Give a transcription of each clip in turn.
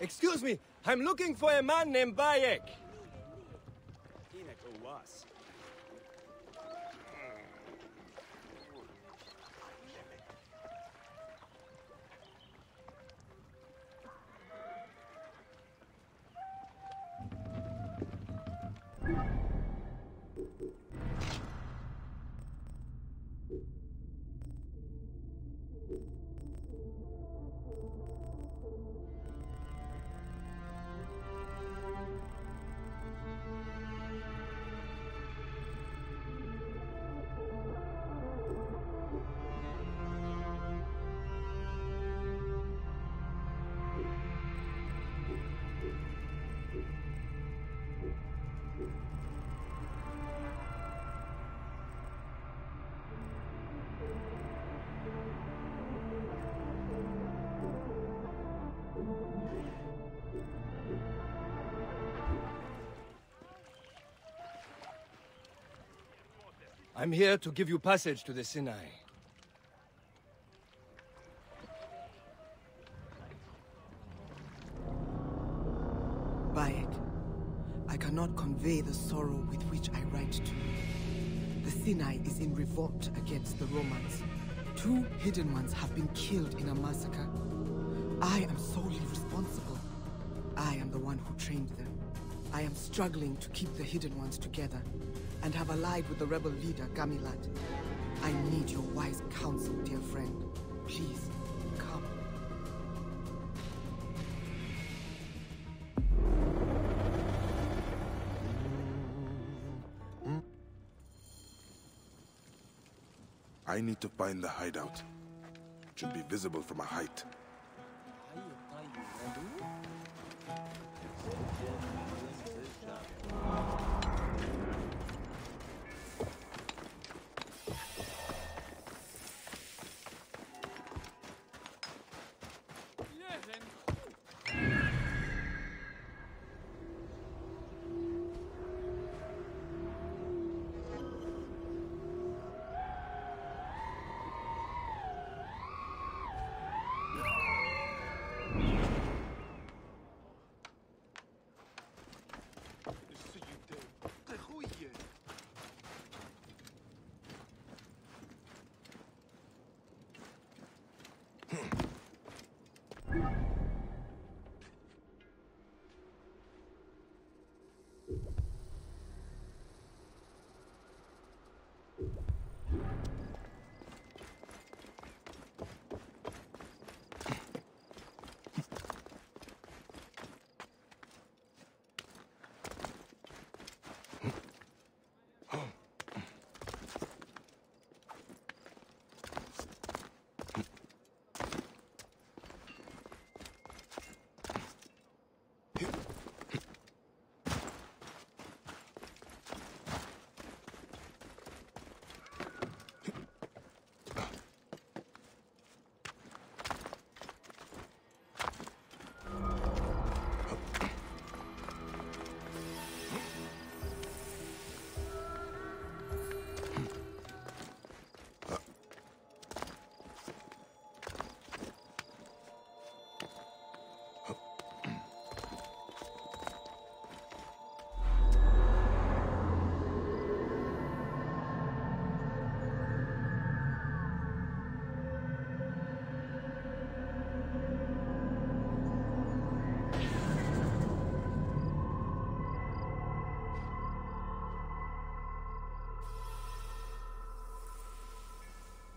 Excuse me, I'm looking for a man named Bayek. I'm here to give you passage to the Sinai. Bayek, I cannot convey the sorrow with which I write to you. The Sinai is in revolt against the Romans. 2 hidden ones have been killed in a massacre. I am solely responsible. I am the one who trained them. I am struggling to keep the hidden ones together, and have allied with the rebel leader, Gamilat. I need your wise counsel, dear friend. Please, come. I need to find the hideout. It should be visible from a height.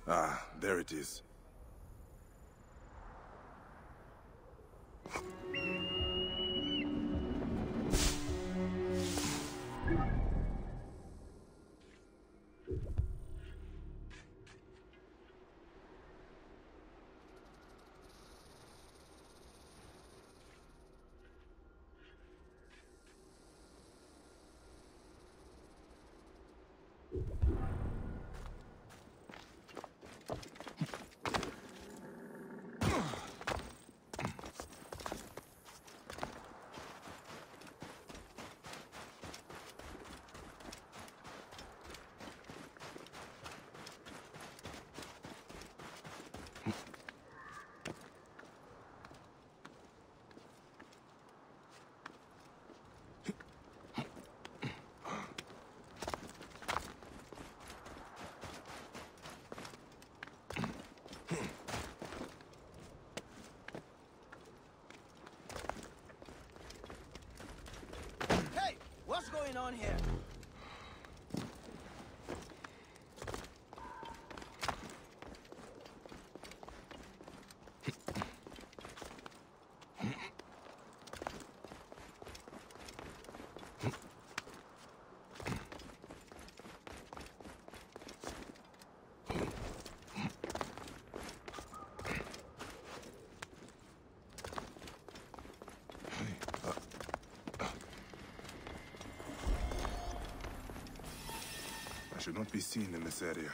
Ah, there it is. going on here? I should not be seen in this area.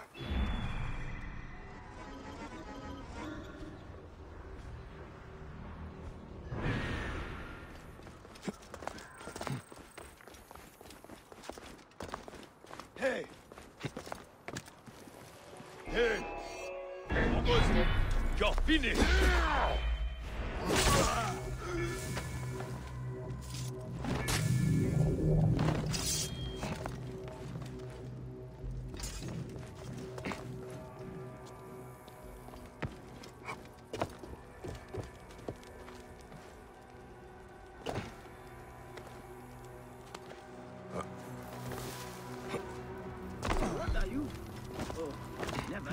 Hey! Hey! Almost! You're finished! What are you? Oh, never.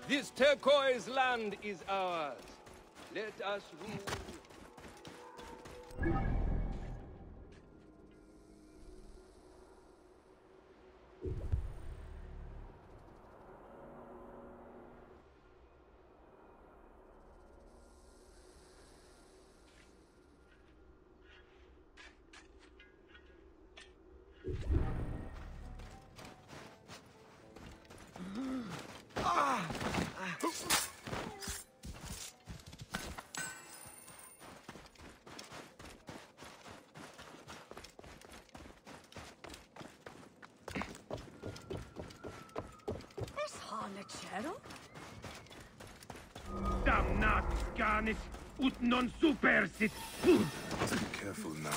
This turquoise land is ours. Let us rule. Damnat canis ut non supersit. Be careful now.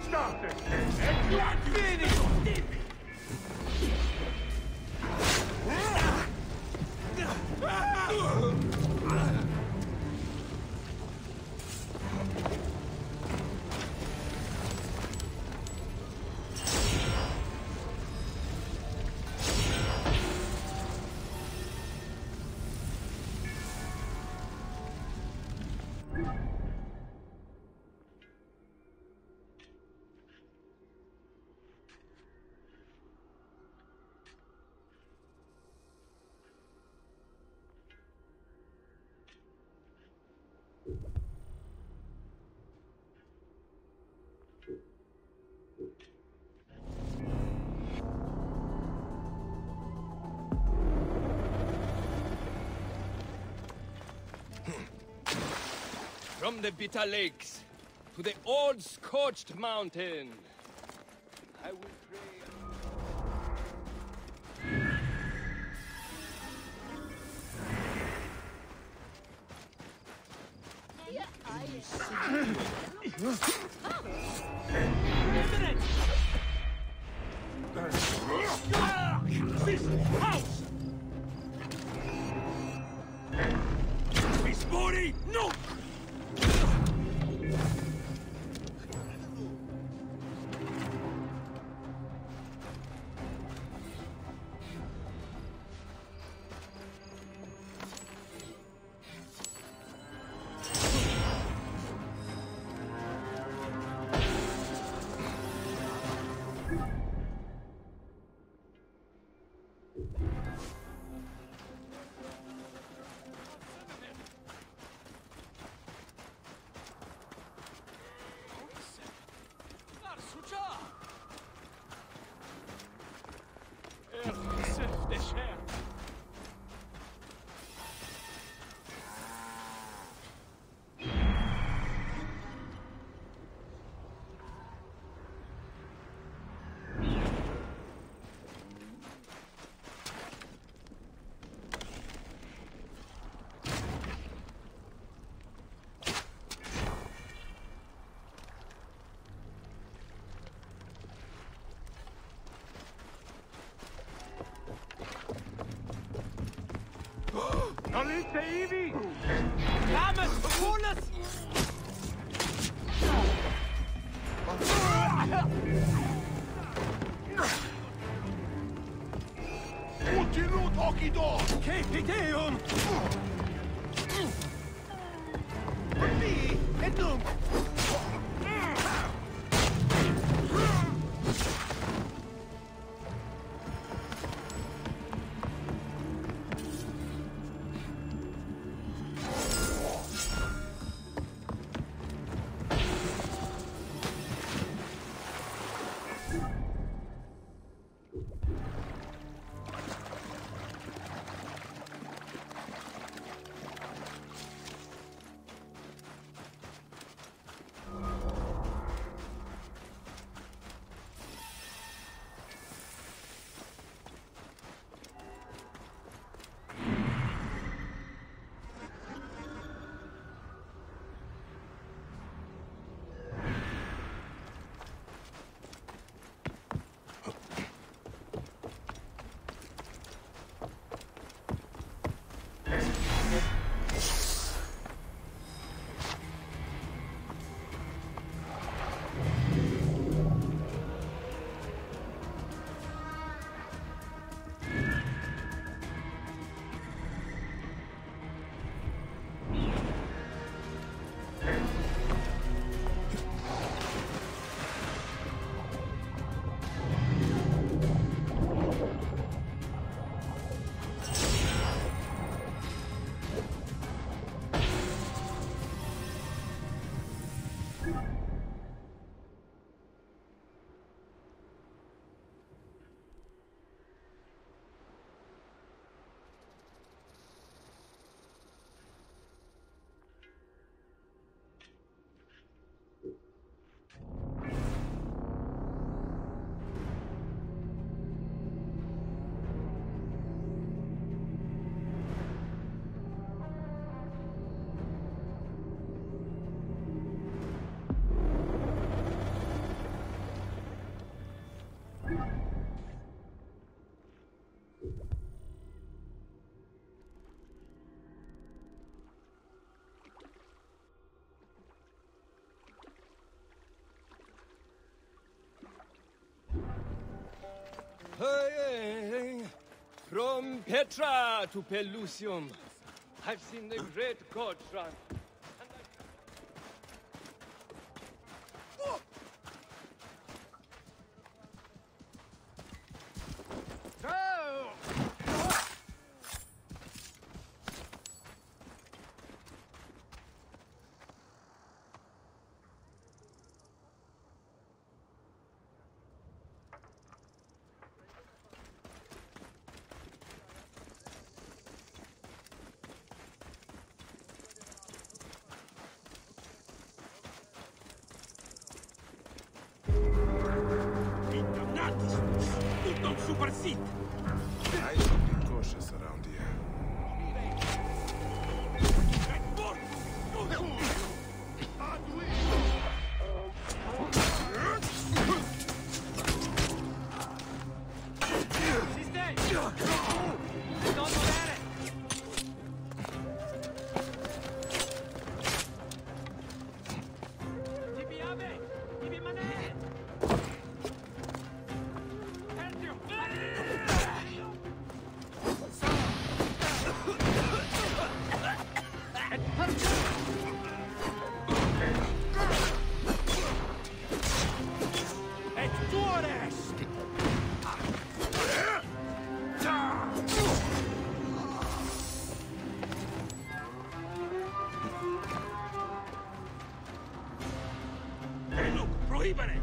Stop it! Finish! From the bitter lakes to the old scorched mountain, I will pray. This house! Miss Mori, no! Nolite Ivi! Damet, Kulas! Utilut Okido! Capiteum! Bi, Edum! Hey, from Petra to Pelusium, I've seen the great gods run. Tutto un super sit! I should be cautious around here. Si stai! Non volere! Tibi abe! Tibi manere! Prohibere!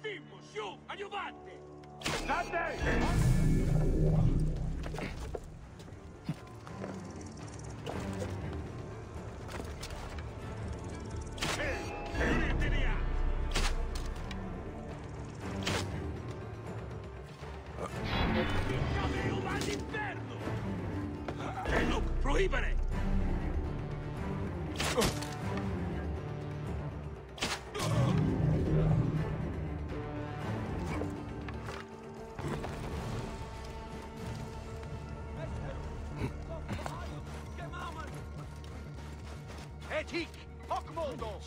Dimmo, su, aiutate! Look, prohibere! Etik! Hockmoldo!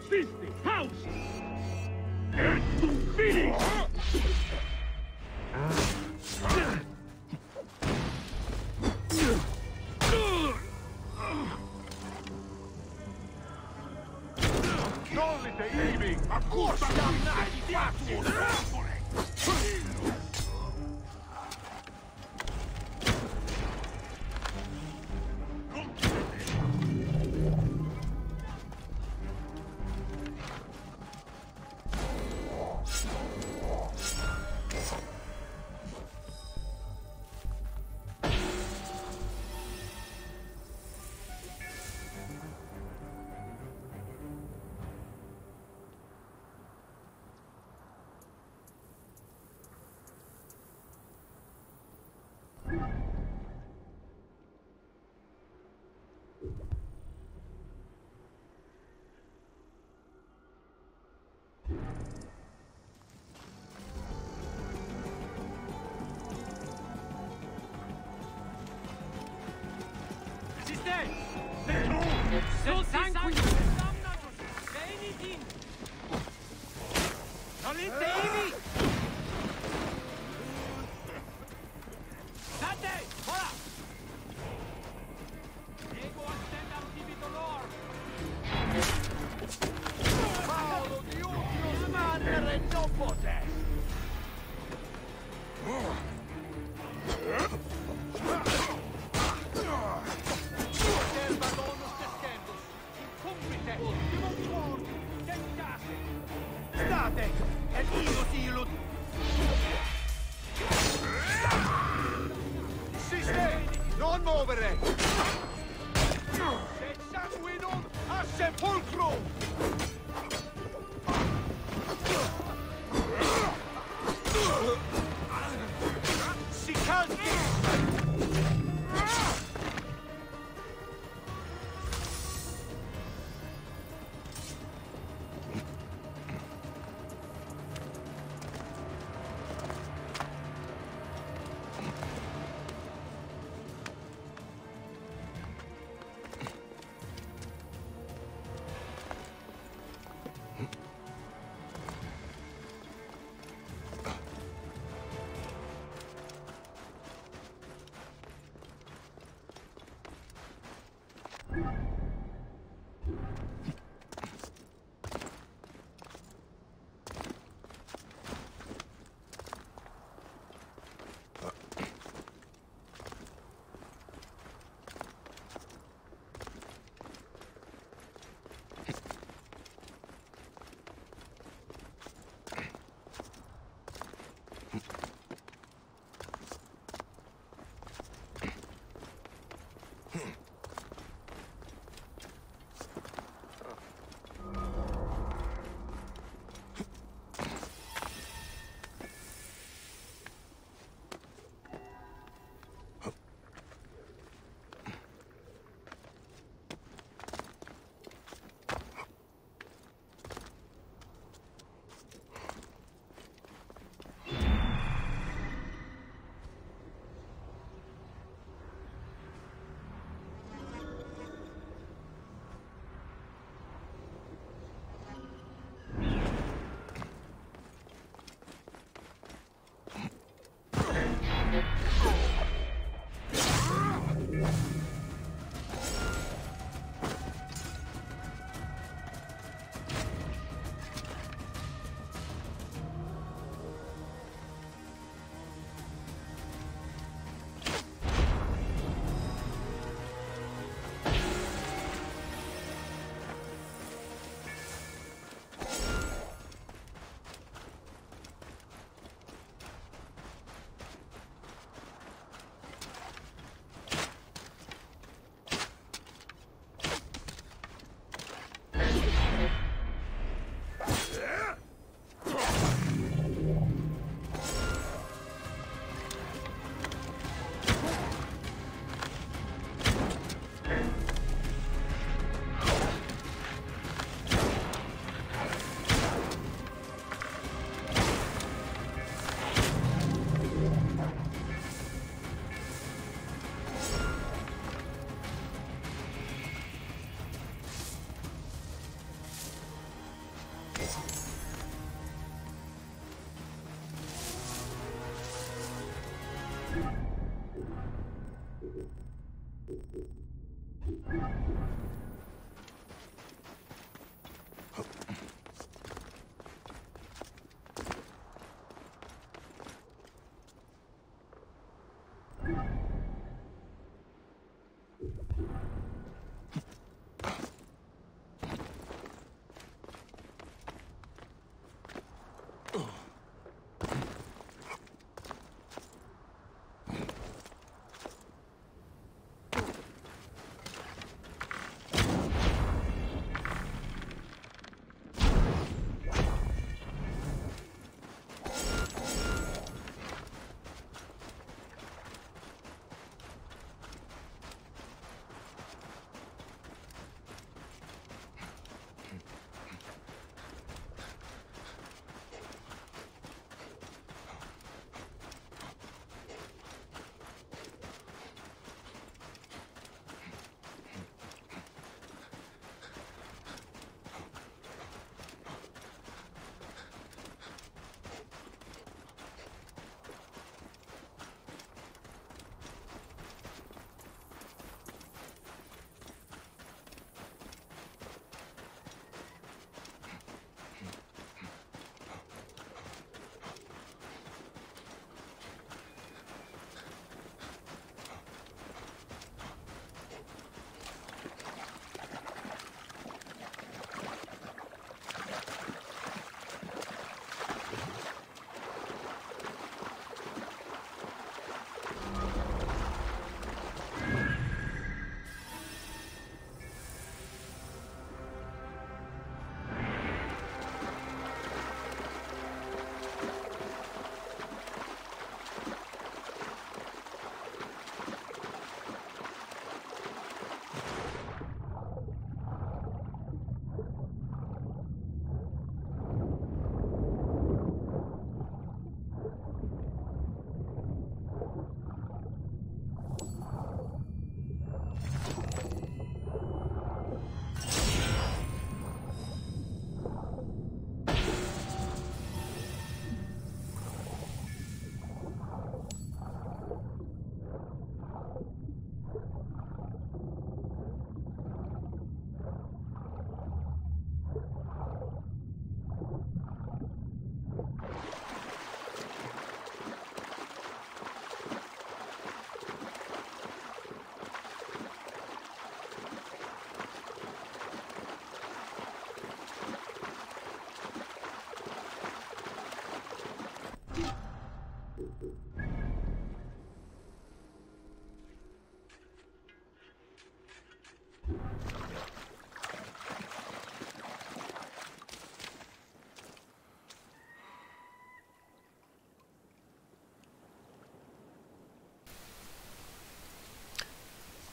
Sister, house! And to finish! Nollite aiming! Accorsa dannati! Fatuo trappole! So sangue! Veniti! Non li devi! Date! Ora! Ego attenda antibito lord! Paolo di ultimo smanere non potè! State! E io silo! Sistemi! Non muovere! Se sanguinum a sepolcro! Si calchi!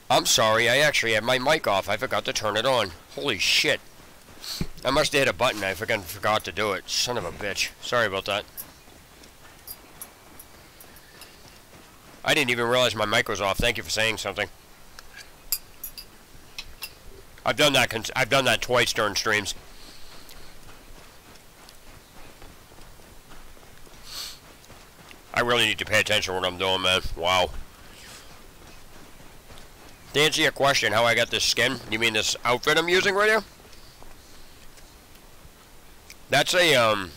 I'm sorry, I actually had my mic off. I forgot to turn it on. Holy shit. I must have hit a button. I forgot to do it. Son of a bitch. Sorry about that. I didn't even realize my mic was off. Thank you for saying something. I've done that twice during streams. I really need to pay attention to what I'm doing, man. Wow. To answer your question, how I got this skin, you mean this outfit I'm using right here? That's a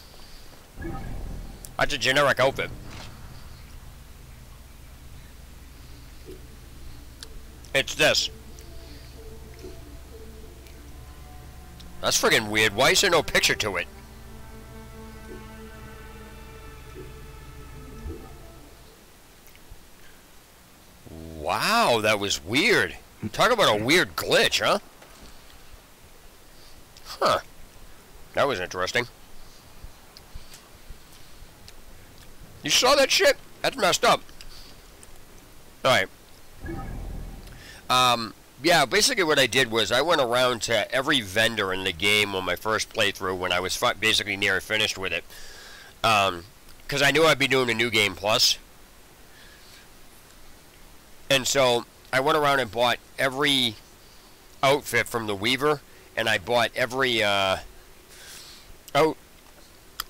generic outfit. It's this. That's friggin' weird. Why is there no picture to it? Wow, that was weird. Talk about a weird glitch, huh? Huh. That was interesting. You saw that shit? That's messed up. Alright. Yeah, basically what I did was I went around to every vendor in the game on my first playthrough when I was basically near finished with it. Because I knew I'd be doing a New Game Plus. And so I went around and bought every outfit from the Weaver, and I bought every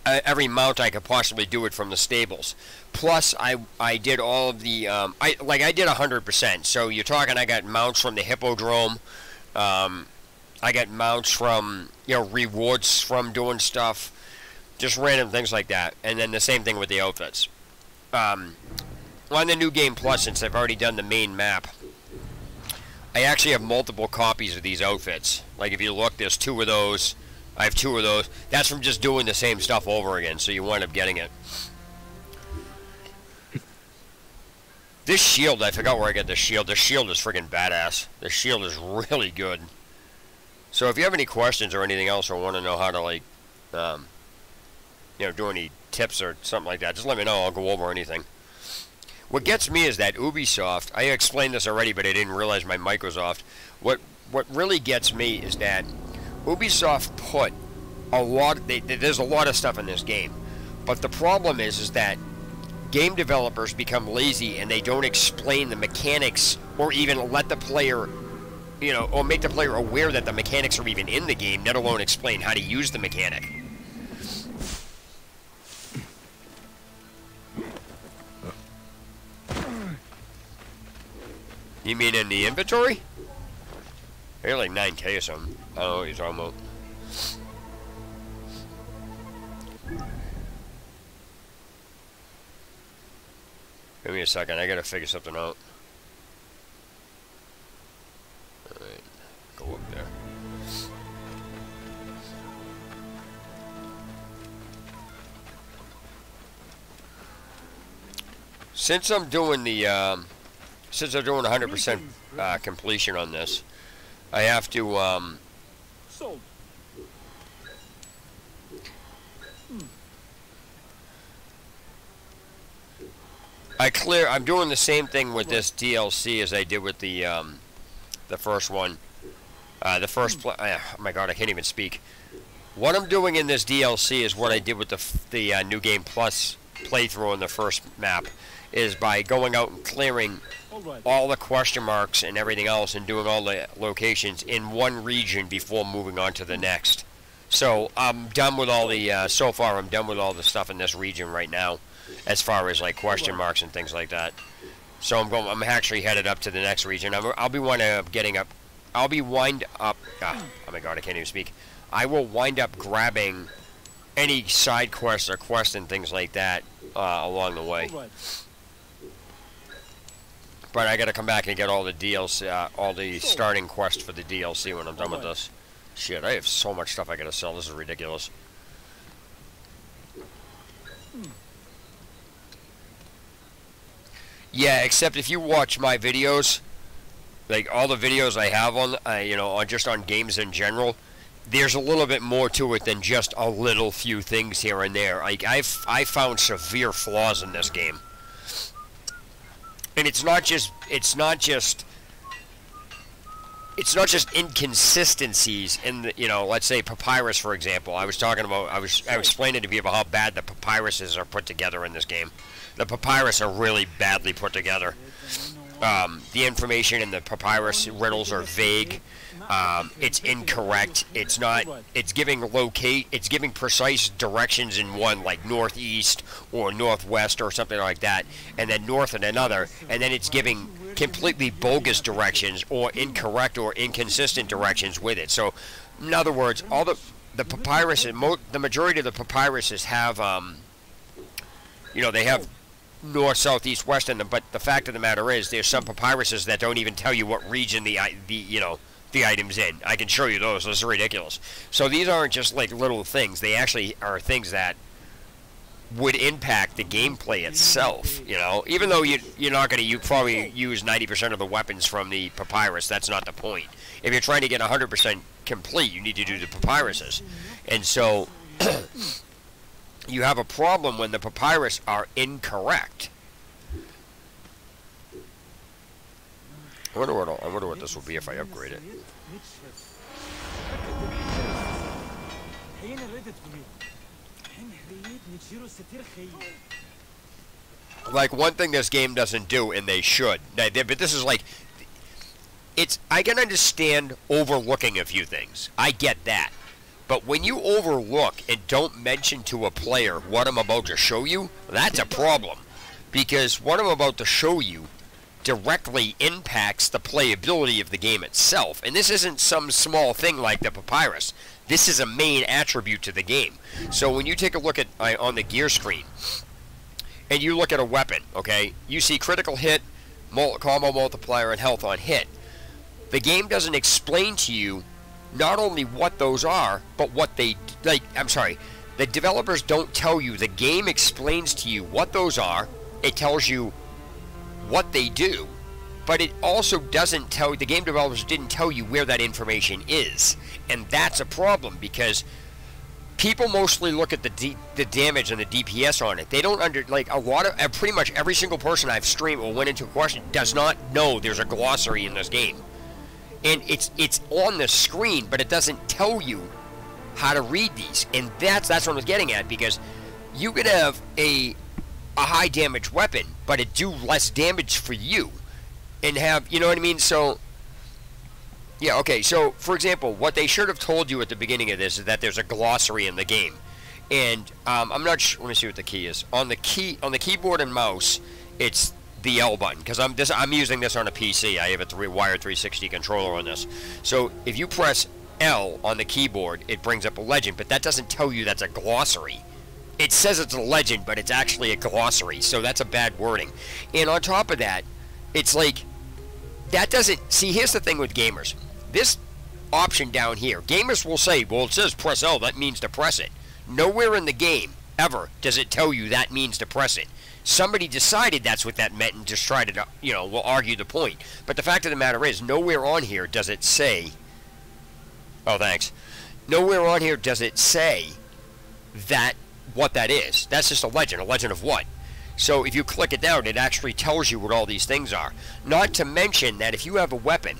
every mount I could possibly do it from the stables. Plus, I did all of the I did 100%. So you're talking, I got mounts from the Hippodrome. I got mounts from, you know, rewards from doing stuff, just random things like that. And then the same thing with the outfits. On the New Game Plus, since I've already done the main map, I actually have multiple copies of these outfits. Like if you look, there's 2 of those. I have 2 of those. That's from just doing the same stuff over again, so you wind up getting it. This shield, I forgot where I got this shield. The shield is friggin' badass. The shield is really good. So if you have any questions or anything else, or want to know how to, like, you know, do any tips or something like that, just let me know. I'll go over anything. What gets me is that Ubisoft, I explained this already, but I didn't realize my mic was off. What really gets me is that Ubisoft put a lot, there's a lot of stuff in this game. But the problem is that game developers become lazy and they don't explain the mechanics or even let the player, you know, or make the player aware that the mechanics are even in the game, let alone explain how to use the mechanic. You mean in the inventory? They're like 9K or something. I don't know what you're talking about. Give me a second, I gotta figure something out. Alright, go up there. Since I'm doing the, since I'm doing 100% completion on this, I have to, Sold. I'm doing the same thing with this DLC as I did with the first one. Oh my god, I can't even speak. What I'm doing in this DLC is what I did with the New Game Plus playthrough on the first map, is by going out and clearing all the question marks and everything else and doing all the locations in one region before moving on to the next. So I'm done with all the, so far I'm done with all the stuff in this region right now, as far as like question marks and things like that. So I'm actually headed up to the next region. I'll be wind up getting up, oh my god, I can't even speak. I will wind up grabbing any side quests or quests and things like that along the way. But I gotta come back and get all the DLC, all the starting quests for the DLC when I'm done with this. Shit, I have so much stuff I gotta sell. This is ridiculous. Yeah, except if you watch my videos, like all the videos I have on, you know, just on games in general, there's a little bit more to it than just a little few things here and there. Like I found severe flaws in this game. And it's not just it's not just inconsistencies in the, you know, let's say Papyrus, for example. I was talking about, I was explaining to people how bad the Papyruses are put together in this game. The Papyrus are really badly put together. The information in the Papyrus riddles are vague. It's incorrect. It's not. It's giving It's giving precise directions in one, like northeast or northwest or something like that, and then north in another, and then it's giving completely bogus directions or incorrect or inconsistent directions with it. So, in other words, all the Papyrus, the majority of the Papyruses have, you know, they have north, south, east, west in them. But the fact of the matter is, there's some Papyruses that don't even tell you what region the item's in. I can show you those. Those are ridiculous. So these aren't just like little things. They actually are things that would impact the gameplay itself. You know, even though you're not going to probably use 90% of the weapons from the Papyrus. That's not the point. If you're trying to get 100% complete, you need to do the Papyruses. And so you have a problem when the Papyrus are incorrect. I wonder what this will be if I upgrade it. Like, one thing this game doesn't do, and they should, but this is like, I can understand overlooking a few things. I get that. But when you overlook and don't mention to a player what I'm about to show you, that's a problem. Because what I'm about to show you directly impacts the playability of the game itself. And this isn't some small thing like the Papyrus. This is a main attribute to the game. So when you take a look at on the gear screen, and you look at a weapon, okay, you see critical hit, combo multiplier, and health on hit. The game doesn't explain to you not only what those are, but what they, like, I'm sorry, the developers don't tell you. The game explains to you what those are. It tells you what they do, but it also doesn't tell, the game developers didn't tell you where that information is. And that's a problem, because people mostly look at the damage and the DPS on it. They don't pretty much every single person I've streamed or went into a question does not know there's a glossary in this game. And it's on the screen, but it doesn't tell you how to read these. And that's what I was getting at, because you could have a high damage weapon, but it do less damage for you, and have, you know what I mean? So yeah, okay, so for example, what they should have told you at the beginning of this is that there's a glossary in the game. And I'm not sure, let me see what the key is. On the keyboard and mouse, it's the L button, because I'm using this on a PC. I have a wired 360 controller on this. So if you press L on the keyboard, it brings up a legend, but that doesn't tell you that's a glossary. It says it's a legend, but it's actually a glossary, so that's a bad wording. And on top of that, it's like, that doesn't, see, here's the thing with gamers. This option down here, gamers will say, well, it says press L, that means to press it. Nowhere in the game, ever, does it tell you that means to press it. Somebody decided that's what that meant and just tried to, you know, will argue the point. But the fact of the matter is, nowhere on here does it say, oh, thanks. Nowhere on here does it say that, what that is. That's just a legend of what? So if you click it down, it actually tells you what all these things are. Not to mention that if you have a weapon,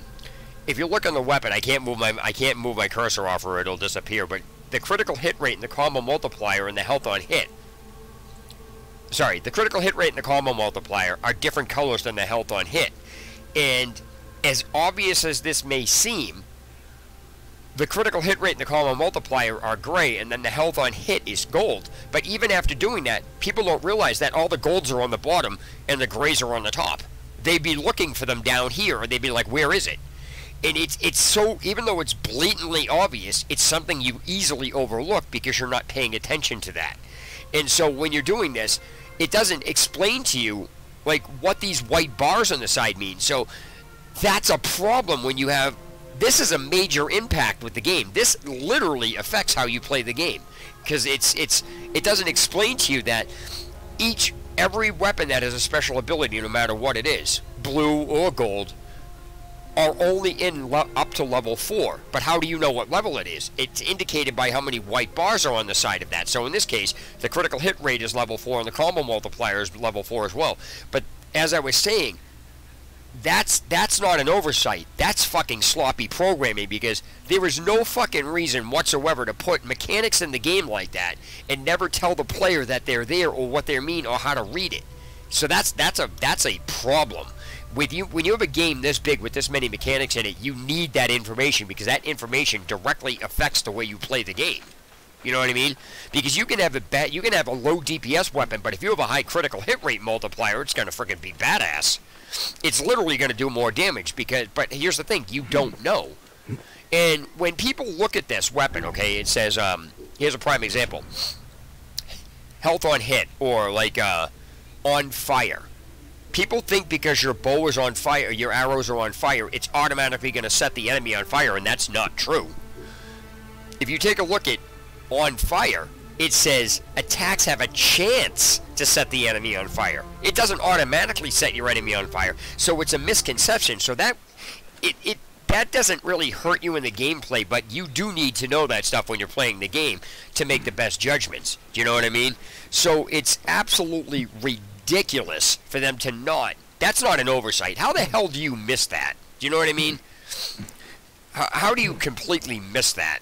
if you look on the weapon, I can't move my cursor off or it'll disappear, but the critical hit rate and the combo multiplier and the health on hit, sorry, the critical hit rate and the combo multiplier are different colors than the health on hit. And as obvious as this may seem, the critical hit rate and the combo multiplier are gray, and then the health on hit is gold. But even after doing that, people don't realize that all the golds are on the bottom and the grays are on the top. They'd be looking for them down here, and they'd be like, where is it? And it's so, even though it's blatantly obvious, it's something you easily overlook because you're not paying attention to that. And so when you're doing this, it doesn't explain to you, like, what these white bars on the side mean. So that's a problem when you have, this is a major impact with the game. This literally affects how you play the game, because it doesn't explain to you that every weapon that has a special ability, no matter what it is, blue or gold, are only in up to level 4. But how do you know what level it is? It's indicated by how many white bars are on the side of that. So in this case, the critical hit rate is level 4 and the combo multiplier is level 4 as well. But as I was saying, that's not an oversight. That's fucking sloppy programming, because there is no fucking reason whatsoever to put mechanics in the game like that and never tell the player that they're there or what they mean or how to read it. So that's a problem. When you have a game this big with this many mechanics in it, you need that information, because that information directly affects the way you play the game. You know what I mean? Because you can have a low DPS weapon, but if you have a high critical hit rate multiplier, it's gonna freaking be badass. It's literally gonna do more damage, but here's the thing, you don't know. And when people look at this weapon, okay, it says, here's a prime example. Health on hit, or like on fire. People think because your bow is on fire, your arrows are on fire, it's automatically gonna set the enemy on fire, and that's not true. If you take a look at on fire, it says attacks have a chance to set the enemy on fire. It doesn't automatically set your enemy on fire, so it's a misconception. So that that doesn't really hurt you in the gameplay, but you do need to know that stuff when you're playing the game to make the best judgments. Do you know what I mean? So it's absolutely ridiculous for them to not. That's not an oversight. How the hell do you miss that? Do you know what I mean? How do you completely miss that?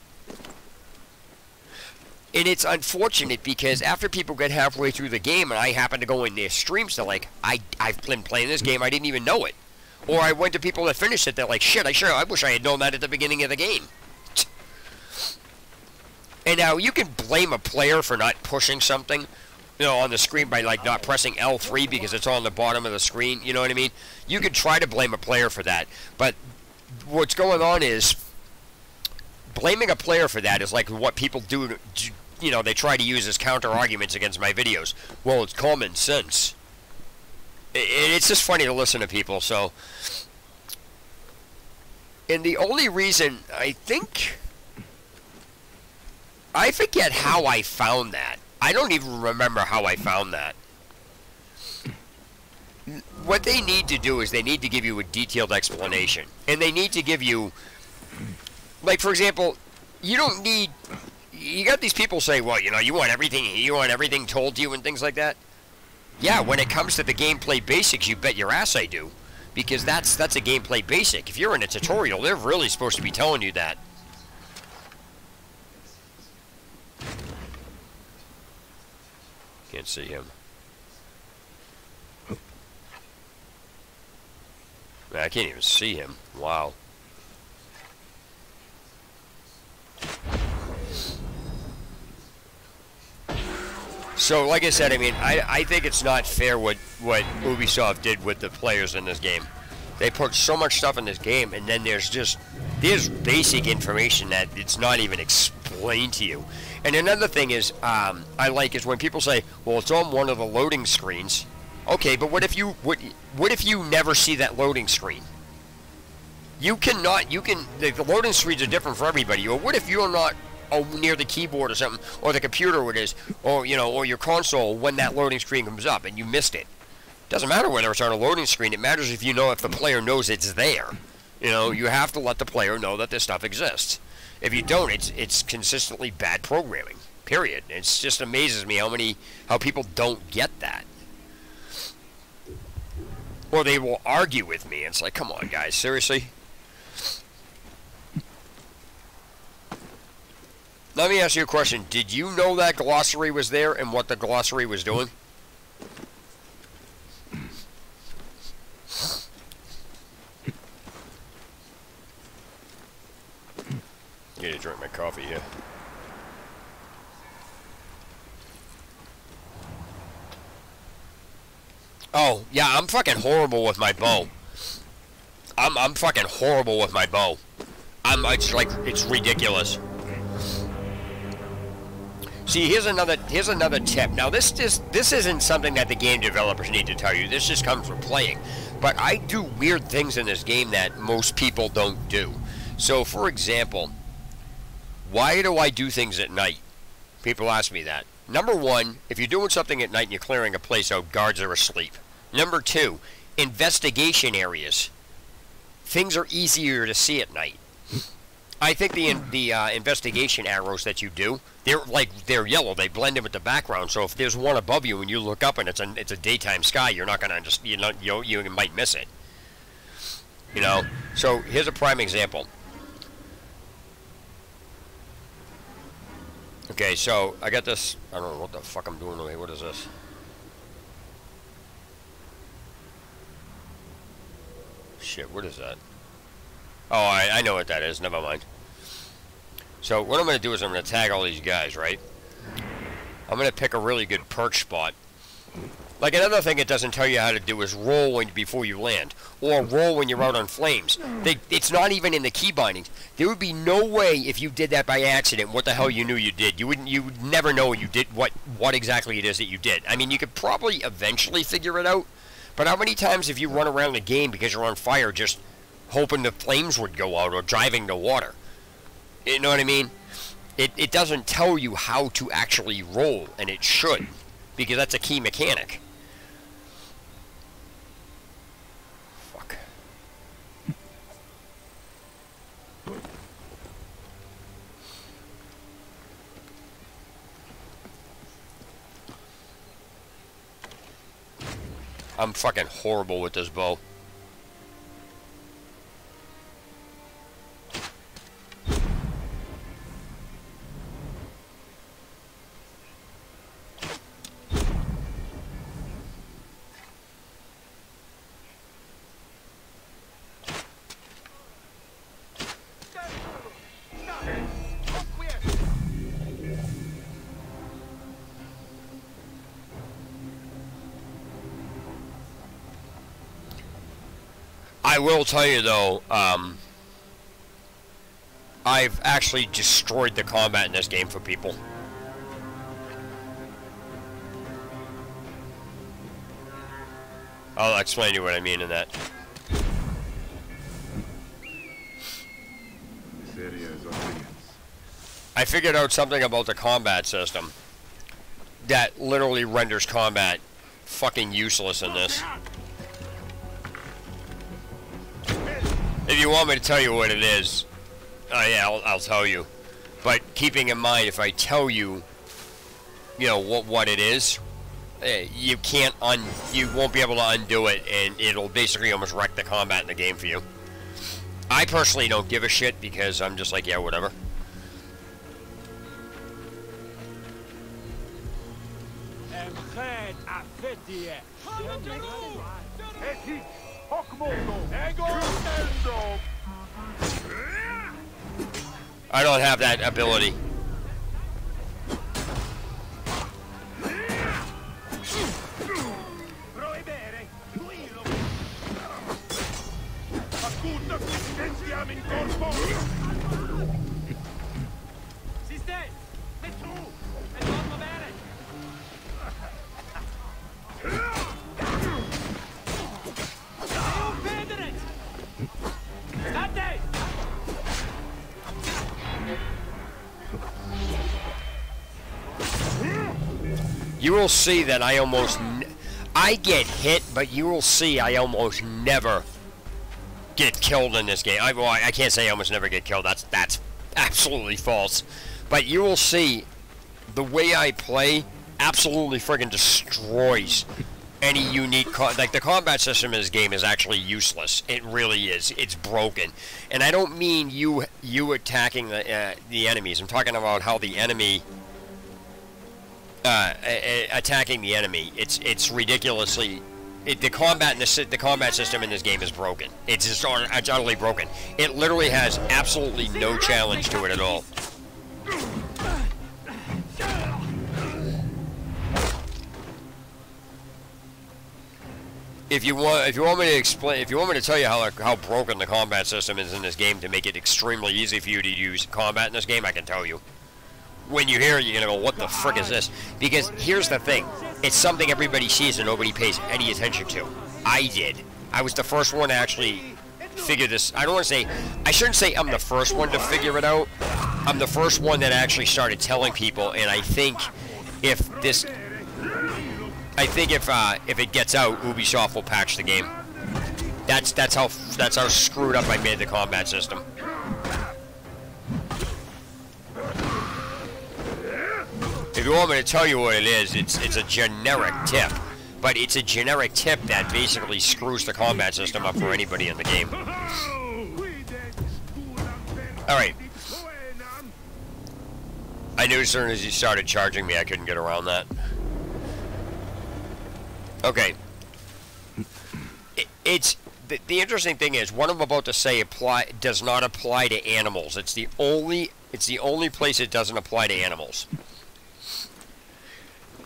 And it's unfortunate, because after people get halfway through the game and I happen to go in their streams, they're like, I've been playing this game, I didn't even know it. Or I went to people that finished it, they're like, shit, I wish I had known that at the beginning of the game. And now you can blame a player for not pushing something, you know, on the screen by like not pressing L3 because it's on the bottom of the screen, you know what I mean? You can try to blame a player for that, but what's going on is blaming a player for that is like what people do, you know, they try to use as counter arguments against my videos. Well, it's common sense. It's just funny to listen to people, so. And the only reason, I forget how I found that. I don't even remember how I found that. What they need to do is they need to give you a detailed explanation. And they need to give you, like, for example, you don't need, you got these people say, well, you know, you want everything told to you and things like that. Yeah, when it comes to the gameplay basics, you bet your ass I do. Because that's a gameplay basic. If you're in a tutorial, they're really supposed to be telling you that. Can't see him. I can't even see him. Wow. So, like I said, I mean, I think it's not fair what Ubisoft did with the players in this game. They put so much stuff in this game, and then there's basic information that it's not even explained to you. And another thing is, I like is when people say, well, it's on one of the loading screens. Okay, but what if you never see that loading screen? The loading screens are different for everybody. Or what if you're not near the keyboard or something, or the computer where it is, or you know, or your console when that loading screen comes up and you missed it. Doesn't matter whether it's on a loading screen. It matters if the player knows it's there. You know, you have to let the player know that this stuff exists. If you don't, it's consistently bad programming. Period. It just amazes me how people don't get that. Or they will argue with me. It's like, come on, guys, seriously. Let me ask you a question. Did you know that glossary was there and what the glossary was doing? I need to drink my coffee here. Oh, yeah, I'm fucking horrible with my bow. I'm fucking horrible with my bow. It's ridiculous. See, here's another tip. Now, this isn't something that the game developers need to tell you. This just comes from playing. But I do weird things in this game that most people don't do. So, for example, why do I do things at night? People ask me that. Number one, if you're doing something at night and you're clearing a place out, guards are asleep. Number two, investigation areas. Things are easier to see at night. I think the investigation arrows that you do, they're yellow. They blend in with the background. So if there's one above you and you look up and it's a daytime sky, you're not gonna you might miss it. You know? So here's a prime example. Okay, so I got this. I don't know what the fuck I'm doing today. What is this? Shit, what is that? Oh, I know what that is. Never mind. So what I'm going to do is I'm going to tag all these guys, right? I'm going to pick a really good perch spot. Like, another thing it doesn't tell you how to do is roll before you land, or roll when you're out on flames. It's not even in the key bindings. There would be no way if you did that by accident what the hell you knew you did. You would never know you did what exactly it is that you did. I mean, you could probably eventually figure it out, but how many times have you run around the game because you're on fire just hoping the flames would go out or driving to water? You know what I mean? It doesn't tell you how to actually roll, and it should, because that's a key mechanic. Fuck. I'm fucking horrible with this bow. I will tell you though, I've actually destroyed the combat in this game for people. I'll explain to you what I mean in that. This area is audience. I figured out something about the combat system that literally renders combat fucking useless in this. If you want me to tell you what it is, yeah, I'll tell you. But keeping in mind, if I tell you, you know, what it is, you won't be able to undo it, and it'll basically almost wreck the combat in the game for you. I personally don't give a shit because I'm just like, yeah, whatever. I don't have that ability. You will see that I almost... I get hit, but you will see I almost never get killed in this game. I can't say I almost never get killed. That's absolutely false. But you will see the way I play absolutely friggin' destroys any unique... like, the combat system in this game is actually useless. It really is. It's broken. And I don't mean you attacking the enemies. I'm talking about how the enemy... attacking the enemy. It's ridiculously... the combat system in this game is broken. It's just it's utterly broken. It literally has absolutely no challenge to it at all. If you want me to explain, if you want me to tell you how broken the combat system is in this game to make it extremely easy for you to use combat in this game, I can tell you. When you hear it, you're gonna go, what the frick is this? Because here's the thing, it's something everybody sees and nobody pays any attention to. I did. I was the first one to actually figure this. I shouldn't say I'm the first one to figure it out. I'm the first one that actually started telling people, and I think if it gets out, Ubisoft will patch the game. That's how screwed up I made the combat system. If you want me to tell you what it is, it's a generic tip. But it's a generic tip that basically screws the combat system up for anybody in the game. Alright. I knew as soon as he started charging me, I couldn't get around that. Okay. It's... The interesting thing is, what I'm about to say does not apply to animals. It's the only place it doesn't apply to animals.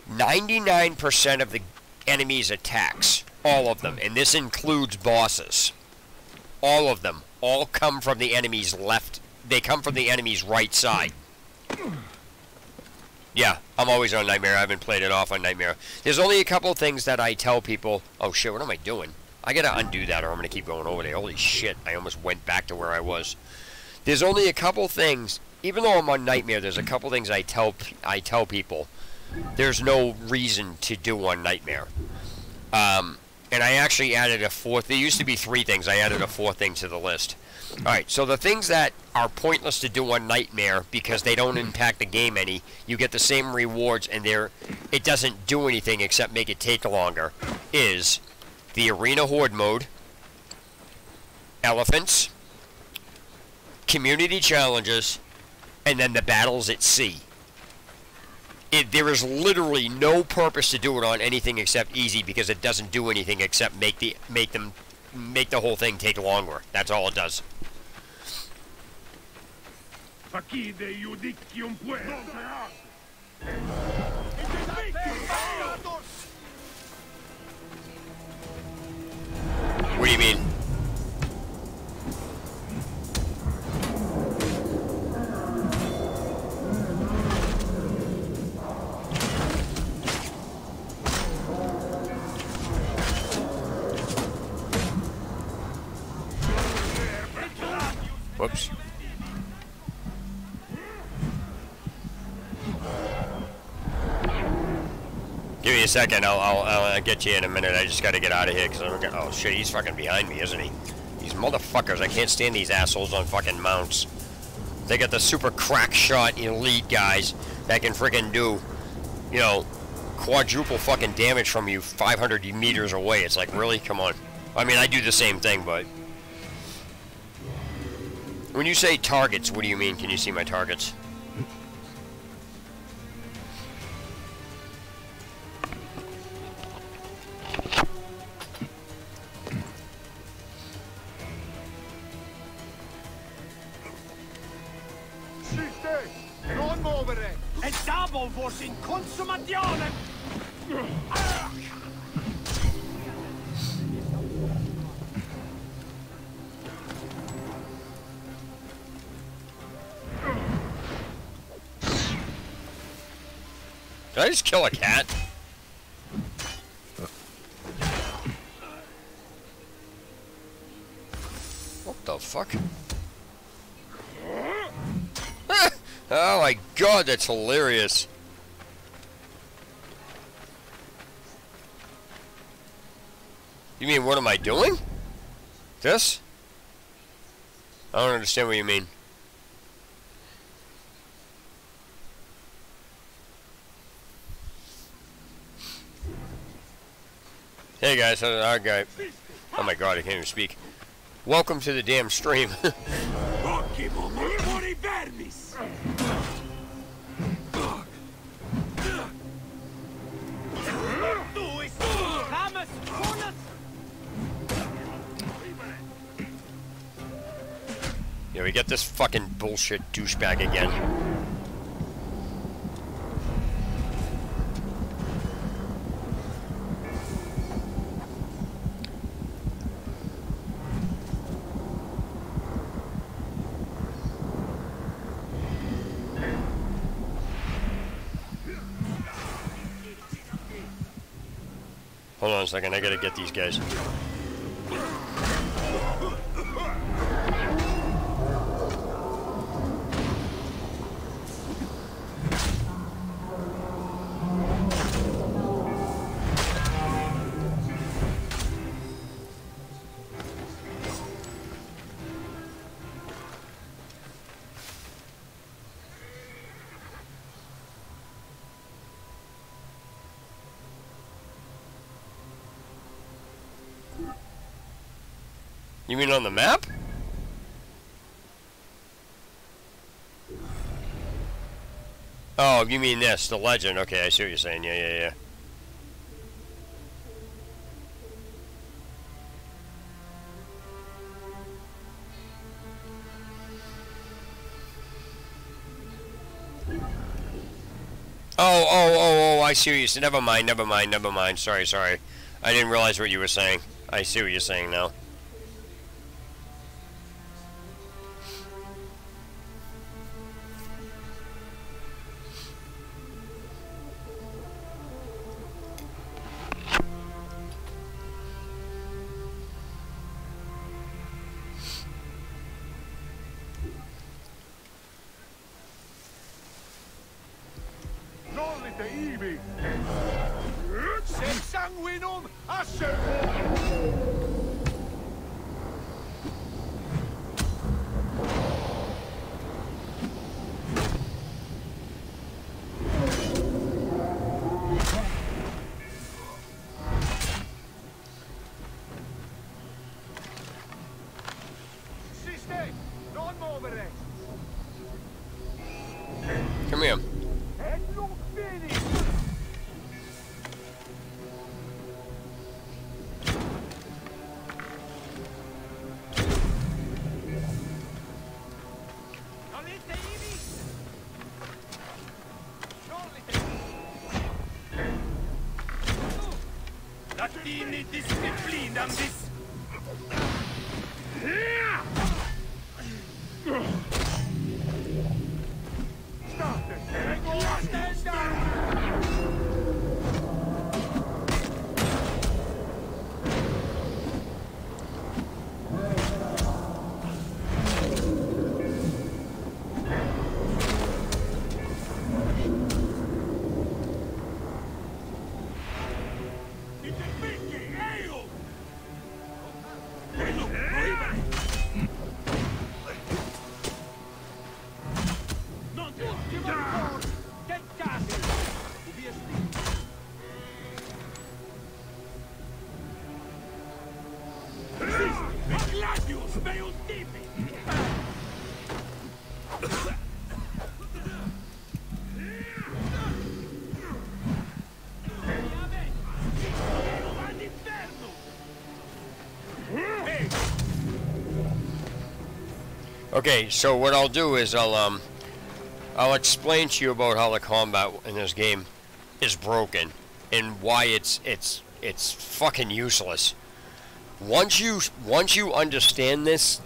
99% of the enemy's attacks, all of them, and this includes bosses, all of them, all come from the enemy's left. They come from the enemy's right side. Yeah, I'm always on Nightmare. I haven't played it off on Nightmare. There's only a couple of things that I tell people. Oh shit, what am I doing? I gotta undo that or I'm gonna keep going over there. Holy shit, I almost went back to where I was. There's only a couple things, even though I'm on Nightmare, there's a couple things I tell people there's no reason to do on Nightmare. And I actually added a fourth. There used to be 3 things. I added a 4th thing to the list. Alright, so the things that are pointless to do on Nightmare because they don't impact the game any, you get the same rewards and it doesn't do anything except make it take longer, is the Arena Horde mode, elephants, community challenges, and then the battles at sea. There is literally no purpose to do it on anything except easy because it doesn't do anything except make the whole thing take longer. That's all it does. What do you mean? Whoops. Give me a second. I'll get you in a minute. I just got to get out of here because I'm gonna. Oh shit, he's fucking behind me, isn't he? These motherfuckers. I can't stand these assholes on fucking mounts. They got the super crack shot elite guys that can freaking do, you know, quadruple fucking damage from you 500 meters away. It's like, really? Come on. I mean, I do the same thing, but when you say targets, what do you mean? Can you see my targets? Non muovere! E double was in consumazione! Did I just kill a cat? What the fuck? Oh my god, that's hilarious. You mean, what am I doing? This? I don't understand what you mean. Hey guys, our guy. Oh my god, I can't even speak. Welcome to the damn stream. Yeah, we get this fucking bullshit douchebag again. Hold on a second, I gotta get these guys. You mean on the map? Oh, you mean this, the legend. Okay, I see what you're saying. Yeah, yeah, yeah. Oh, I see what you said. Never mind. Sorry. I didn't realize what you were saying. I see what you're saying now. Sanguinum asser. Siste, non muovere. Come here. E non fini. Latini disciplinam dis. Okay, so what I'll do is I'll explain to you about how the combat in this game is broken and why it's fucking useless. Once you understand this,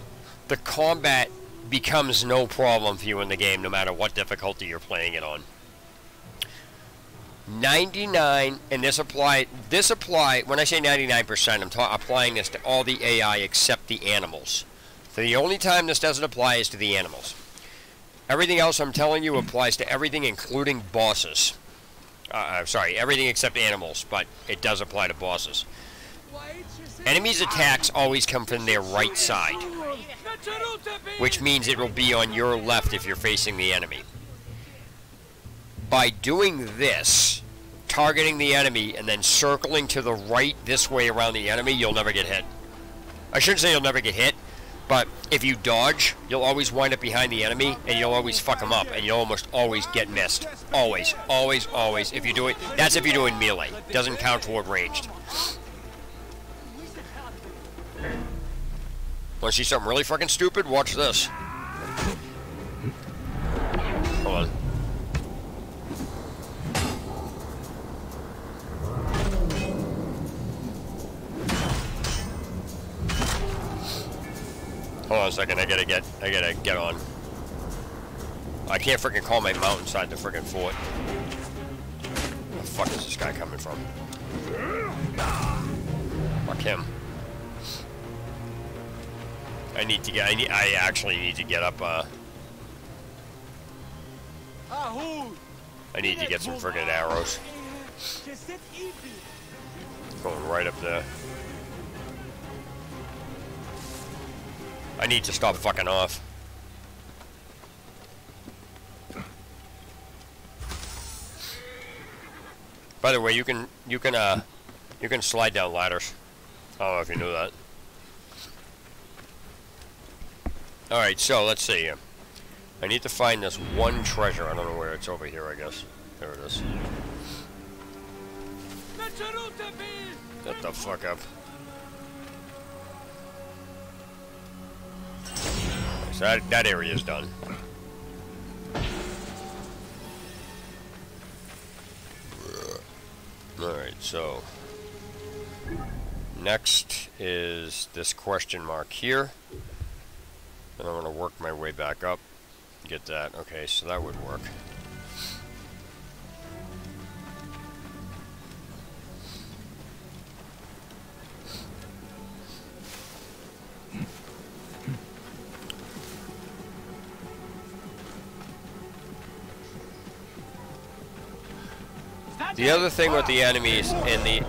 the combat becomes no problem for you in the game, no matter what difficulty you're playing it on. 99, and this apply when I say 99%, I'm applying this to all the AI except the animals. So the only time this doesn't apply is to the animals. Everything else I'm telling you applies to everything, including bosses. Sorry, everything except animals, but it does apply to bosses. Enemies' attacks always come from their right side, which means it will be on your left if you're facing the enemy. By doing this, targeting the enemy and then circling to the right this way around the enemy, you'll never get hit. I shouldn't say you'll never get hit, but if you dodge, you'll always wind up behind the enemy and you'll always fuck them up and you'll almost always get missed. Always. If you do it, that's if you're doing melee. Doesn't count toward ranged. Want to see something really fucking stupid? Watch this. Hold on. Hold on a second, I gotta get on. I can't freaking call my mount inside the freaking fort. Where the fuck is this guy coming from? Fuck him. I actually need to get up, I need to get some freaking arrows. Going right up there. I need to stop fucking off. By the way, you can slide down ladders. I don't know if you knew that. All right, so let's see here. I need to find this one treasure. I don't know where it's over here, I guess. There it is. Shut the fuck up. So that area is done. Alright, so next is this question mark here. And I'm going to work my way back up. Get that. Okay, so that would work. The other thing with the enemies and the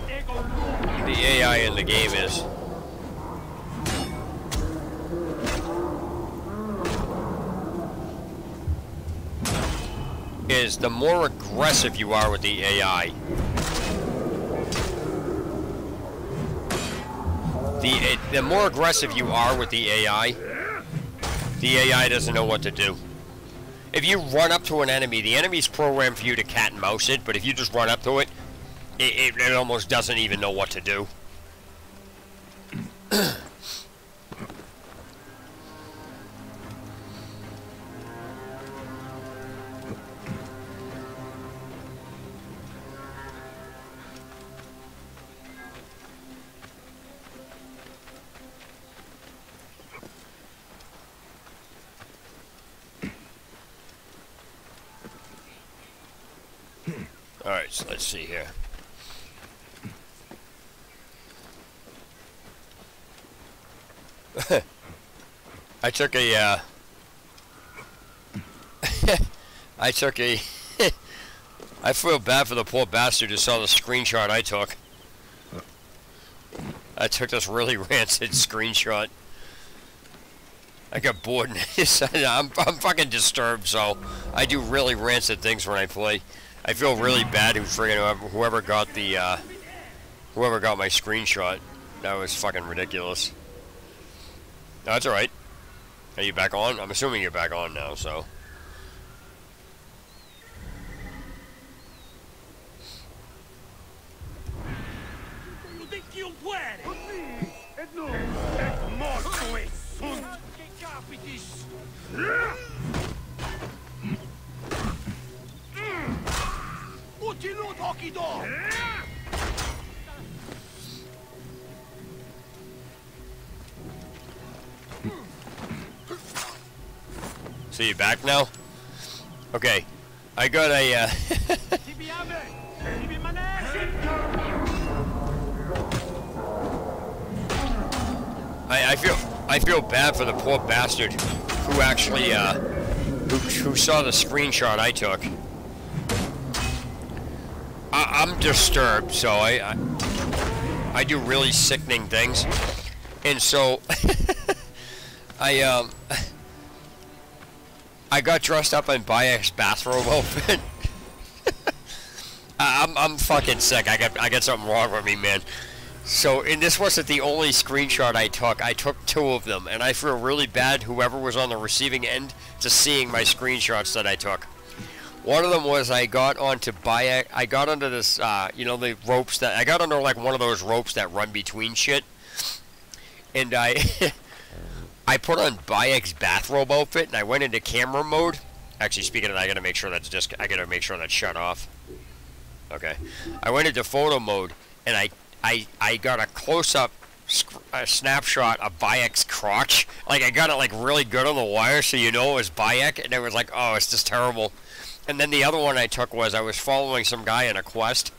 AI in the game is the more aggressive you are with the AI, the more aggressive you are with the AI doesn't know what to do. If you run up to an enemy, the enemy's programmed for you to cat and mouse it, but if you just run up to it, it almost doesn't even know what to do. Alright, so let's see here. I took a, I feel bad for the poor bastard who saw the screenshot I took. I took this really rancid screenshot. I got bored and I'm fucking disturbed, so I do really rancid things when I play. I feel really bad whoever got my screenshot. That was fucking ridiculous. No, that's alright. Are you back on? I'm assuming you're back on now, so. So you back now? Okay. I got a I feel bad for the poor bastard who actually who saw the screenshot I took. I'm disturbed, so I do really sickening things, and so I got dressed up in Bayek's bathrobe outfit. I'm fucking sick. I got something wrong with me, man. So, and this wasn't the only screenshot I took. I took 2 of them, and I feel really bad whoever was on the receiving end to seeing my screenshots that I took. One of them was I got onto Bayek. I got under this, you know, the ropes that I got under, like one of those ropes that run between shit, and I I put on Bayek's bathrobe outfit, and I went into camera mode. Actually, speaking of that, I gotta make sure that's shut off. Okay, I went into photo mode, and I got a close-up snapshot of Bayek's crotch. Like, I got it like really good on the wire, so you know it was Bayek, and it was like, oh, it's just terrible. And then the other one I took was I was following some guy in a quest,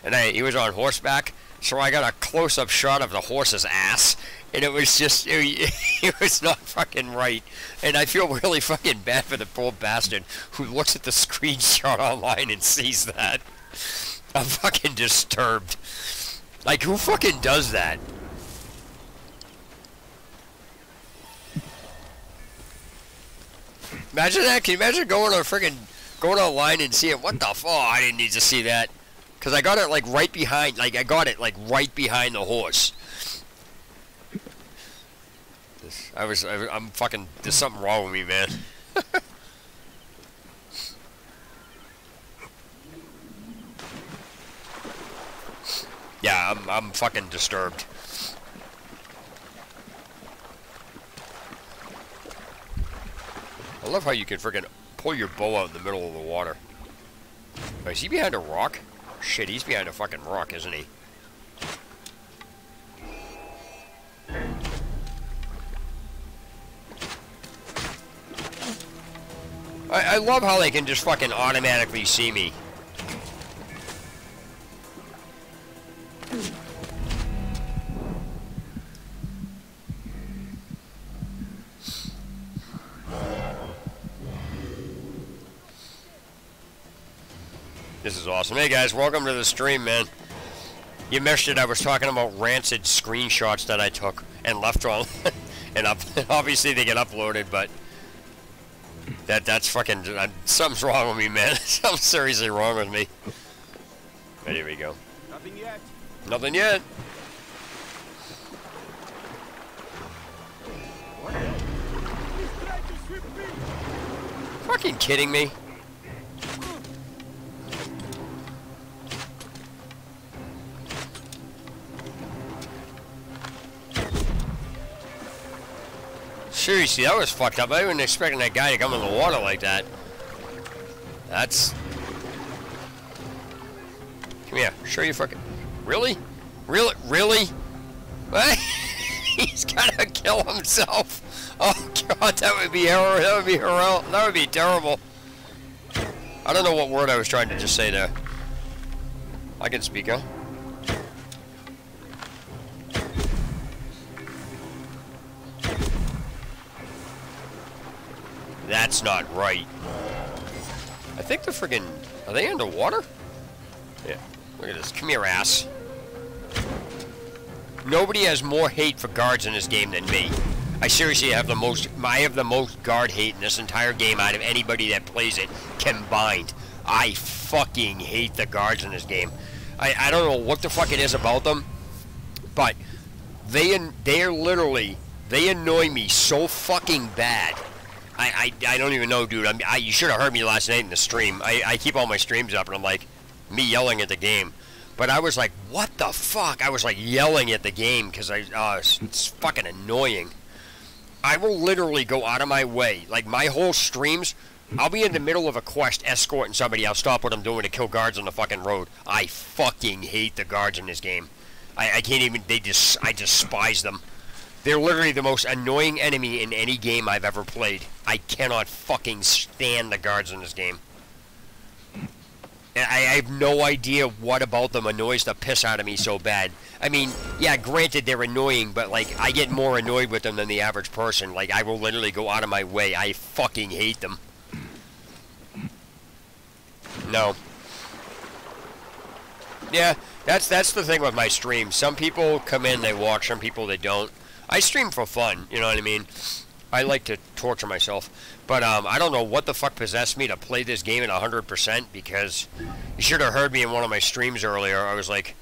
and he was on horseback, so I got a close-up shot of the horse's ass, and it was just, it was not fucking right. And I feel really fucking bad for the poor bastard who looks at the screenshot online and sees that. I'm fucking disturbed. Like, who fucking does that? Imagine that. Can you imagine going online and seeing, what the fuck? Oh, I didn't need to see that. Because I got it, like, right behind, right behind the horse. I'm fucking, there's something wrong with me, man. Yeah, I'm fucking disturbed. I love how you can freaking pull your bow out in the middle of the water. Oh, is he behind a rock? Shit, he's behind a fucking rock, isn't he? I love how they can just fucking automatically see me. This is awesome. Hey guys, welcome to the stream, man. You missed it. I was talking about rancid screenshots that I took and left on, and obviously they get uploaded, but that's fucking something's wrong with me, man. Something's seriously wrong with me. But here we go. Nothing yet. Nothing yet. Fucking kidding me? Seriously, that was fucked up. I wasn't expecting that guy to come in the water like that. That's... Come here. Show you fucking... Really? Really? Really? What? He's gonna kill himself. Oh god, that would be horrible. That would be horrible. That would be terrible. I don't know what word I was trying to just say there. I can speak, huh? That's not right. I think the friggin... Are they underwater? Yeah. Look at this. Come here, ass. Nobody has more hate for guards in this game than me. I seriously have the most... I have the most guard hate in this entire game out of anybody that plays it combined. I fucking hate the guards in this game. I don't know what the fuck it is about them, but they are literally... They annoy me so fucking bad. I don't even know, dude. You should have heard me last night in the stream. I keep all my streams up, and I'm like, me yelling at the game. But I was like, what the fuck? I was like yelling at the game, because it's fucking annoying. I will literally go out of my way. Like, my whole streams, I'll be in the middle of a quest escorting somebody. I'll stop what I'm doing to kill guards on the fucking road. I fucking hate the guards in this game. I can't even, I despise them. They're literally the most annoying enemy in any game I've ever played. I cannot fucking stand the guards in this game. And I have no idea what about them annoys the piss out of me so bad. I mean, yeah, granted they're annoying, but like, I get more annoyed with them than the average person. Like, I will literally go out of my way. I fucking hate them. No. Yeah, that's the thing with my stream. Some people come in, they watch, some people they don't. I stream for fun, you know what I mean? I like to torture myself. But I don't know what the fuck possessed me to play this game at 100%, because you should have heard me in one of my streams earlier. I was like,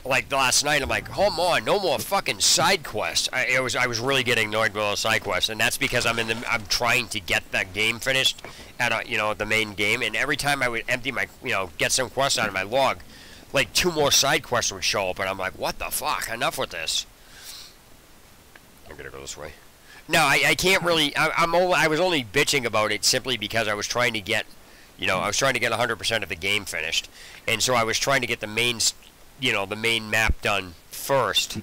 like last night, I'm like, come on, no more fucking side quests. I was really getting annoyed with all the side quests, and that's because I'm trying to get that game finished at the main game, and every time I would empty my, get some quests out of my log, like 2 more side quests would show up, and I'm like, what the fuck? Enough with this. I'm gonna go this way. No, I can't really. I was only bitching about it simply because I was trying to get, I was trying to get 100% of the game finished, and so I was trying to get the main, the main map done first,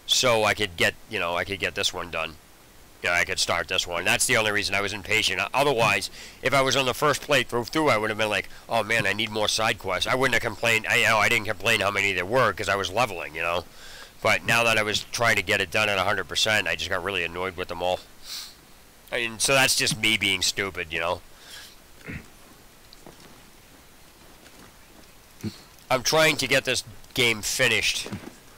so I could get, I could get this one done. I could start this one. That's the only reason I was impatient. Otherwise, if I was on the first playthrough, I would have been like, oh man, I need more side quests. I wouldn't have complained. I didn't complain how many there were because I was leveling, But now that I was trying to get it done at 100%, I just got really annoyed with them all. I mean, so that's just me being stupid, I'm trying to get this game finished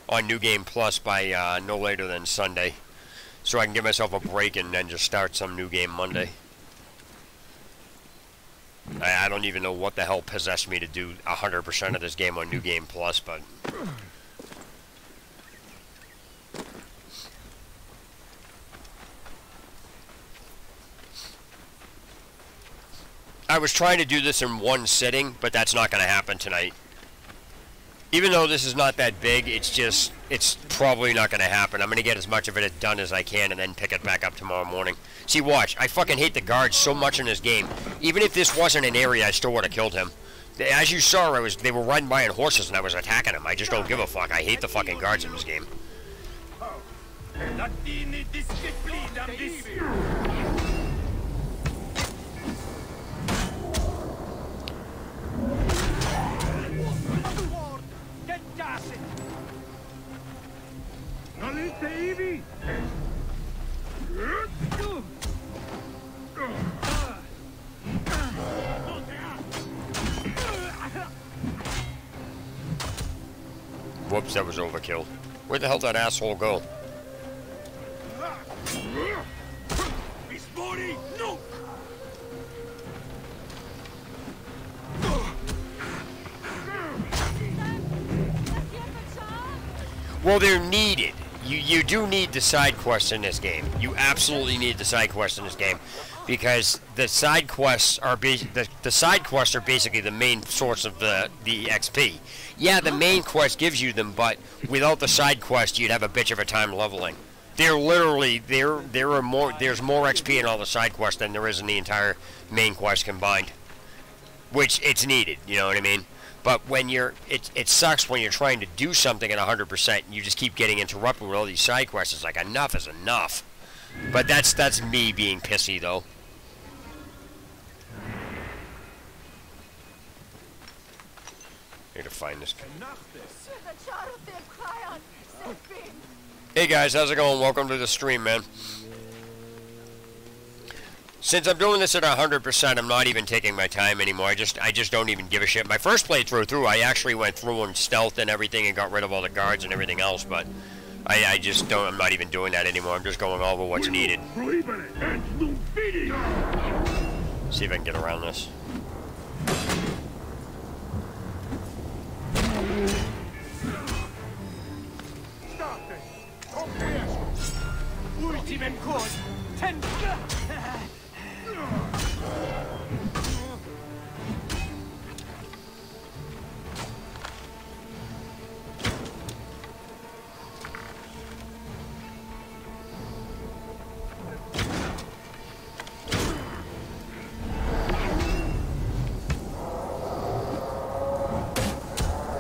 on New Game Plus by no later than Sunday, so I can give myself a break and then just start some new game Monday. I don't even know what the hell possessed me to do 100% of this game on New Game Plus, but... I was trying to do this in one sitting, but that's not going to happen tonight. Even though this is not that big, it's probably not going to happen. I'm going to get as much of it done as I can and then pick it back up tomorrow morning. See, watch. I fucking hate the guards so much in this game. Even if this wasn't an area, I still would have killed him. As you saw, they were riding by on horses and I was attacking them. I just don't give a fuck. I hate the fucking guards in this game. Whoops, that was overkill. Where the hell did that asshole go? Well, they're needed. You do need the side quests in this game. You absolutely need the side quests in this game, because the side quests are the side quests are basically the main source of the XP. Yeah, the main quest gives you them, but without the side quest, you'd have a bitch of a time leveling. They're literally there's more XP in all the side quests than there is in the entire main quest combined. Which it's needed, you know what I mean? But when it sucks when you're trying to do something at 100% and you just keep getting interrupted with all these side quests. It's like, enough is enough. But that's me being pissy, though. I need to find this guy. Hey guys, how's it going? Welcome to the stream, man. Since I'm doing this at 100%, I'm not even taking my time anymore. I just don't even give a shit. My first playthrough, I actually went through and stealth and everything and got rid of all the guards and everything else, but I just don't, I'm not even doing that anymore. I'm just going over what's needed. See if I can get around this.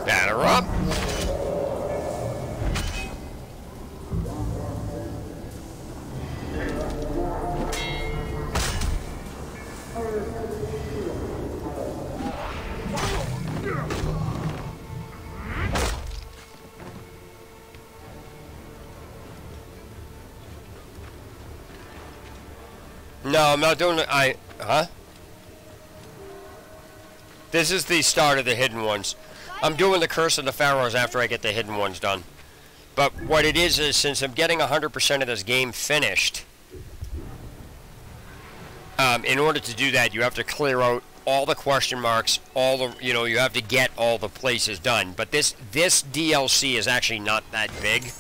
Batter up. No, I'm not doing it. Huh? This is the start of the hidden ones. I'm doing the Curse of the Pharaohs after I get the hidden ones done. But what it is since I'm getting 100% of this game finished, in order to do that, you have to clear out all the question marks, all the, you have to get all the places done. But this DLC is actually not that big.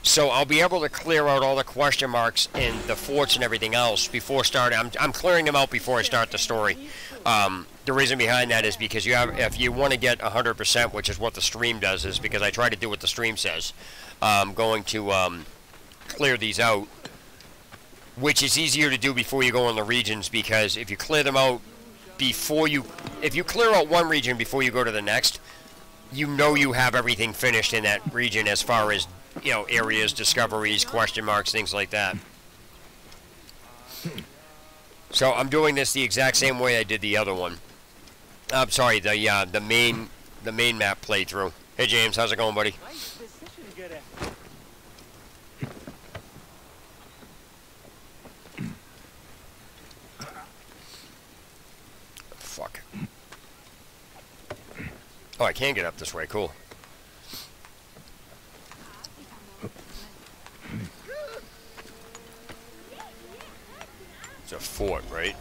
So I'll be able to clear out all the question marks and the forts and everything else before starting. I'm clearing them out before I start the story. The reason behind that is because if you want to get 100%, which is what the stream does, is because I try to do what the stream says. I'm going to clear these out, which is easier to do before you go in the regions, because if you clear them out if you clear out one region before you go to the next, you have everything finished in that region as far as areas, discoveries, question marks, things like that. So I'm doing this the exact same way I did the other one. I'm sorry, the main map playthrough. Hey James, how's it going, buddy? Fuck. Oh, I can get up this way. Cool. It's a fort, right?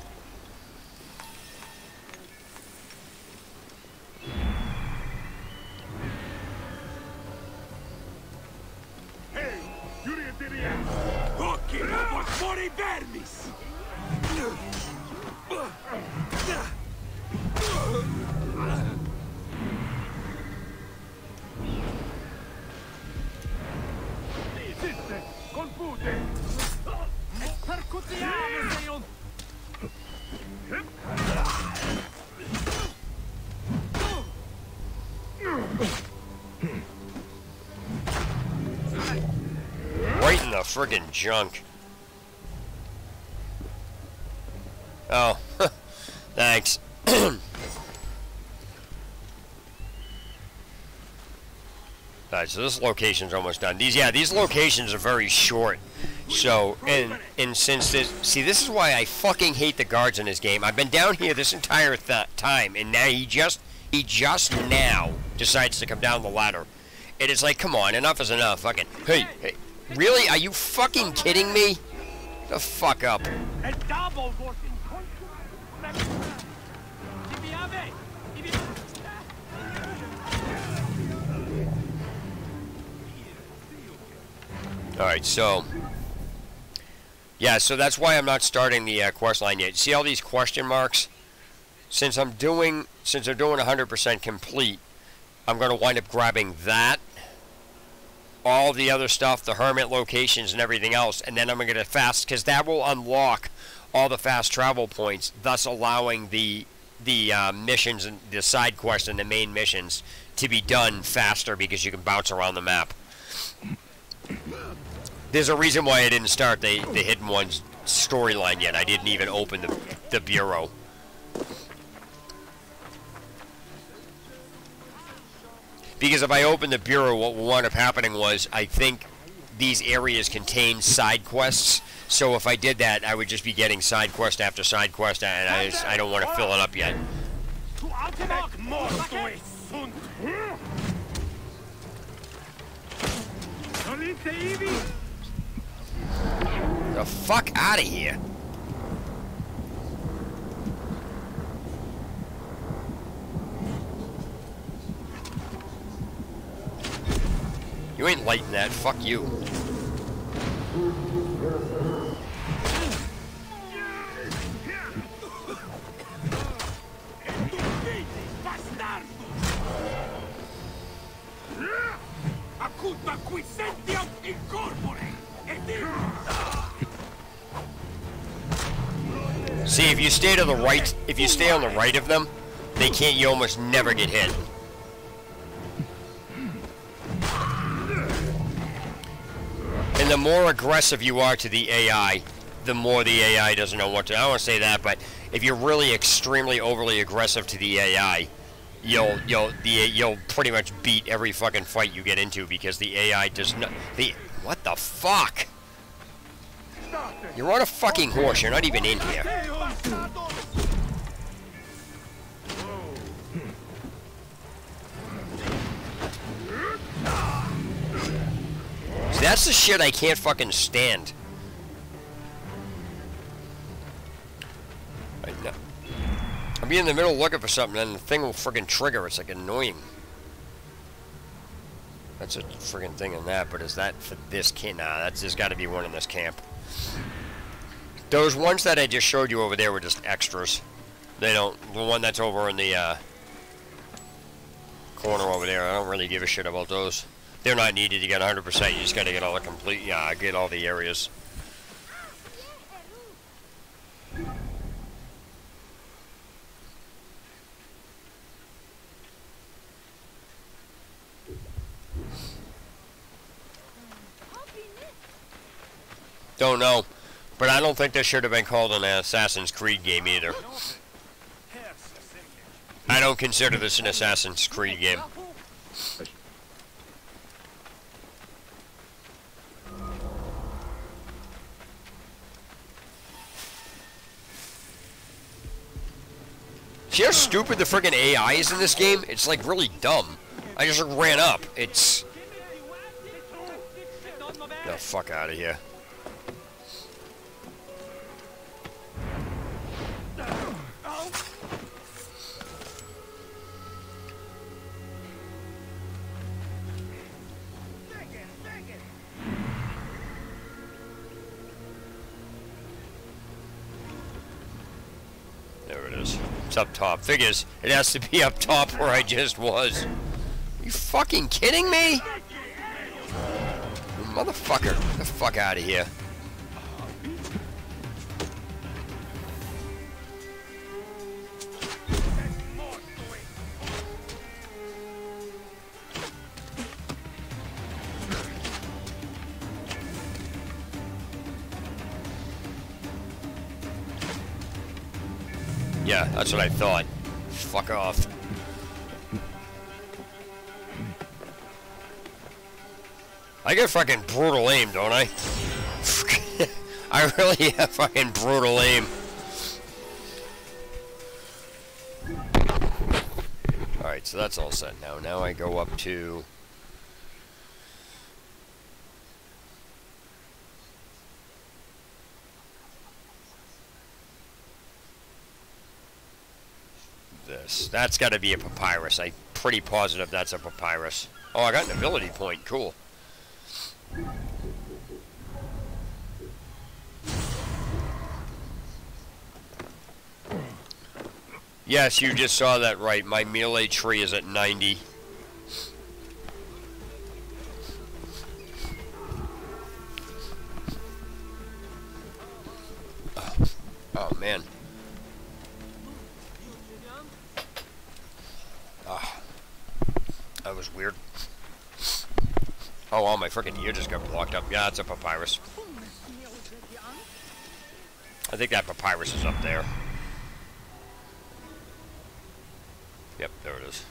Hey, Occhi, fuori vermis! Right in the friggin' junk. Oh, thanks. Alright, so this location's almost done. These locations are very short. So, and since this, see, this is why I fucking hate the guards in this game. I've been down here this entire time, and now he just now decides to come down the ladder. And it's like, come on, enough is enough. Fucking, hey, really? Are you fucking kidding me? The fuck up. Alright, so... yeah, so that's why I'm not starting the quest line yet. See all these question marks? Since they're doing 100% complete, I'm going to wind up grabbing that, all the other stuff, the hermit locations and everything else, and then I'm going to fast, because that will unlock all the fast travel points, thus allowing the missions and the side quests and the main missions to be done faster because you can bounce around the map. There's a reason why I didn't start the Hidden Ones storyline yet. I didn't even open the bureau. Because if I opened the bureau, what wound up happening was, I think these areas contain side quests. So if I did that, I would just be getting side quest after side quest, and I don't want to fill it up yet. The fuck out of here. You ain't lighting that. Fuck you. See, if you stay to the right, if you stay on the right of them, you almost never get hit. And the more aggressive you are to the AI, the more the AI doesn't know what to. I don't want to say that, but if you're really extremely overly aggressive to the AI, you'll pretty much beat every fucking fight you get into because the AI does not. What the fuck? You're on a fucking horse. You're not even in here. See, that's the shit I can't fucking stand. I'll be in the middle looking for something and the thing will friggin' trigger. It's like annoying. That's a friggin' thing in that, but is that for this camp? Nah, there's gotta be one in this camp. Those ones that I just showed you over there were just extras. They don't, the one that's over in the corner over there, I don't really give a shit about those. They're not needed to get 100%, you just gotta get all the complete, get all the areas. Don't know, but I don't think this should have been called an Assassin's Creed game either. I don't consider this an Assassin's Creed game. See how stupid the friggin' AI is in this game? It's like really dumb. I just ran up. It's... the fuck out of here. There it is. It's up top. Figures it has to be up top where I just was. Are you fucking kidding me? You motherfucker. Get the fuck out of here. Yeah, that's what I thought. Fuck off. I get fucking brutal aim, don't I? I really have fucking brutal aim. Alright, so that's all set now. Now I go up to... this. That's got to be a papyrus. I'm pretty positive that's a papyrus. Oh, I got an ability point. Cool. Yes, you just saw that right. My melee tree is at 90. Oh man. That was weird. Oh, my freaking ear just got blocked up. Yeah, it's a papyrus. I think that papyrus is up there. Yep, there it is.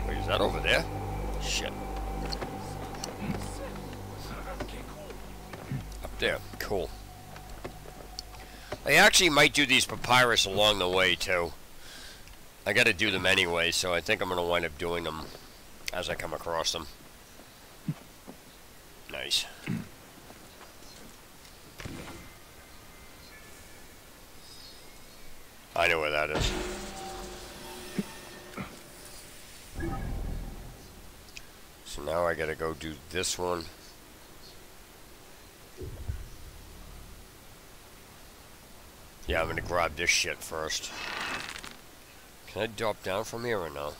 Wait, is that over there? Shit. Up there. Cool. I actually might do these papyrus along the way, too. I gotta do them anyway, so I think I'm gonna wind up doing them as I come across them. Nice. I know where that is. So now I gotta go do this one. Yeah, I'm gonna grab this shit first. Can I drop down from here or no?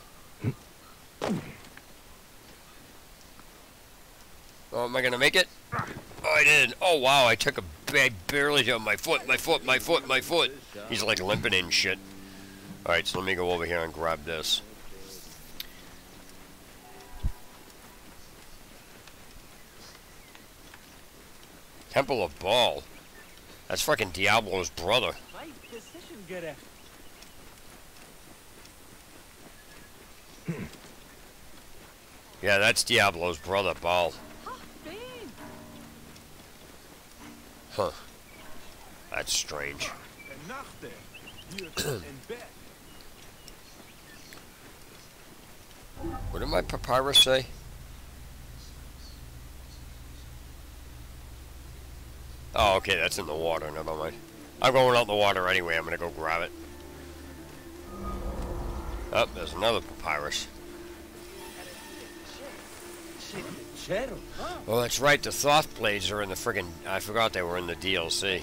Oh, am I gonna make it? Oh, I did. Oh, wow, I took a barely on my foot. He's like limping and shit. Alright, so let me go over here and grab this. Temple of Baal. That's fucking Diablo's brother. Yeah, that's Diablo's brother, Baal. Huh. That's strange. What did my papyrus say? Oh, okay, that's in the water. Never mind. I'm going out in the water anyway. I'm gonna go grab it. Oh, there's another papyrus. Oh, that's right. The Thoth blades are in the friggin'... I forgot they were in the DLC.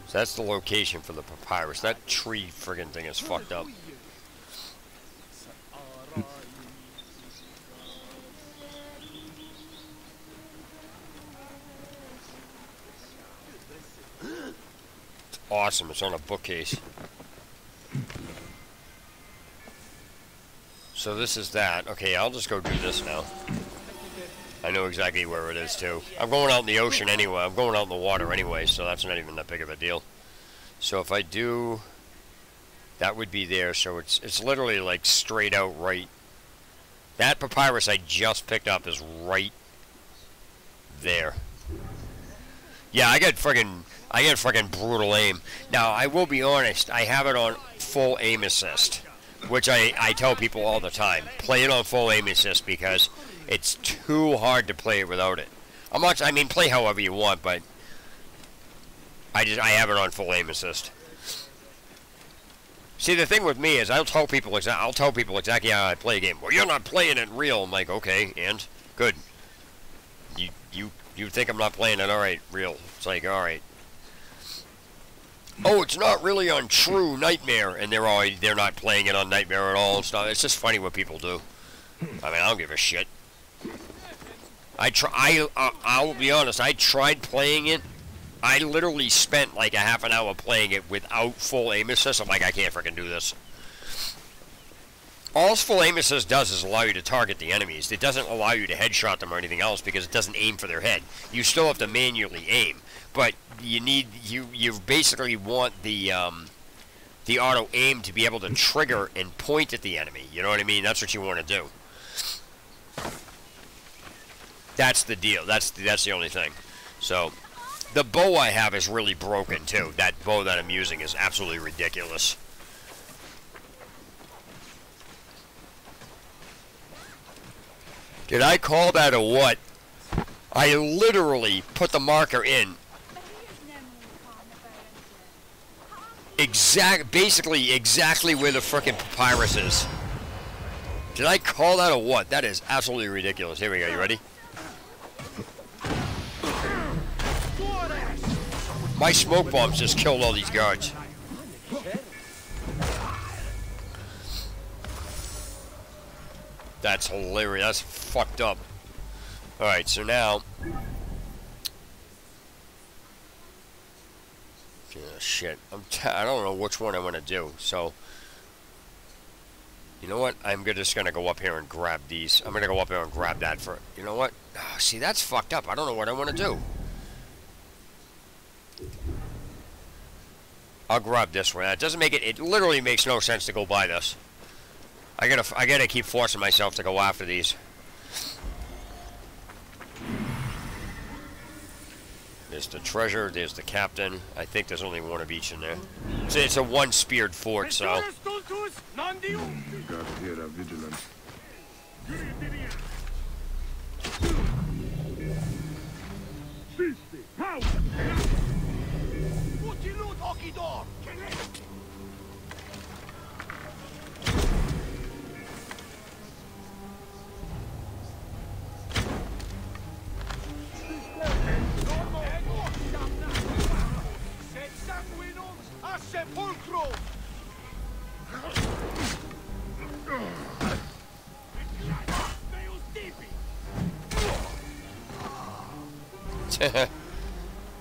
So that's the location for the papyrus. That tree friggin' thing is fucked up. It's awesome. It's on a bookcase. So this is that. Okay, I'll just go do this now. I know exactly where it is, too. I'm going out in the ocean anyway. I'm going out in the water anyway, so that's not even that big of a deal. So if I do... That would be there, so it's literally, like, straight out right... That papyrus I just picked up is right there. Yeah, I got friggin' brutal aim. Now, I will be honest, I have it on full aim assist, which I tell people all the time. Play it on full aim assist because... It's too hard to play it without it. I mean, play however you want, but I have it on full aim assist. See, the thing with me is I'll tell people exactly how I play a game. Well, you're not playing it real. I'm like, okay, and good. You think I'm not playing it? All right, real. It's like, all right. oh, it's not really on true Nightmare, and they're not playing it on Nightmare at all and stuff. It's just funny what people do. I mean, I don't give a shit. I'll be honest, I tried playing it. I literally spent like a half an hour playing it without full aim assist. I'm like, I can't freaking do this. All full aim assist does is allow you to target the enemies. It doesn't allow you to headshot them or anything else because it doesn't aim for their head. You still have to manually aim, but you basically want the auto aim to be able to trigger and point at the enemy. You know what I mean? That's what you want to do. That's the deal. That's the only thing. So the bow I have is really broken too. That bow that I'm using is absolutely ridiculous. Did I call that a what? I literally put the marker in. Basically exactly where the frickin' papyrus is. Did I call that a what? That is absolutely ridiculous. Here we go. You ready? My smoke bombs just killed all these guards. That's hilarious. That's fucked up. Alright, so now... Oh, shit. I don't know which one I want to do, so... You know what? I'm just going to go up here and grab these. I'm going to go up here and grab that for... You know what? Oh, see, that's fucked up. I don't know what I want to do. I'll grab this one. It doesn't make it... It literally makes no sense to go buy this. I gotta keep forcing myself to go after these. There's the treasure, there's the captain. I think there's only one of each in there. So it's a one-speared fort, so...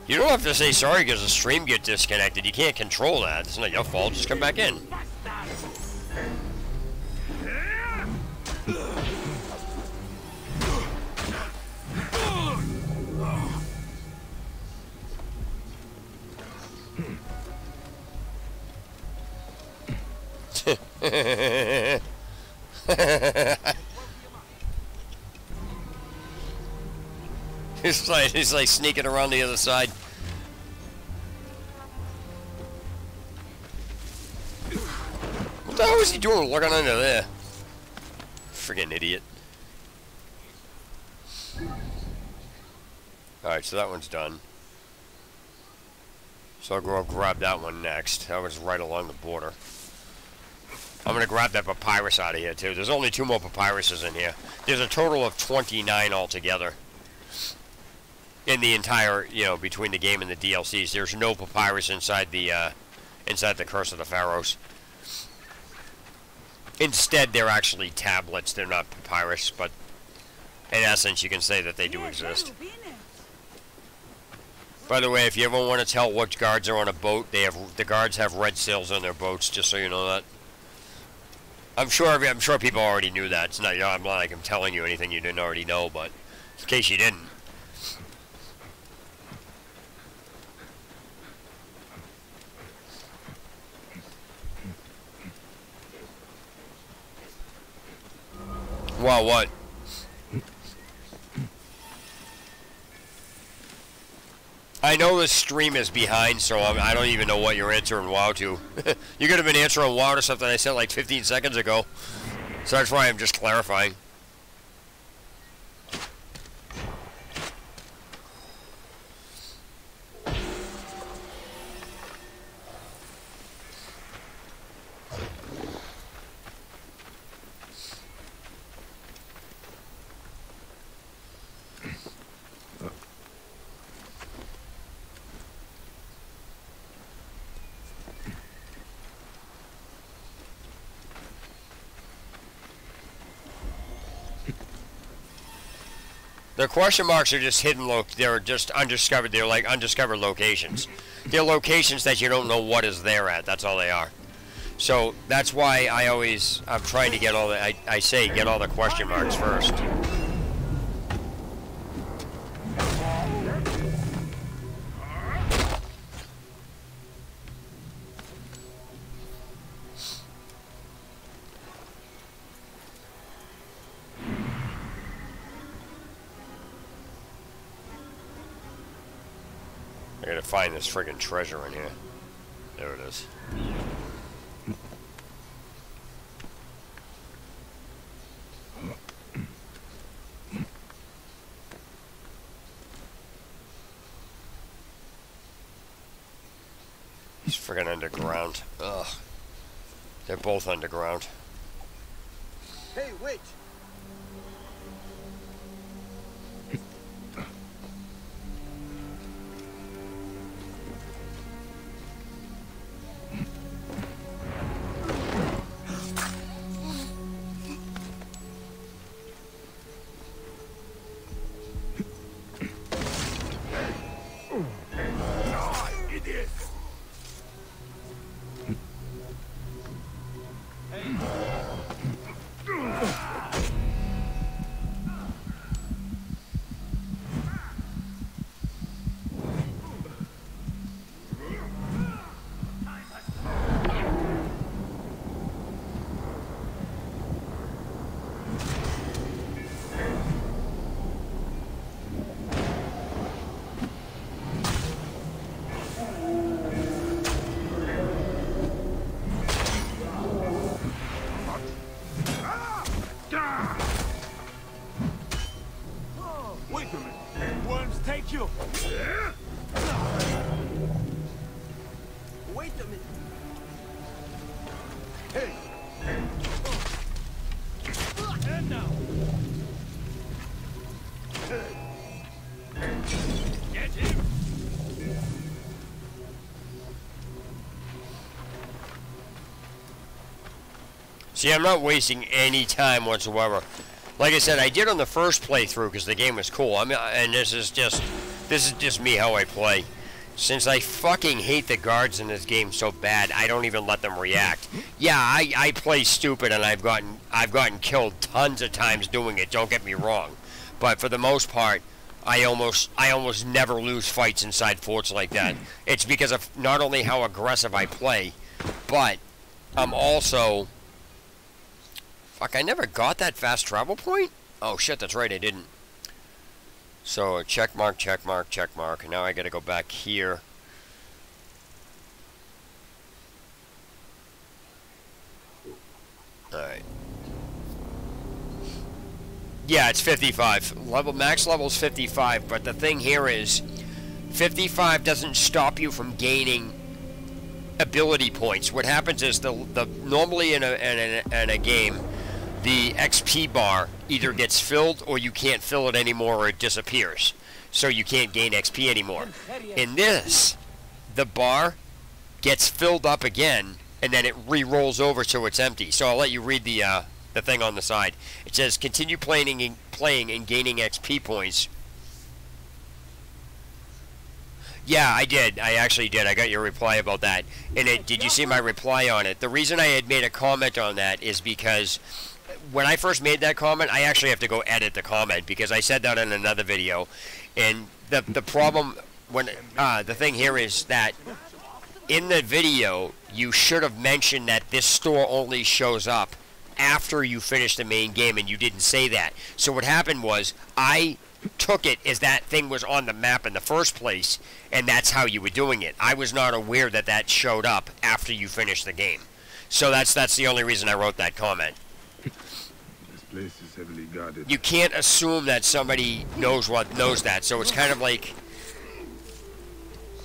You don't have to say sorry because the stream gets disconnected. You can't control that. It's not your fault. Just come back in. He's like sneaking around the other side. What the hell is he doing looking under there? Friggin' idiot. Alright, so that one's done. So I'll go grab that one next. That was right along the border. I'm going to grab that papyrus out of here, too. There's only 2 more papyruses in here. There's a total of 29 altogether. In the entire, you know, between the game and the DLCs. There's no papyrus inside the Curse of the Pharaohs. Instead, they're actually tablets. They're not papyrus, but in essence, you can say that they do exist. By the way, if you ever want to tell what guards are on a boat, the guards have red sails on their boats, just so you know that. I'm sure people already knew that. It's not, you know, I'm not like I'm telling you anything you didn't already know, but in case you didn't. Wow, what? I know the stream is behind, so I don't even know what you're answering WoW to. You could have been answering WoW to something I said like 15 seconds ago. So that's why I'm just clarifying. The question marks are just hidden they're just undiscovered. They're like undiscovered locations. They're locations that you don't know what is there at. That's all they are. So that's why I'm trying to get all the, I say get all the question marks first. I gotta find this friggin' treasure in here. There it is. He's friggin' underground. Ugh. They're both underground. Hey, wait! See, I'm not wasting any time whatsoever. Like I said, I did on the first playthrough because the game was cool. And this is just me how I play. Since I fucking hate the guards in this game so bad, I don't even let them react. Yeah, I play stupid and I've gotten killed tons of times doing it. Don't get me wrong, but for the most part, I almost never lose fights inside forts like that. It's because of not only how aggressive I play, but I'm also. Fuck, I never got that fast travel point? Oh shit, that's right, I didn't. So, check mark, check mark, check mark. Now I gotta go back here. Alright. Yeah, it's 55. Max level's 55, but the thing here is 55 doesn't stop you from gaining ability points. What happens is normally in a game, the XP bar either gets filled or you can't fill it anymore or it disappears. So you can't gain XP anymore. In this, the bar gets filled up again and then it re-rolls over so it's empty. So I'll let you read the thing on the side. It says continue playing and gaining XP points. Yeah, I did. I actually did. I got your reply about that. And did you see my reply on it? The reason I had made a comment on that is because when I first made that comment, I actually have to go edit the comment because I said that in another video. And the problem, the thing here is that in the video, you should have mentioned that this store only shows up after you finish the main game, and you didn't say that. So what happened was, I took it as that thing was on the map in the first place, and that's how you were doing it. I was not aware that that showed up after you finished the game. So that's the only reason I wrote that comment. This place is heavily guarded. You can't assume that somebody knows that, so it's kind of like,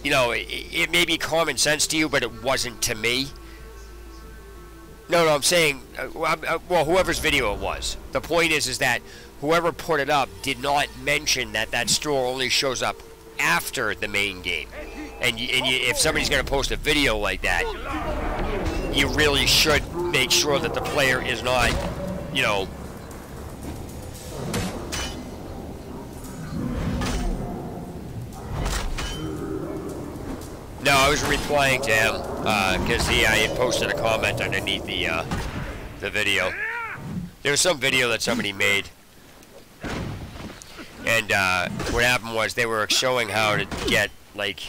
you know, it may be common sense to you, but it wasn't to me. No, I'm saying, well, whoever's video it was. The point is that whoever put it up did not mention that that store only shows up after the main game. And if somebody's going to post a video like that, you really should make sure that the player is not, you know, No, I was replying to him because I had posted a comment underneath the video. There was some video that somebody made, and what happened was they were showing how to get like.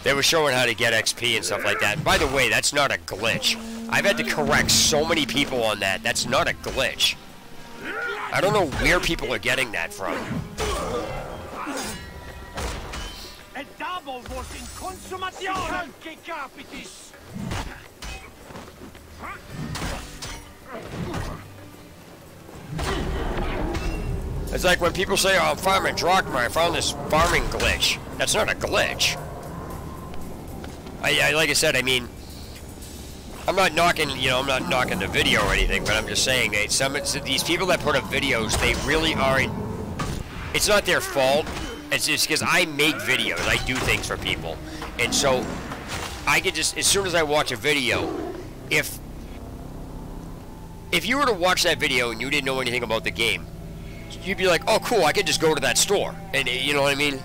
They were showing how to get XP and stuff like that. And by the way, that's not a glitch. I've had to correct so many people on that. That's not a glitch. I don't know where people are getting that from. It's like when people say, oh, I'm farming Drachma, I found this farming glitch. That's not a glitch. Like I said, I mean, I'm not knocking, you know, I'm not knocking the video or anything, but I'm just saying that these people that put up videos, they really aren't, it's not their fault. It's just because I make videos, I do things for people. And so, I could just, as soon as I watch a video, if you were to watch that video and you didn't know anything about the game, you'd be like, oh cool, I could just go to that store. And you know what I mean?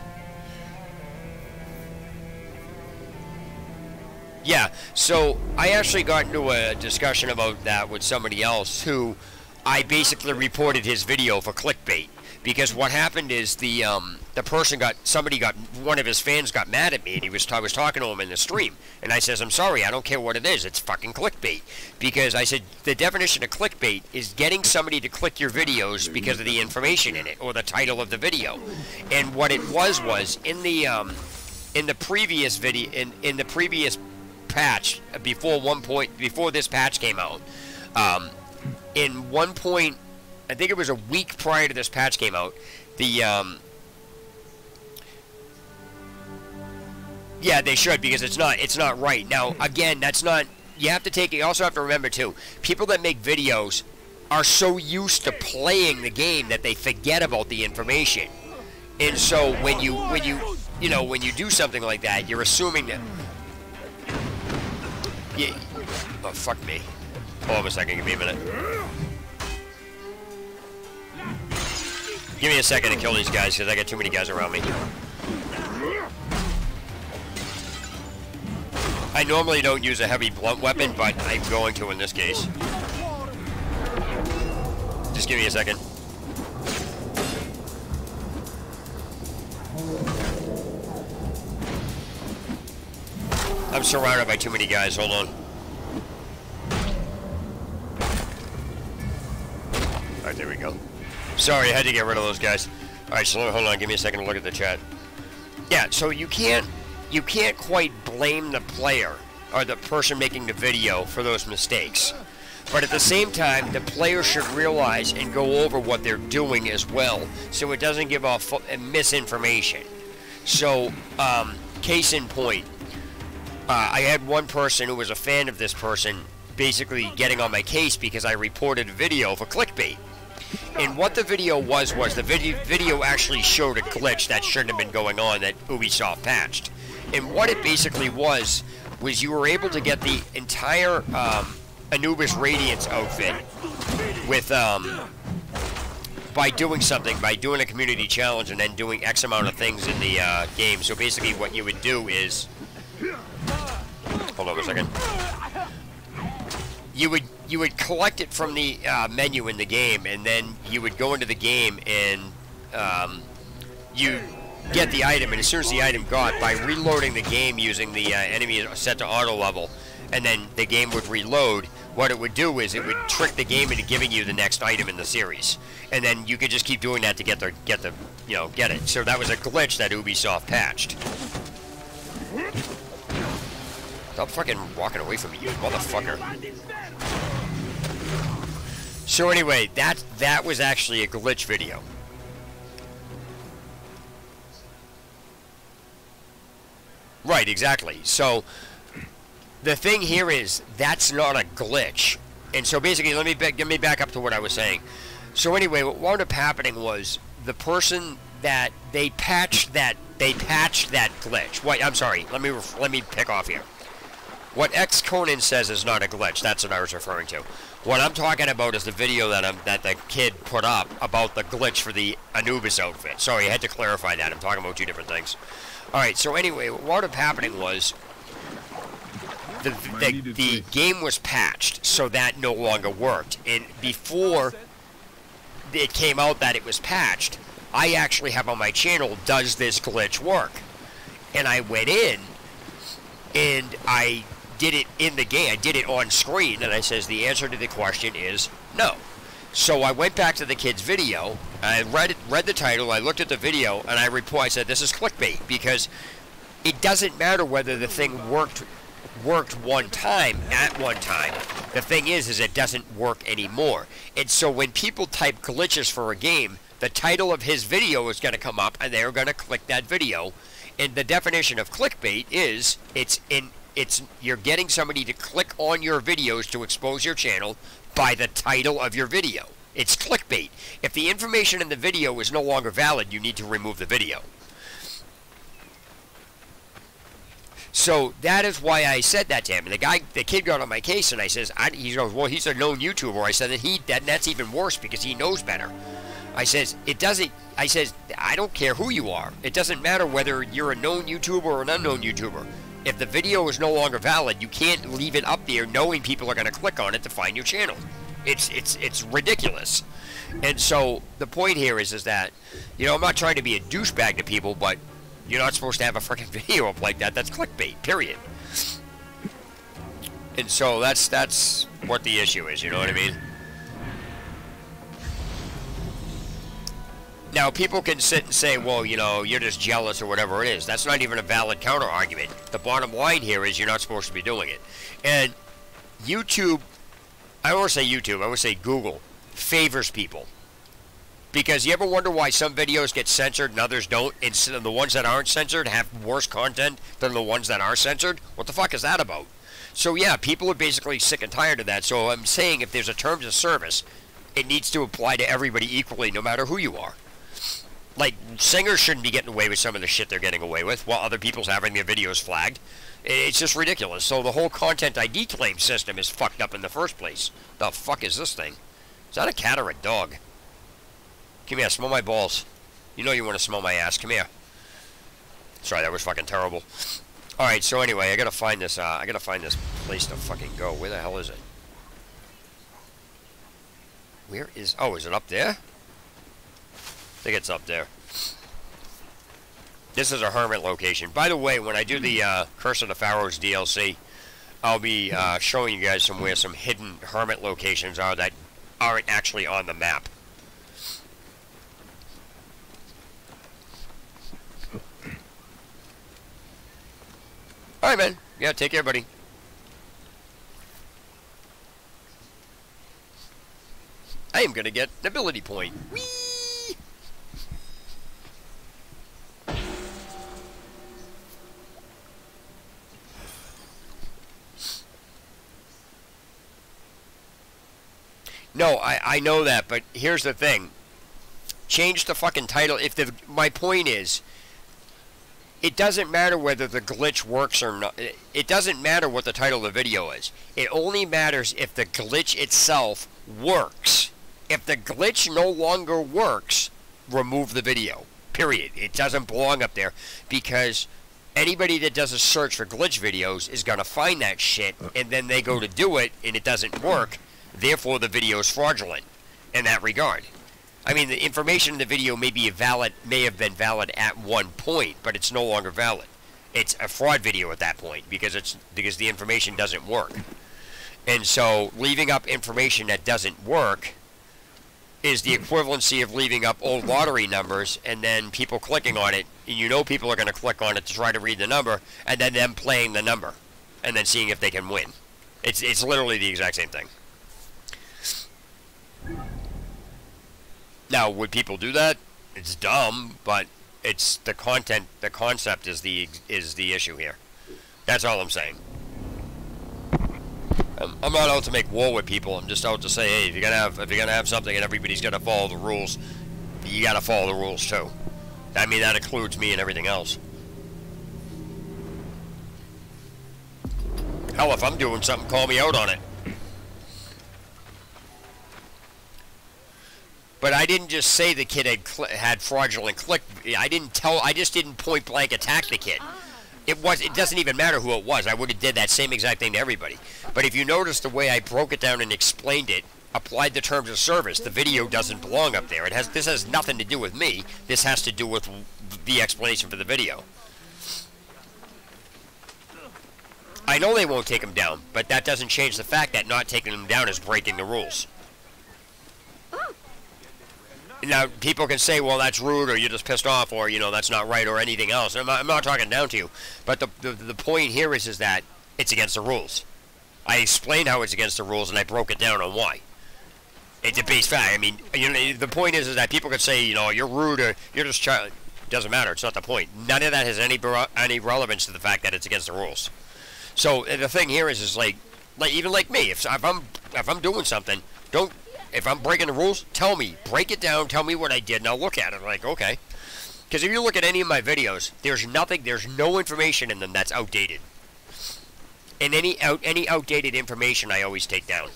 Yeah, so I actually got into a discussion about that with somebody else who I basically reported his video for clickbait. Because what happened is the person one of his fans got mad at me, and I was talking to him in the stream, and I says, I'm sorry, I don't care what it is, it's fucking clickbait. Because I said, the definition of clickbait is getting somebody to click your videos because of the information in it, or the title of the video. And what it was in the previous video, in the previous patch, before this patch came out, in one point, I think it was a week prior to this patch came out, yeah, they should, because it's not right. Now, again, that's not, you also have to remember too, people that make videos are so used to playing the game that they forget about the information. And so when you do something like that, you're assuming that, yeah, oh, fuck me. Hold on a second, give me a minute. Give me a second to kill these guys, because I got too many guys around me. I normally don't use a heavy blunt weapon, but I'm going to in this case. Just give me a second. I'm surrounded by too many guys, hold on. Alright, there we go. Sorry, I had to get rid of those guys. Alright, so hold on, give me a second to look at the chat. Yeah, so you can't quite blame the player or the person making the video for those mistakes. But at the same time, the player should realize and go over what they're doing as well, so it doesn't give off misinformation. So, case in point, I had one person who was a fan of this person basically getting on my case because I reported a video for clickbait. And what the video was the video actually showed a glitch that shouldn't have been going on that Ubisoft patched. And what it basically was you were able to get the entire Anubis Radiance outfit with by doing a community challenge and then doing X amount of things in the game. So basically what you would do is, hold on a second. You would collect it from the menu in the game, and then you would go into the game and you get the item, and as soon as the item got, by reloading the game using the enemy set to auto level, and then the game would reload, what it would do is it would trick the game into giving you the next item in the series. And then you could just keep doing that to get it. So that was a glitch that Ubisoft patched. Stop fucking walking away from me, you motherfucker. So anyway, that was actually a glitch video. Right, exactly. So the thing here is that's not a glitch. And so basically, let me back up to what I was saying. So anyway, what wound up happening was the person that they patched that glitch. Wait, I'm sorry. Let me pick off here. What X Conan says is not a glitch. That's what I was referring to. What I'm talking about is the video that the kid put up about the glitch for the Anubis outfit. Sorry, I had to clarify that. I'm talking about two different things. Alright, so anyway, what wound up happening was the game was patched, so that no longer worked. And before it came out that it was patched, I actually have on my channel, does this glitch work? And I went in, and I did it in the game. I did it on screen, and I says the answer to the question is no. So I went back to the kid's video, I read the title, I looked at the video, and I said this is clickbait, because it doesn't matter whether the thing worked one time at one time. The thing is it doesn't work anymore. And so when people type glitches for a game, the title of his video is going to come up, and they're going to click that video. And the definition of clickbait is you're getting somebody to click on your videos to expose your channel by the title of your video. It's clickbait. If the information in the video is no longer valid, you need to remove the video. So that is why I said that to him. And the kid got on my case, and I says, he goes, well, he's a known YouTuber. I said that's even worse because he knows better. I says, I don't care who you are. It doesn't matter whether you're a known YouTuber or an unknown YouTuber. If the video is no longer valid, you can't leave it up there knowing people are going to click on it to find your channel. It's ridiculous. And so the point here is that, you know, I'm not trying to be a douchebag to people, but you're not supposed to have a freaking video up like that. That's clickbait, period. And so that's what the issue is, you know what I mean? Now, people can sit and say, well, you know, you're just jealous or whatever it is. That's not even a valid counter-argument. The bottom line here is you're not supposed to be doing it. And YouTube, I don't want to say YouTube, I want to say Google, favors people. Because you ever wonder why some videos get censored and others don't, and the ones that aren't censored have worse content than the ones that are censored? What the fuck is that about? So yeah, people are basically sick and tired of that. So I'm saying if there's a terms of service, it needs to apply to everybody equally, no matter who you are. Like, singers shouldn't be getting away with some of the shit they're getting away with, while other people's having their videos flagged. It's just ridiculous. So the whole content ID claim system is fucked up in the first place. The fuck is this thing? Is that a cat or a dog? Come here, smell my balls. You know you want to smell my ass. Come here. Sorry, that was fucking terrible. Alright, so anyway, I gotta find this place to fucking go. Where the hell is it? Where is... Oh, is it up there? I think it's up there. This is a hermit location. By the way, when I do the Curse of the Pharaohs DLC, I'll be showing you guys where some hidden hermit locations are that aren't actually on the map. Alright, man. Yeah, take care, buddy. I am gonna get an ability point. Whee! No, I know that, but here's the thing. Change the fucking title. My point is, it doesn't matter whether the glitch works or not. It doesn't matter what the title of the video is. It only matters if the glitch itself works. If the glitch no longer works, remove the video. Period. It doesn't belong up there, because anybody that does a search for glitch videos is going to find that shit, and then they go to do it, and it doesn't work. Therefore, the video is fraudulent in that regard. I mean, the information in the video may have been valid at one point, but it's no longer valid. It's a fraud video at that point because the information doesn't work. And so, leaving up information that doesn't work is the equivalency of leaving up old lottery numbers and then people clicking on it, and you know people are going to click on it to try to read the number, and then them playing the number and then seeing if they can win. It's literally the exact same thing. Now, would people do that? It's dumb, but it's the concept is the issue here. That's all I'm saying. I'm not out to make war with people. I'm just out to say, hey, if you're gonna have something and everybody's gonna follow the rules, you gotta follow the rules too. I mean, that includes me and everything else. Hell, if I'm doing something, call me out on it. But I didn't just say the kid had fraudulent click. I just didn't point blank attack the kid. It doesn't even matter who it was. I would have did that same exact thing to everybody. But if you notice the way I broke it down and explained it, applied the terms of service, the video doesn't belong up there. This has nothing to do with me. This has to do with the explanation for the video. I know they won't take him down, but that doesn't change the fact that not taking him down is breaking the rules. Now, people can say, well, that's rude, or you're just pissed off, or, you know, that's not right, or anything else. I'm not talking down to you. But the point here is that it's against the rules. I explained how it's against the rules, and I broke it down on why. It's a base fact. I mean, you know, the point is that people could say, you know, you're rude, or you're just child. It doesn't matter. It's not the point. None of that has any relevance to the fact that it's against the rules. So the thing here is like even like me, if I'm doing something, if I'm breaking the rules, tell me, break it down, tell me what I did, and I'll look at it. Like, okay. Because if you look at any of my videos, there's no information in them that's outdated. And any outdated information, I always take down.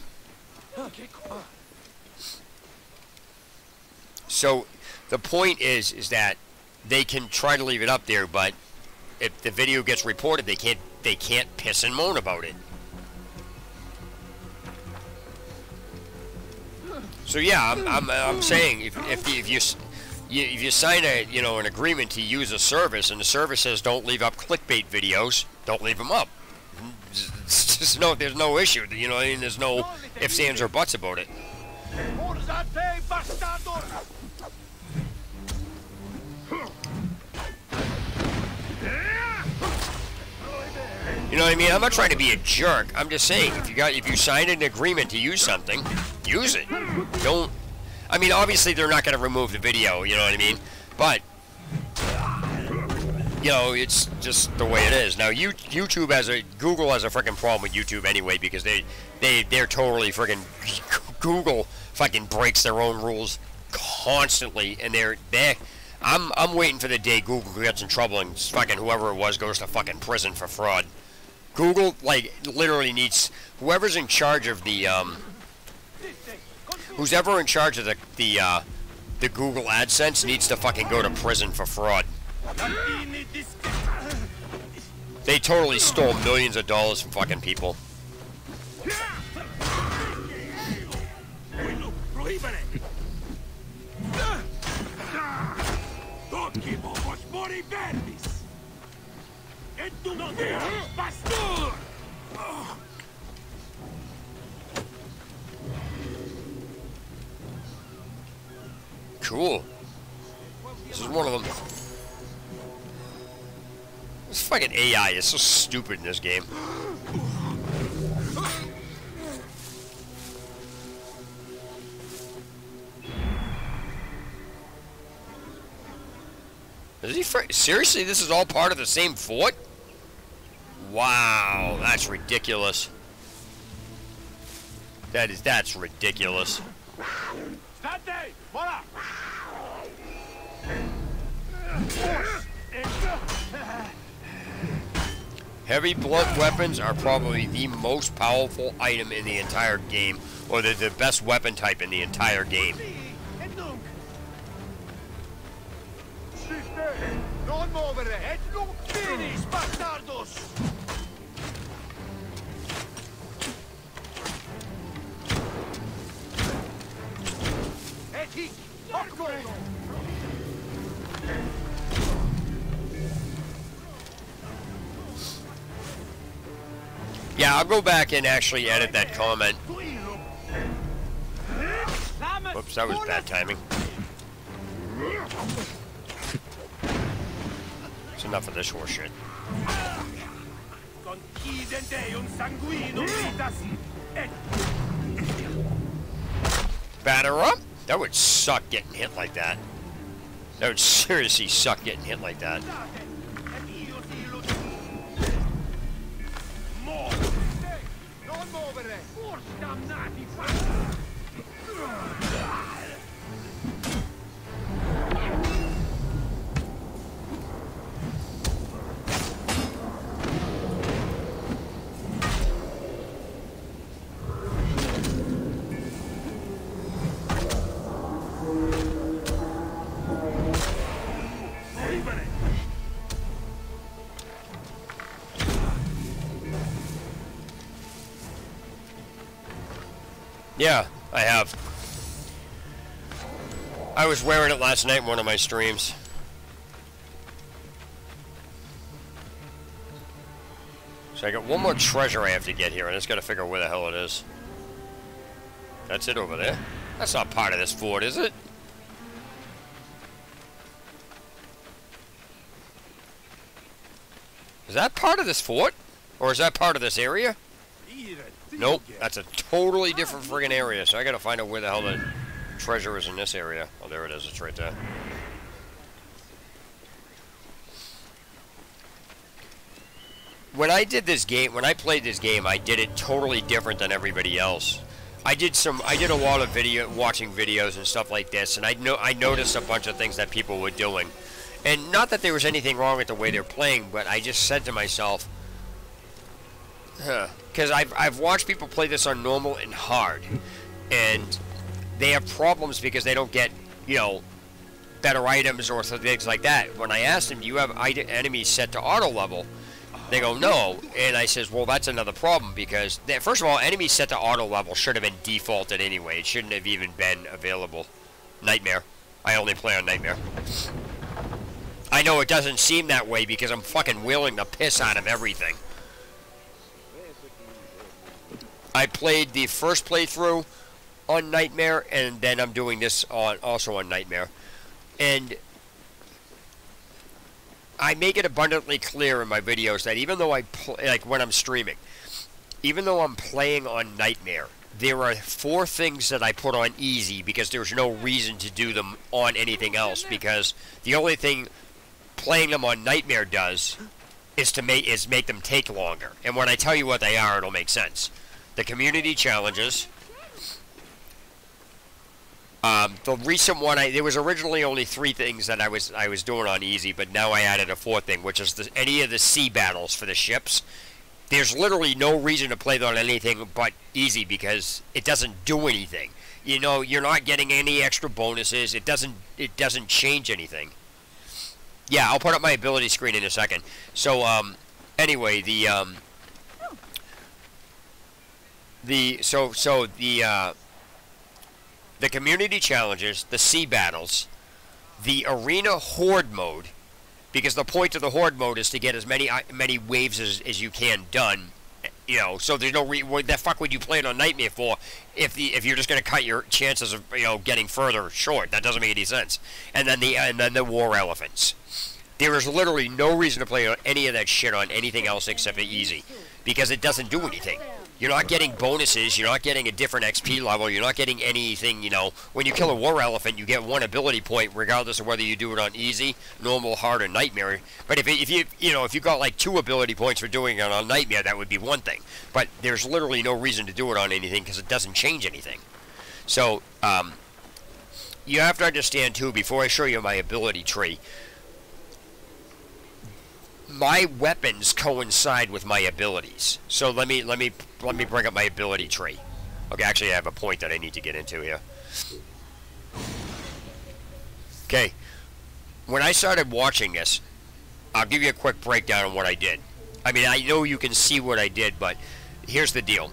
So the point is that they can try to leave it up there, but if the video gets reported, they can't piss and moan about it. So yeah, I'm saying if you sign an agreement to use a service, and the service says don't leave up clickbait videos, don't leave them up. There's no issue, you know. I mean, there's no ifs, ands, or buts about it. You know what I mean? I'm not trying to be a jerk. I'm just saying, if you signed an agreement to use something, use it. Don't. I mean, obviously they're not going to remove the video. You know what I mean? But you know, it's just the way it is. Now, Google has a freaking problem with YouTube anyway, because they're totally freaking Google fucking breaks their own rules constantly, and I'm waiting for the day Google gets in trouble and fucking whoever it was goes to fucking prison for fraud. Google, like, literally needs whoever's in charge of the who's ever in charge of the Google AdSense needs to fucking go to prison for fraud. They totally stole millions of dollars from fucking people. Cool. This is one of them. This fucking AI is so stupid in this game. Is he seriously? This is all part of the same fort? Wow, that's ridiculous. That's ridiculous. Heavy blunt weapons are probably the most powerful item in the entire game, or they're the best weapon type in the entire game. Yeah, I'll go back and actually edit that comment. Whoops, that was bad timing. That's enough of this horseshit. Batter up? That would suck getting hit like that. That would seriously suck getting hit like that. Yeah, I have. I was wearing it last night in one of my streams. So I got one more treasure I have to get here, and I just got to figure out where the hell it is. That's it over there. That's not part of this fort, is it? Is that part of this fort? Or is that part of this area? Nope, that's a totally different friggin' area, so I gotta find out where the hell the treasure is in this area. Oh, there it is, it's right there. When I did this game, when I played this game, I did it totally different than everybody else. I did a lot of watching videos and stuff like this, and I noticed a bunch of things that people were doing. And not that there was anything wrong with the way they're playing, but I just said to myself, because I've watched people play this on normal and hard, and they have problems because they don't get, you know, better items or things like that. When I asked them, do you have enemies set to auto level? They go, no. And I says, well, that's another problem because, first of all, enemies set to auto level should have been defaulted anyway. It shouldn't have even been available. Nightmare. I only play on Nightmare. I know it doesn't seem that way because I'm fucking wheeling the piss out of everything. I played the first playthrough on Nightmare, and then I'm doing this also on Nightmare. And I make it abundantly clear in my videos that even though like when I'm streaming, even though I'm playing on Nightmare, there are 4 things that I put on easy because there's no reason to do them on anything else, because the only thing playing them on Nightmare does is make them take longer. And when I tell you what they are, it'll make sense. The community challenges. The recent one, there was originally only 3 things that I was doing on easy, but now I added a 4th thing, which is any of the sea battles for the ships. There's literally no reason to play on anything but easy because it doesn't do anything. You know, you're not getting any extra bonuses. It doesn't change anything. Yeah, I'll put up my ability screen in a second. So, anyway, the community challenges, the sea battles, the arena horde mode, because the point of the horde mode is to get as many waves as you can done. You know, so there's no what the fuck would you play it on Nightmare for if you're just going to cut your chances of, you know, getting further short? That doesn't make any sense. And then the war elephants. There is literally no reason to play any of that shit on anything else except the easy, because it doesn't do anything. You're not getting bonuses, you're not getting a different XP level, you're not getting anything, you know. When you kill a war elephant, you get 1 ability point regardless of whether you do it on easy, normal, hard, or Nightmare. But if you got like 2 ability points for doing it on Nightmare, that would be one thing. But there's literally no reason to do it on anything because it doesn't change anything. So, you have to understand too, before I show you my ability tree, my weapons coincide with my abilities. So let me bring up my ability tree. Okay, actually I have a point that I need to get into here. Okay, when I started watching this, I'll give you a quick breakdown on what I did. I mean, I know you can see what I did, but here's the deal.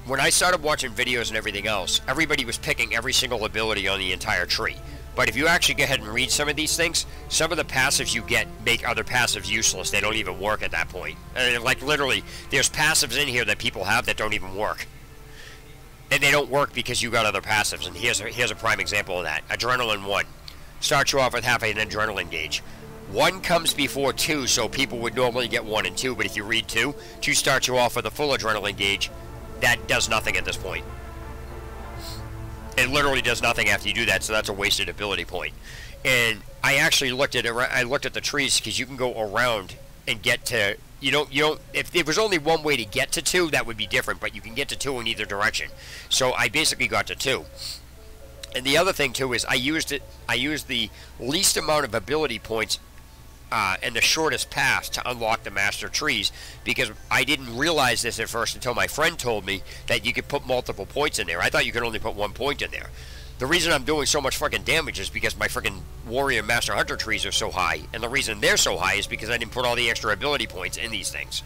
When I started watching videos and everything else, everybody was picking every single ability on the entire tree. But if you actually go ahead and read some of these things, some of the passives you get make other passives useless. They don't even work at that point. And like literally, there's passives in here that people have that don't even work. And they don't work because you got other passives. And here's a prime example of that. Adrenaline 1. Starts you off with half an adrenaline gauge. 1 comes before 2, so people would normally get 1 and 2. But if you read 2, 2 starts you off with a full adrenaline gauge. That does nothing at this point. It literally does nothing after you do that, so that's a wasted ability point. And I actually looked at the trees because you can go around and get to, you don't, if there was only one way to get to 2, that would be different, but you can get to 2 in either direction. So I basically got to 2. And the other thing too is I used the least amount of ability points and the shortest path to unlock the master trees, because I didn't realize this at first until my friend told me that you could put multiple points in there. I thought you could only put 1 point in there. The reason I'm doing so much fucking damage is because my freaking warrior master hunter trees are so high, and the reason they're so high is because I didn't put all the extra ability points in these things.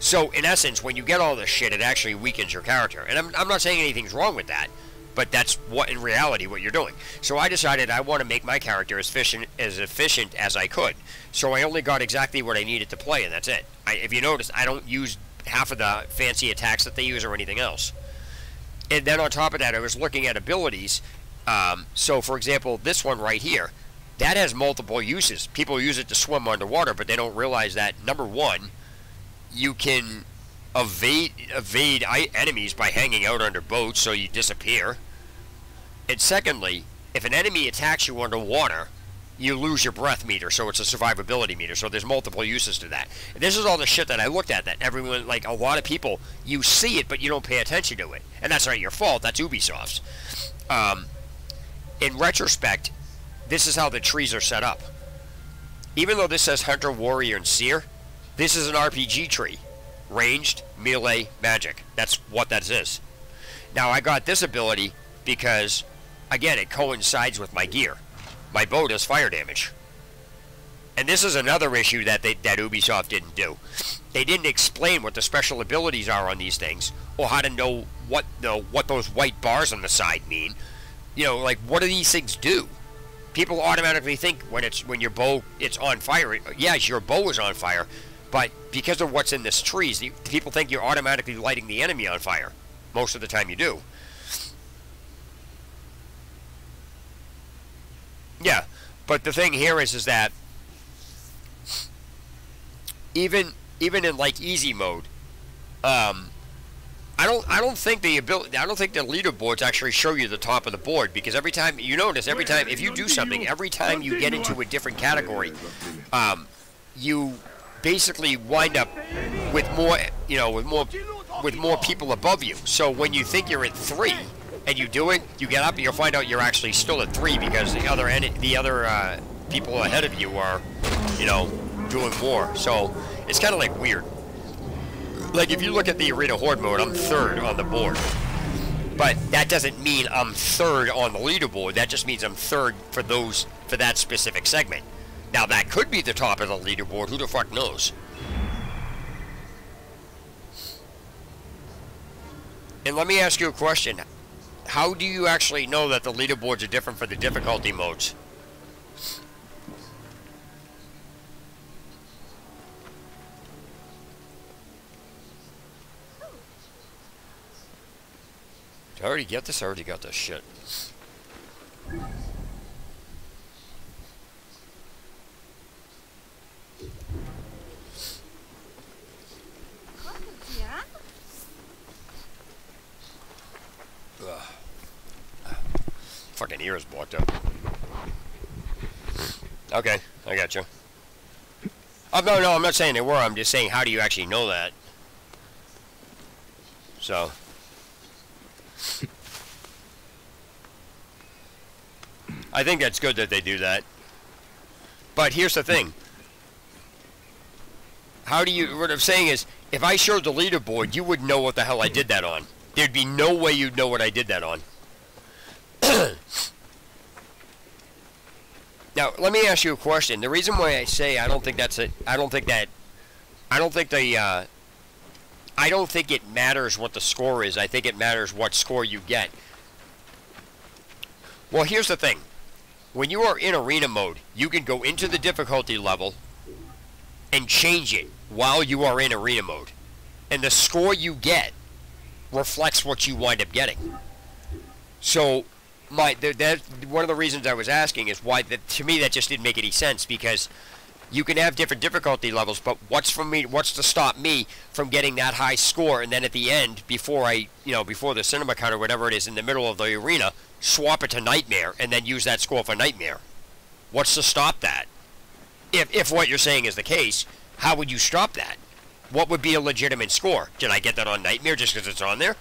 So, in essence, when you get all this shit, it actually weakens your character. And I'm not saying anything's wrong with that, but that's what, in reality, what you're doing. So I decided I want to make my character as efficient as I could. So I only got exactly what I needed to play, and that's it. If you notice, I don't use half of the fancy attacks that they use or anything else. And then on top of that, I was looking at abilities. So, for example, this one right here, that has multiple uses. People use it to swim underwater, but they don't realize that, number one, you can evade enemies by hanging out under boats so you disappear. And secondly, if an enemy attacks you underwater, you lose your breath meter, so it's a survivability meter. So there's multiple uses to that. And this is all the shit that I looked at that everyone, like a lot of people, you see it, but you don't pay attention to it. And that's not your fault, that's Ubisoft's. In retrospect, this is how the trees are set up. Even though this says Hunter, Warrior, and Seer, this is an RPG tree. Ranged, melee, magic. That's what that is. Now, I got this ability because, again, it coincides with my gear. My bow does fire damage. And this is another issue that Ubisoft didn't do. They didn't explain what the special abilities are on these things, or how to know what those white bars on the side mean. You know, like, what do these things do? People automatically think when your bow it's on fire. Yes, your bow is on fire, but because of what's in this trees, people think you're automatically lighting the enemy on fire. Most of the time you do. Yeah, but the thing here is that even in like easy mode, I don't think the leaderboards actually show you the top of the board, because every time you notice, if you do something, every time you get into a different category, you basically wind up with more, with more people above you. So when you think you're at 3 and you do it, you get up and you'll find out you're actually still at 3 because the other people ahead of you are, doing more. So it's kind of like weird. Like if you look at the Arena Horde mode, I'm 3rd on the board. But that doesn't mean I'm 3rd on the leaderboard. That just means I'm 3rd for that specific segment. Now that could be the top of the leaderboard. Who the fuck knows? And let me ask you a question. How do you actually know that the leaderboards are different for the difficulty modes? Did I already get this? I already got this shit. Fucking ears blocked up. Okay, I got you. Oh, no, I'm not saying they were. I'm just saying, how do you actually know that? So. I think that's good that they do that. But here's the thing. What I'm saying is, if I showed the leaderboard, you wouldn't know what the hell I did that on. There'd be no way you'd know what I did that on. Now, let me ask you a question. The reason why I say I don't think it matters what the score is. I think it matters what score you get. Well, here's the thing. When you are in arena mode, you can go into the difficulty level and change it while you are in arena mode. And the score you get reflects what you wind up getting. So, one of the reasons I was asking is why, to me, that just didn't make any sense, because you can have different difficulty levels, but what's to stop me from getting that high score, and then at the end, before the cinema cut or whatever it is in the middle of the arena, swap it to Nightmare, and then use that score for Nightmare? What's to stop that? If what you're saying is the case, how would you stop that? What would be a legitimate score? Did I get that on Nightmare just because it's on there?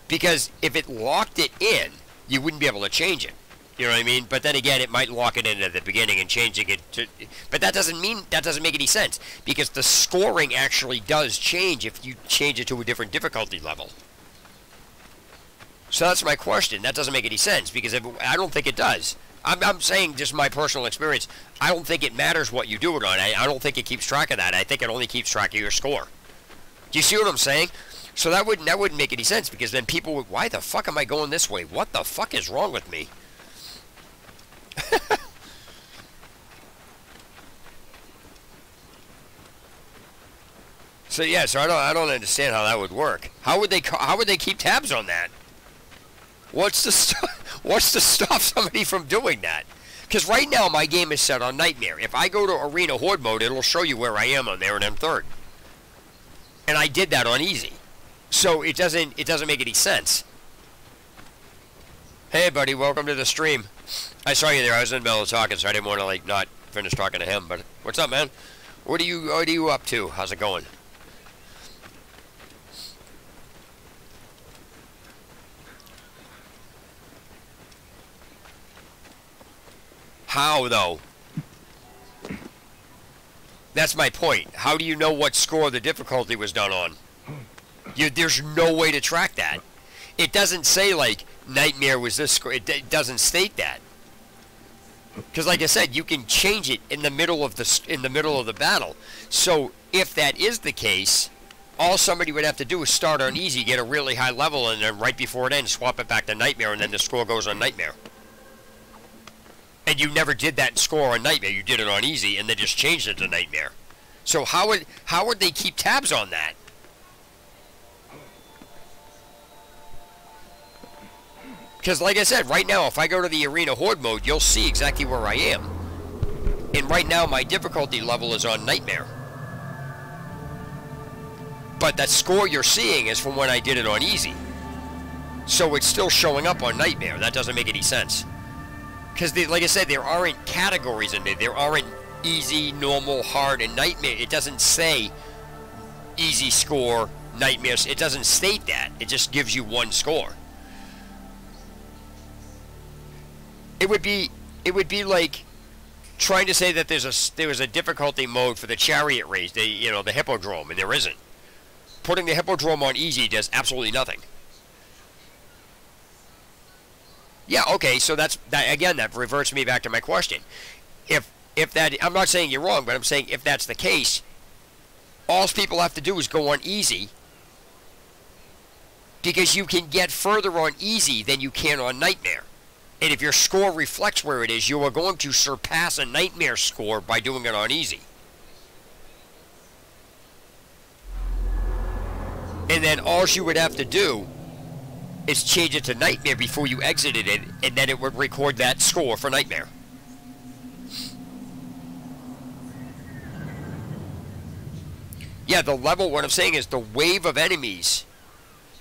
Because if it locked it in, you wouldn't be able to change it. You know what I mean? But then again, it might lock it in at the beginning and changing it to... But that doesn't make any sense, because the scoring actually does change if you change it to a different difficulty level. So that's my question. That doesn't make any sense, because I don't think it does. I'm saying just my personal experience. I don't think it matters what you do it on. I don't think it keeps track of that. I think it only keeps track of your score. Do you see what I'm saying? So that wouldn't make any sense, because then people would, why the fuck am I going this way? What the fuck is wrong with me? So yeah, so I don't understand how that would work. How would they keep tabs on that? What's to stop somebody from doing that? Because right now my game is set on Nightmare. If I go to Arena Horde mode, it'll show you where I am on there, and I'm third. And I did that on easy, so it doesn't make any sense. Hey buddy, welcome to the stream. I saw you there. I was in the middle of talking, so I didn't want to like not finish talking to him. But what's up, man? What are you up to? How's it going? How, though? That's my point. How do you know what score the difficulty was done on? There's no way to track that. It doesn't say, like, Nightmare was this score. It doesn't state that. Because, like I said, you can change it in the middle of the battle. So, if that is the case, all somebody would have to do is start on easy, get a really high level, and then right before it ends, swap it back to Nightmare, and then the score goes on Nightmare. And you never did that score on Nightmare. You did it on easy, and then just changed it to Nightmare. So how would they keep tabs on that? Because like I said, right now, if I go to the Arena Horde mode, you'll see exactly where I am. And right now, my difficulty level is on Nightmare. But that score you're seeing is from when I did it on easy. So it's still showing up on Nightmare. That doesn't make any sense. Because, like I said, there aren't categories in there. There aren't easy, normal, hard, and Nightmare. It doesn't say easy score, Nightmare. It doesn't state that. It just gives you one score. It would be like trying to say that there was a difficulty mode for the chariot race, the hippodrome, and there isn't. Putting the hippodrome on easy does absolutely nothing. Yeah, okay, so that again, that reverts me back to my question. If that, I'm not saying you're wrong, but I'm saying if that's the case, all people have to do is go on easy, because you can get further on easy than you can on Nightmare. And if your score reflects where it is, you are going to surpass a Nightmare score by doing it on easy. And then all you would have to do is change it to Nightmare before you exited it, and then it would record that score for Nightmare. Yeah, the level, what I'm saying is the wave of enemies,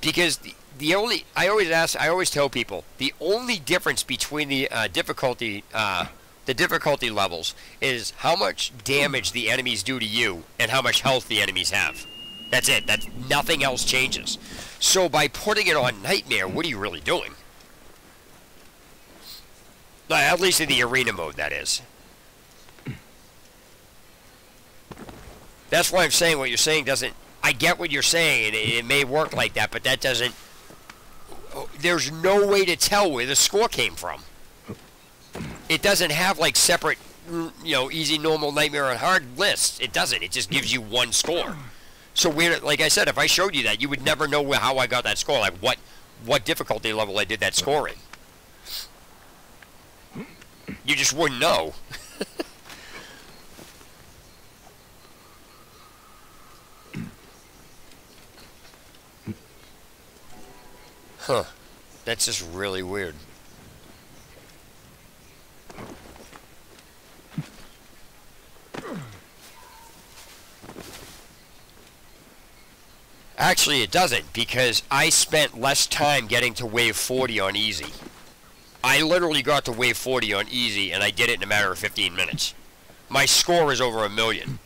because the only, I always tell people, the only difference between the difficulty levels is how much damage the enemies do to you and how much health the enemies have. That's it. Nothing else changes. So by putting it on Nightmare, what are you really doing? At least in the arena mode, that is. That's why I'm saying what you're saying doesn't... I get what you're saying, and it may work like that, but that doesn't... There's no way to tell where the score came from. It doesn't have, like, separate, easy, normal, Nightmare, and hard lists. It doesn't. It just gives you one score. So, like I said, if I showed you that, you would never know how I got that score, like what difficulty level I did that score in. You just wouldn't know. Huh. That's just really weird. Actually, it doesn't, because I spent less time getting to wave 40 on easy. I literally got to wave 40 on easy, and I did it in a matter of 15 minutes. My score is over 1 million.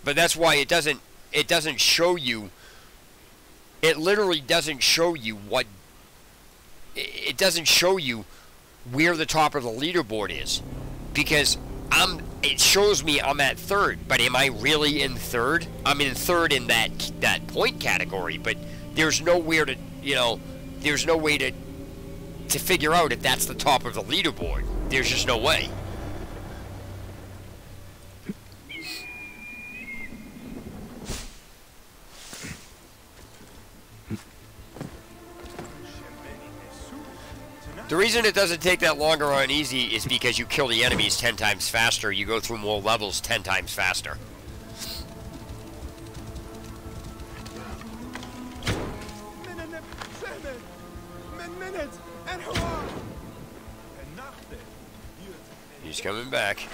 But that's why it doesn't show you, it literally doesn't show you what, it doesn't show you where the top of the leaderboard is, because it shows me I'm at third, but am I really in third? I'm in third in that point category, but there's nowhere to, you know, there's no way to figure out if that's the top of the leaderboard. There's just no way. The reason it doesn't take that longer on easy is because you kill the enemies 10 times faster. You go through more levels 10 times faster. He's coming back.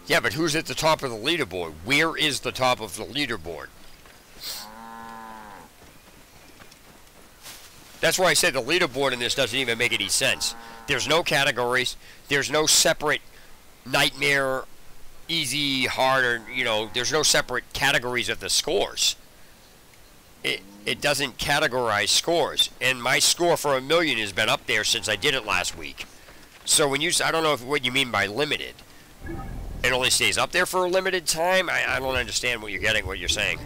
Yeah, but who's at the top of the leaderboard? Where is the top of the leaderboard? That's why I said the leaderboard in this doesn't even make any sense. There's no categories. There's no separate nightmare, easy, hard, or, you know, there's no separate categories of the scores. It doesn't categorize scores. And my score for 1,000,000 has been up there since I did it last week. So when you, I don't know what you mean by limited. It only stays up there for a limited time? I don't understand what you're getting, what you're saying.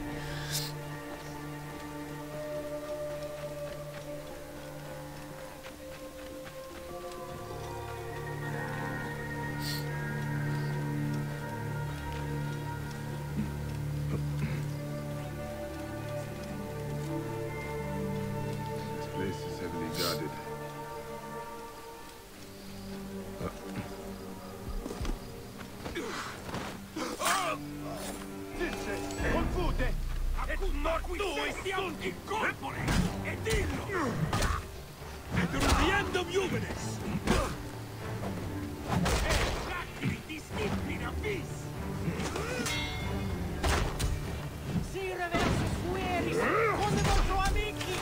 This place is heavily guarded. Confute! E tu stiamo incorpore! E dillo! Etruviando Juvenes! E tratti disciplina bis! Si reverso fueris, come vostro amici!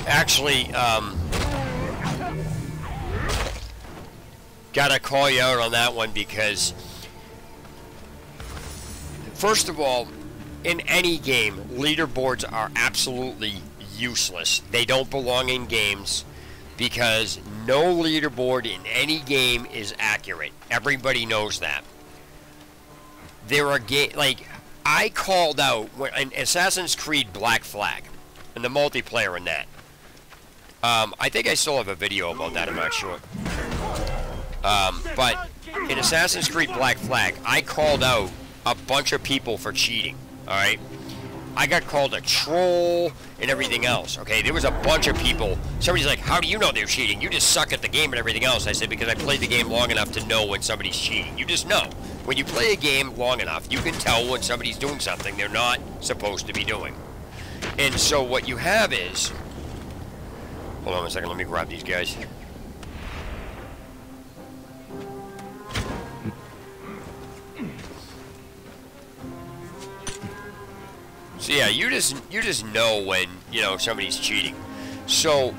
Actually, gotta call you out on that one because, first of all, in any game, leaderboards are absolutely useless. They don't belong in games because no leaderboard in any game is accurate. Everybody knows that. There are like, I called out in Assassin's Creed Black Flag and the multiplayer in that. I think I still have a video about that, I'm not sure. But in Assassin's Creed Black Flag, I called out a bunch of people for cheating, alright? I got called a troll and everything else, okay? There was a bunch of people. Somebody's like, how do you know they're cheating? You just suck at the game and everything else. I said, because I played the game long enough to know when somebody's cheating. You just know. When you play a game long enough, you can tell when somebody's doing something they're not supposed to be doing. And so what you have is... Hold on a second, let me grab these guys. So yeah, you just know when, you know, somebody's cheating. So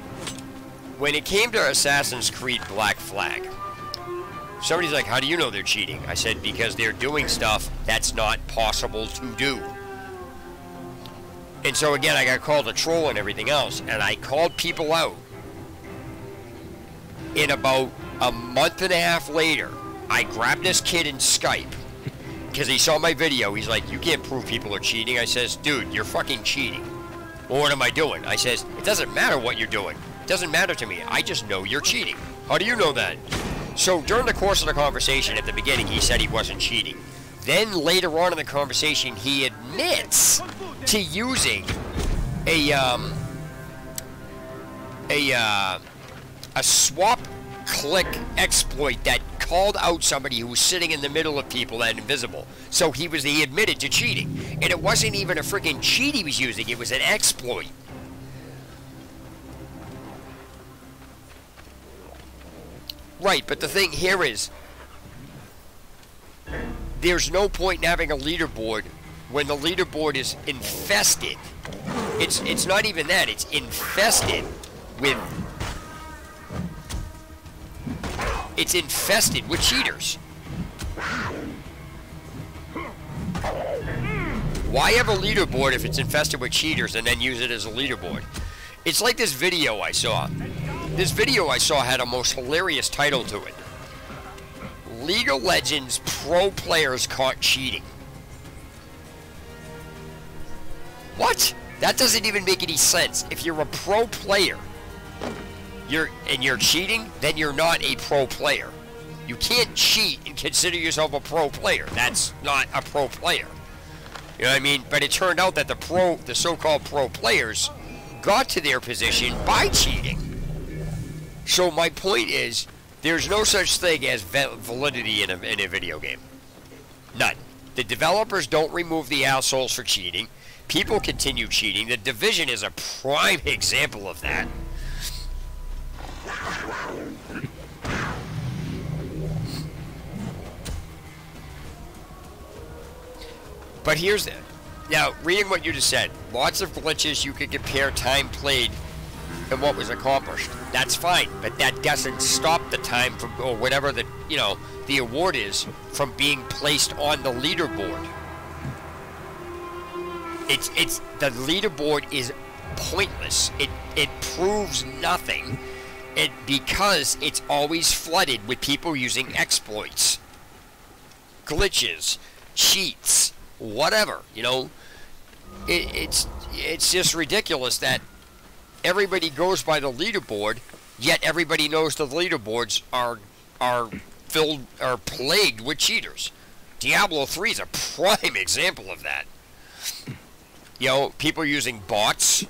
when it came to Assassin's Creed Black Flag, somebody's like, how do you know they're cheating? I said, because they're doing stuff that's not possible to do. And so again, I got called a troll and everything else, and I called people out. And about a month and a half later, I grabbed this kid in Skype, because he saw my video. He's like, you can't prove people are cheating. I says, dude, you're fucking cheating. Well, what am I doing? I says, it doesn't matter what you're doing. It doesn't matter to me. I just know you're cheating. How do you know that? So during the course of the conversation at the beginning, he said he wasn't cheating. Then later on in the conversation, he admits to using a swap click exploit that called out somebody who was sitting in the middle of people that invisible. So he admitted to cheating. And it wasn't even a freaking cheat he was using, it was an exploit. Right, but the thing here is, there's no point in having a leaderboard when the leaderboard is infested It's not even that. It's infested with... It's infested with cheaters. Why have a leaderboard if it's infested with cheaters and then use it as a leaderboard? It's like this video I saw. This video I saw had a most hilarious title to it. League of Legends pro players caught cheating. What? That doesn't even make any sense. If you're a pro player, you're cheating, then you're not a pro player. You can't cheat and consider yourself a pro player. That's not a pro player. You know what I mean? But it turned out that the so-called pro players got to their position by cheating. So my point is, there's no such thing as validity in a video game. None. The developers don't remove the assholes for cheating. People continue cheating. The Division is a prime example of that. But here's the... Now, reading what you just said, lots of glitches, you could compare time played and what was accomplished. That's fine, but that doesn't stop the time from, or whatever the, you know, the award is, from being placed on the leaderboard. It's the leaderboard is pointless. It proves nothing. Because it's always flooded with people using exploits, glitches, cheats, whatever, you know. It's just ridiculous that everybody goes by the leaderboard, yet everybody knows the leaderboards are plagued with cheaters. Diablo 3 is a prime example of that. You know, people using bots,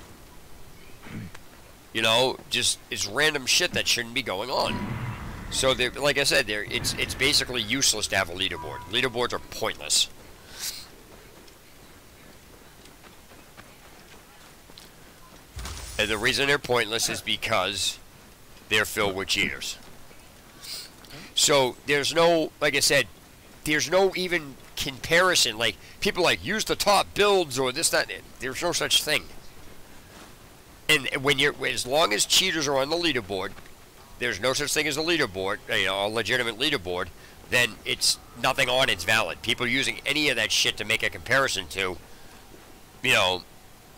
you know, just it's random shit that shouldn't be going on. So, like I said, it's basically useless to have a leaderboard. Leaderboards are pointless. And the reason they're pointless is because they're filled with cheaters. So there's no, like I said, there's no even comparison. Like, people like, use the top builds or this, that. There's no such thing. And when as long as cheaters are on the leaderboard, there's no such thing as a leaderboard, you know, a legitimate leaderboard, then it's nothing on it's valid. People using any of that shit to make a comparison to, you know,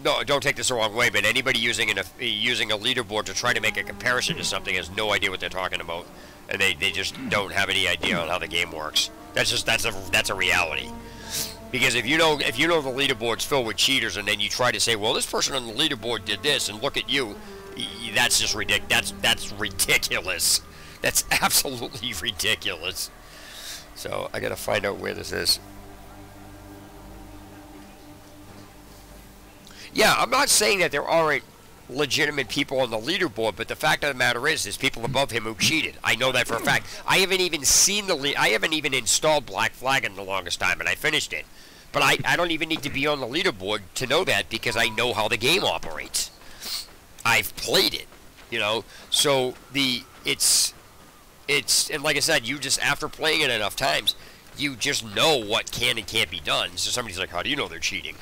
no, don't take this the wrong way, but anybody using a leaderboard to try to make a comparison to something has no idea what they're talking about, and they just don't have any idea on how the game works. That's a reality. Because if you know the leaderboard's filled with cheaters, and then you try to say, well, this person on the leaderboard did this, and look at you, that's just ridiculous. That's ridiculous. That's absolutely ridiculous. So I gotta find out where this is. Yeah, I'm not saying that there aren't legitimate people on the leaderboard, but the fact of the matter is, there's people above him who cheated. I know that for a fact. I haven't even seen I haven't even installed Black Flag in the longest time, and I finished it. But I don't even need to be on the leaderboard to know that, because I know how the game operates. I've played it, you know. So it's and like I said, you just, after playing it enough times, you just know what can and can't be done. So somebody's like, how do you know they're cheating?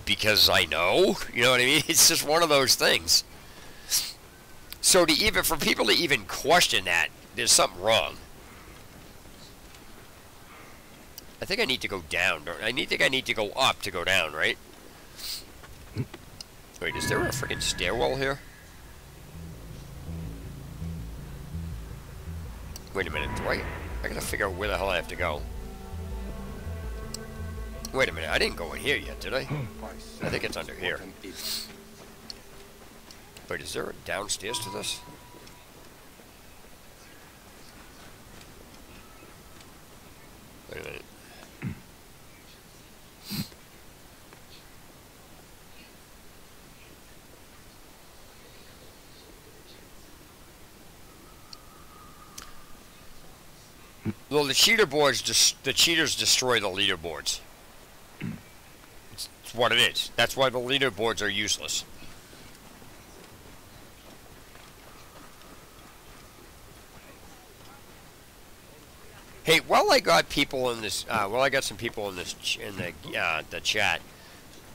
Because I know, you know what I mean? It's just one of those things. So for people to even question that, there's something wrong. I think I need to go down. I think I need to go up to go down, right? Wait, is there a freaking stairwell here? Wait a minute, I gotta figure out where the hell I have to go. Wait a minute, I didn't go in here yet, did I? I think it's under here. Wait, is there a downstairs to this? Wait a minute. Well, the cheaters destroy the leaderboards. It's what it is. That's why the leaderboards are useless. Hey, while I got people in this, I got some people in this the chat.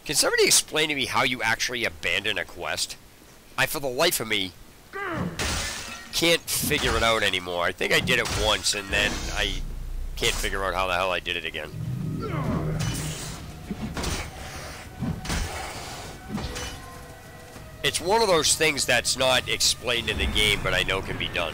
Can somebody explain to me how you actually abandon a quest? I, for the life of me, can't figure it out anymore. I think I did it once, and then I can't figure out how the hell I did it again. It's one of those things that's not explained in the game, but I know can be done.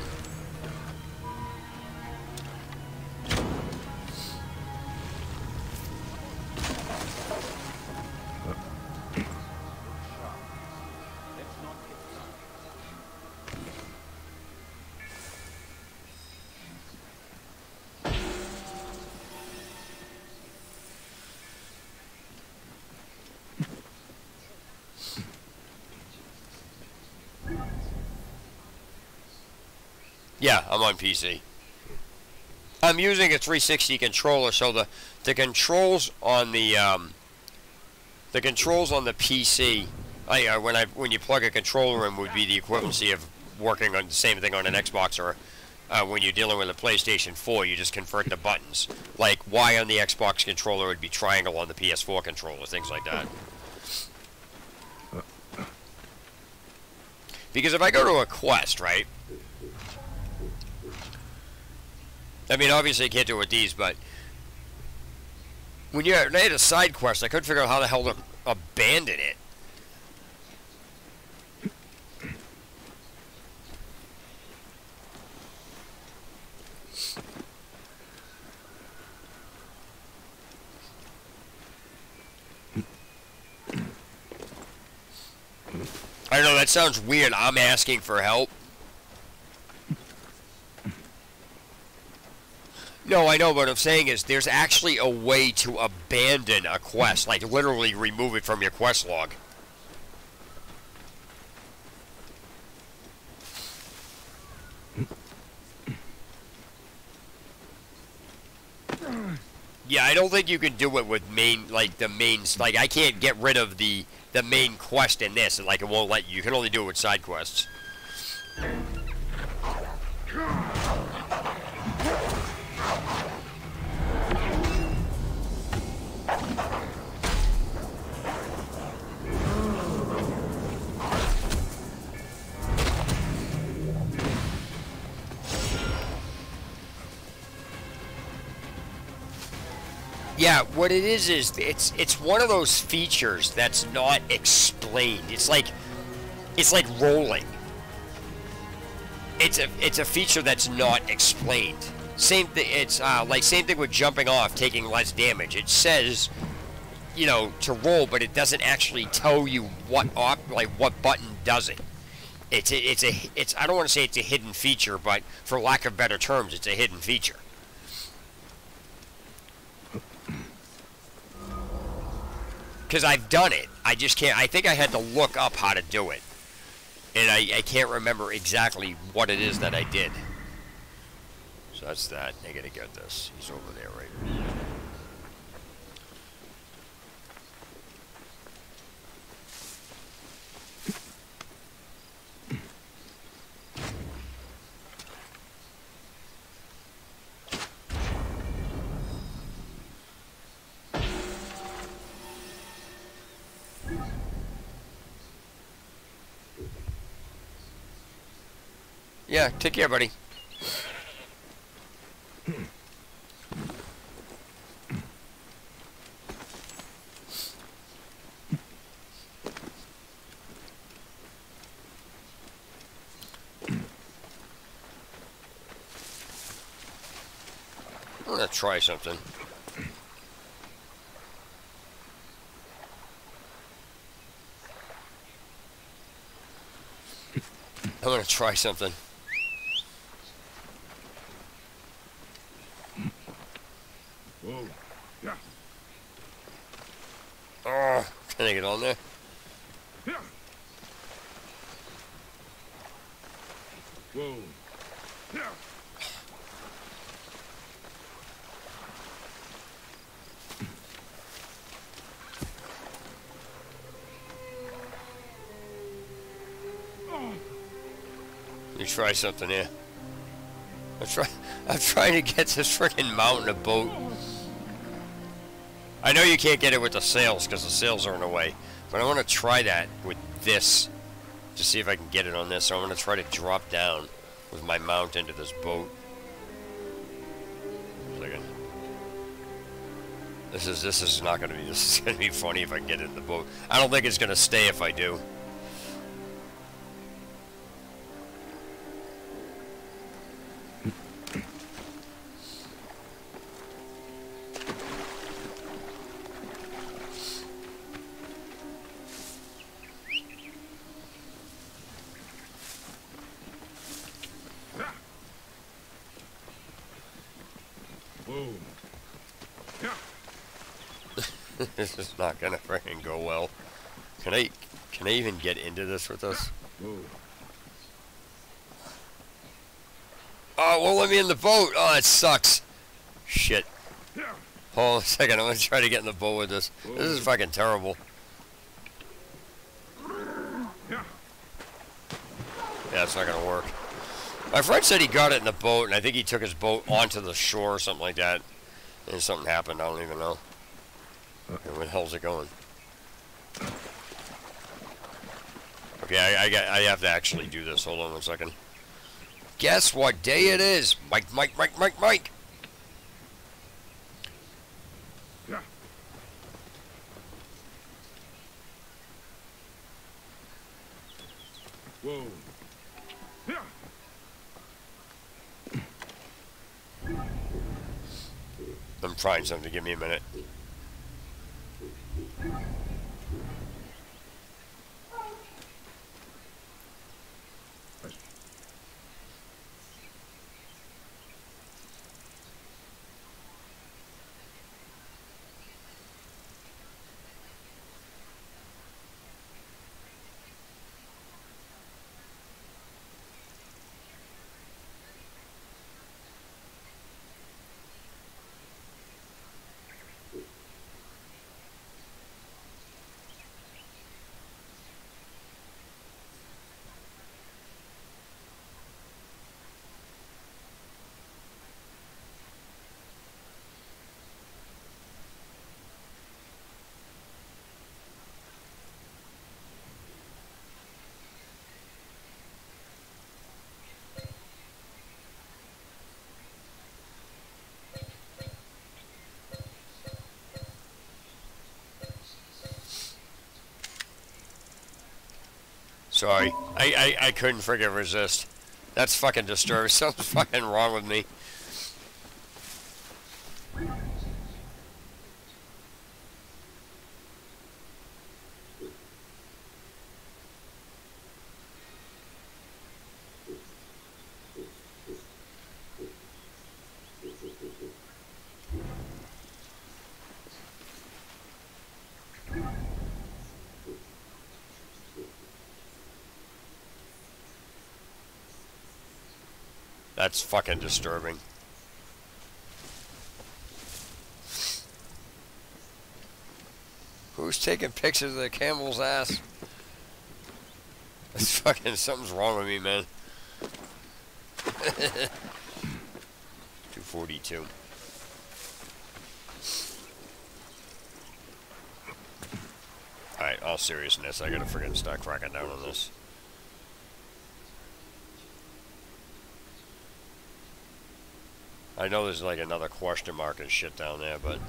Yeah, I'm on PC. I'm using a 360 controller, so the controls on the PC, when you plug a controller in, would be the equivalency of working on the same thing on an Xbox, or when you're dealing with a PlayStation 4, you just convert the buttons. Like Y on the Xbox controller would be triangle on the PS4 controller, things like that. Because if I go to a quest, right? I mean, obviously I can't do it with these, but when I had a side quest, I couldn't figure out how the hell to abandon it. I know that sounds weird. I'm asking for help. No, I know, what I'm saying is there's actually a way to abandon a quest, like literally remove it from your quest log. Yeah, I don't think you can do it with like I can't get rid of the main quest in this, and like it won't let you. You can only do it with side quests. Yeah, what it is it's one of those features that's not explained. It's like rolling. It's a feature that's not explained. Same thing. It's same thing with jumping off, taking less damage. It says, you know, to roll, but it doesn't actually tell you what button does it. It's I don't want to say it's a hidden feature, but for lack of better terms, it's a hidden feature. Because I've done it. I just can't. I think I had to look up how to do it. And I can't remember exactly what it is that I did. So that's that. I gotta get this. He's over there, right? Yeah, take care, buddy. I'm gonna try something. I'm gonna try something. Whoa. Yeah. Oh, can I get on there? Yeah. Whoa. Yeah. Let me try something here. I'm trying to get this freaking mountain a boat. I know you can't get it with the sails because the sails are in the way, but I want to try that with this to see if I can get it on this. So I'm going to try to drop down with my mount into this boat. This is not going to be. This is going to be funny if I get it in the boat. I don't think it's going to stay if I do. This is not gonna freaking go well. Can I even get into this with us? Oh, won't let me in the boat. Oh, that sucks. Shit. Hold on a second. I'm gonna try to get in the boat with this. This is fucking terrible. Yeah, it's not gonna work. My friend said he got it in the boat, and I think he took his boat onto the shore or something like that. And something happened. I don't even know. Where the hell's it going? Okay, I have to actually do this. Hold on 1 second. Guess what day it is? Mike. Whoa. I'm trying something. Give me a minute. Sorry, I couldn't friggin' resist. That's fucking disturbing. Something's fucking wrong with me. That's fucking disturbing. Who's taking pictures of the camel's ass? That's fucking, something's wrong with me, man. 242. Alright, all seriousness, I gotta friggin' start cracking down on this. I know there's like another question mark and shit down there, but...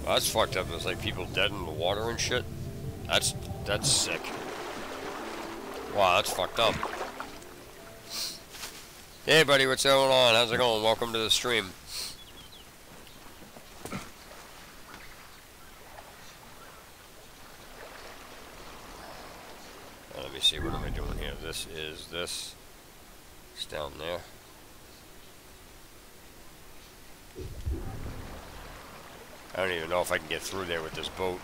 That's fucked up. There's like people dead in the water and shit. That's sick. Wow, that's fucked up. Hey buddy, what's going on? How's it going? Welcome to the stream. me see, what am I doing here? This is this. It's down there. I don't even know if I can get through there with this boat.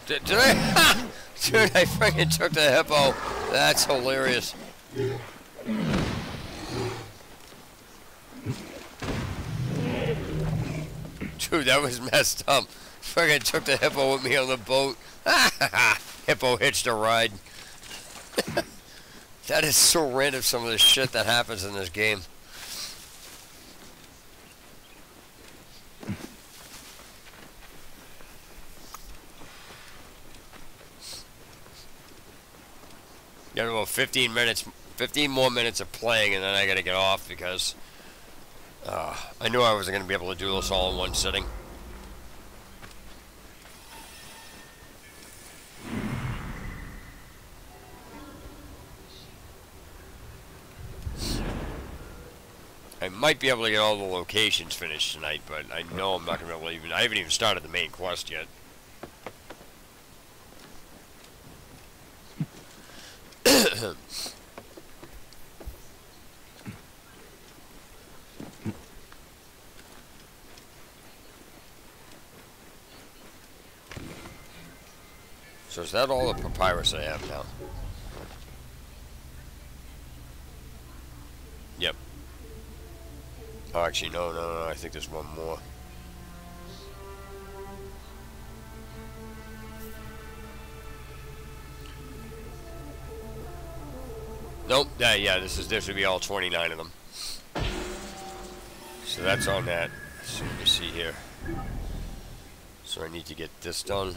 Did I? Dude, I freaking took the hippo. That's hilarious. Dude, that was messed up. Freaking took the hippo with me on the boat. Hippo hitched a ride. That is so random, some of the shit that happens in this game. Got about 15 minutes, 15 more minutes of playing, and then I gotta get off because I knew I wasn't gonna be able to do this all in one sitting. I might be able to get all the locations finished tonight, but I know I'm not gonna be able to even. I haven't even started the main quest yet. So is that all the papyrus I have now? Yep. Oh, actually, no, I think there's one more. Nope, yeah, this would be all 29 of them. So that's on that. So let me see here. So I need to get this done.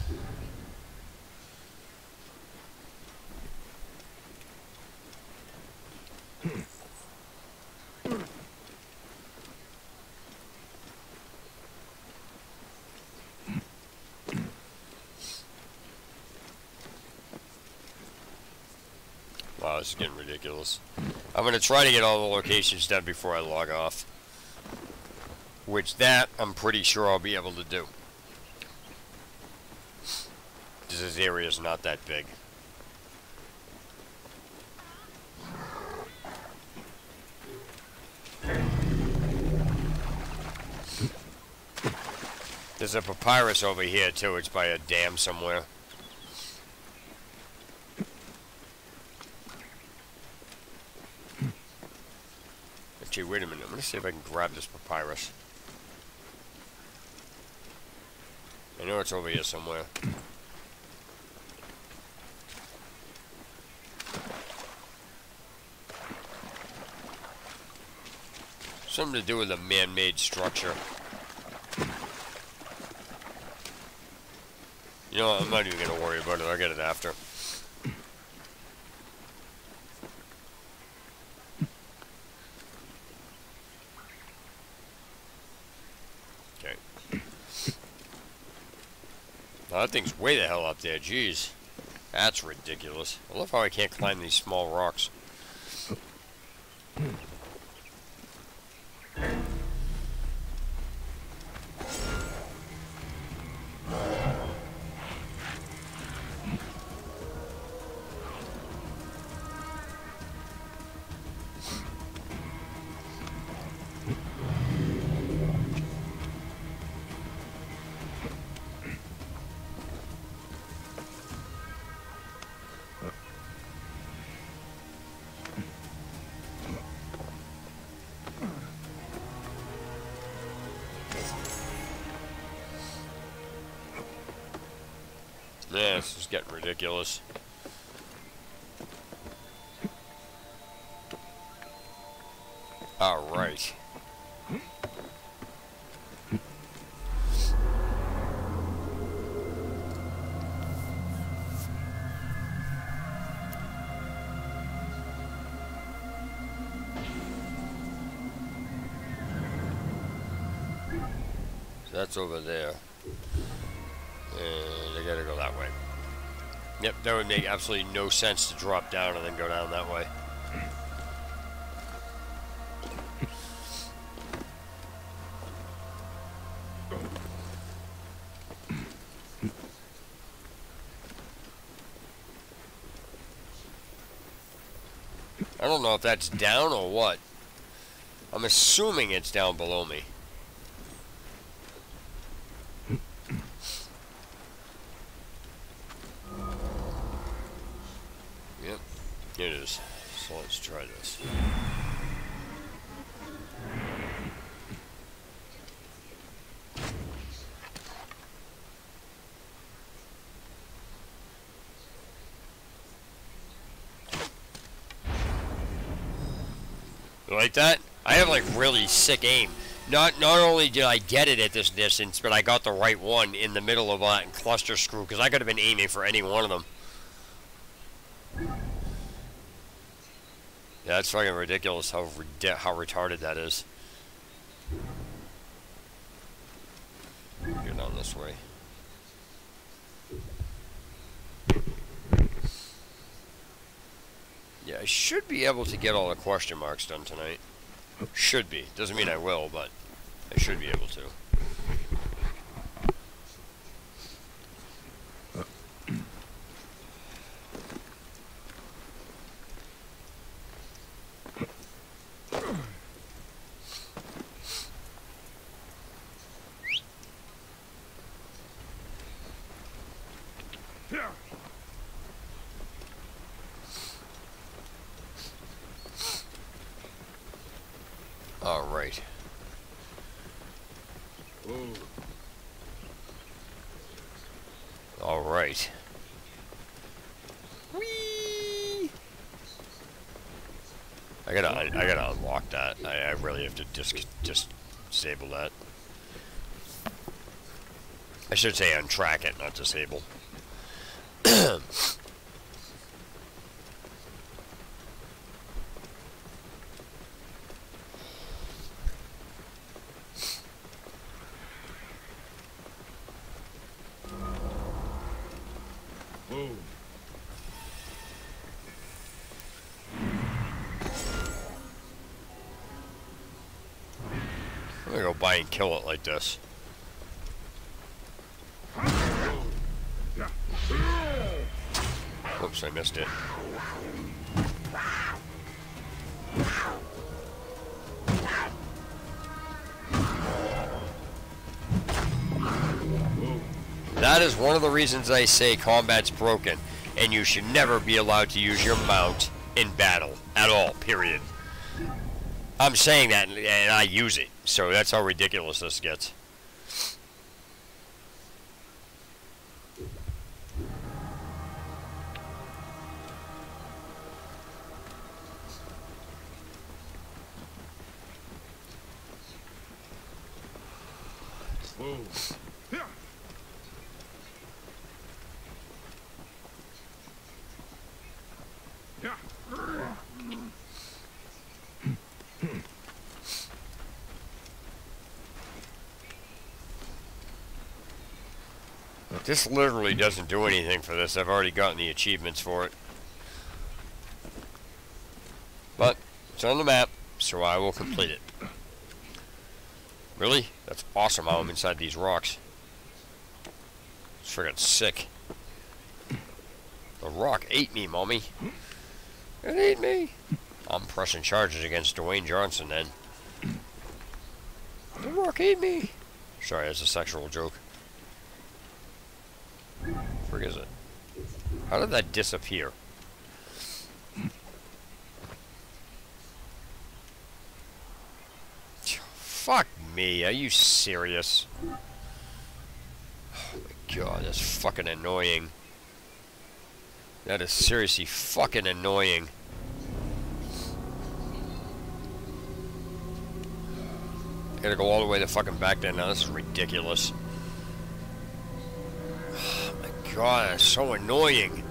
Wow, this is getting ridiculous. I'm going to try to get all the locations done before I log off. Which that, I'm pretty sure I'll be able to do. Because this area is not that big. There's a papyrus over here too, it's by a dam somewhere. Actually, wait a minute, I'm gonna see if I can grab this papyrus. I know it's over here somewhere. Something to do with a man-made structure. You know what, I'm not even gonna worry about it, I'll get it after. Okay. Now that thing's way the hell up there, jeez. That's ridiculous. I love how I can't climb these small rocks. Yeah, this is getting ridiculous. Alright. So that's over there. And I gotta go that way. Yep, that would make absolutely no sense to drop down and then go down that way. I don't know if that's down or what. I'm assuming it's down below me. Yep, it is. So let's try this. You like that? I have like really sick aim. Not only did I get it at this distance, but I got the right one in the middle of that cluster screw, because I could have been aiming for any one of them. Yeah, that's fucking ridiculous how retarded that is. Go down this way. Yeah, I should be able to get all the question marks done tonight. Should be. Doesn't mean I will, but I should be able to. All right. All right. Whee! I gotta unlock that. I really have to just disable that. I should say untrack it, not disable. I'm gonna go by and kill it like this. Whoops, I missed it. That is one of the reasons I say combat's broken, and you should never be allowed to use your mount in battle at all, period. I'm saying that, and I use it, so that's how ridiculous this gets. Whoa. Yeah. Yeah. This literally doesn't do anything for this. I've already gotten the achievements for it. But it's on the map, so I will complete it. Really? That's awesome how I'm inside these rocks. It's friggin' sick. The rock ate me, mommy. It ate me. I'm pressing charges against Dwayne Johnson then. The rock ate me. Sorry, that's a sexual joke. Where is it? How did that disappear? Fuck me, are you serious? Oh my god, that's fucking annoying. That is seriously fucking annoying. I gotta go all the way the fucking back there now, this is ridiculous. Oh my god, that's so annoying.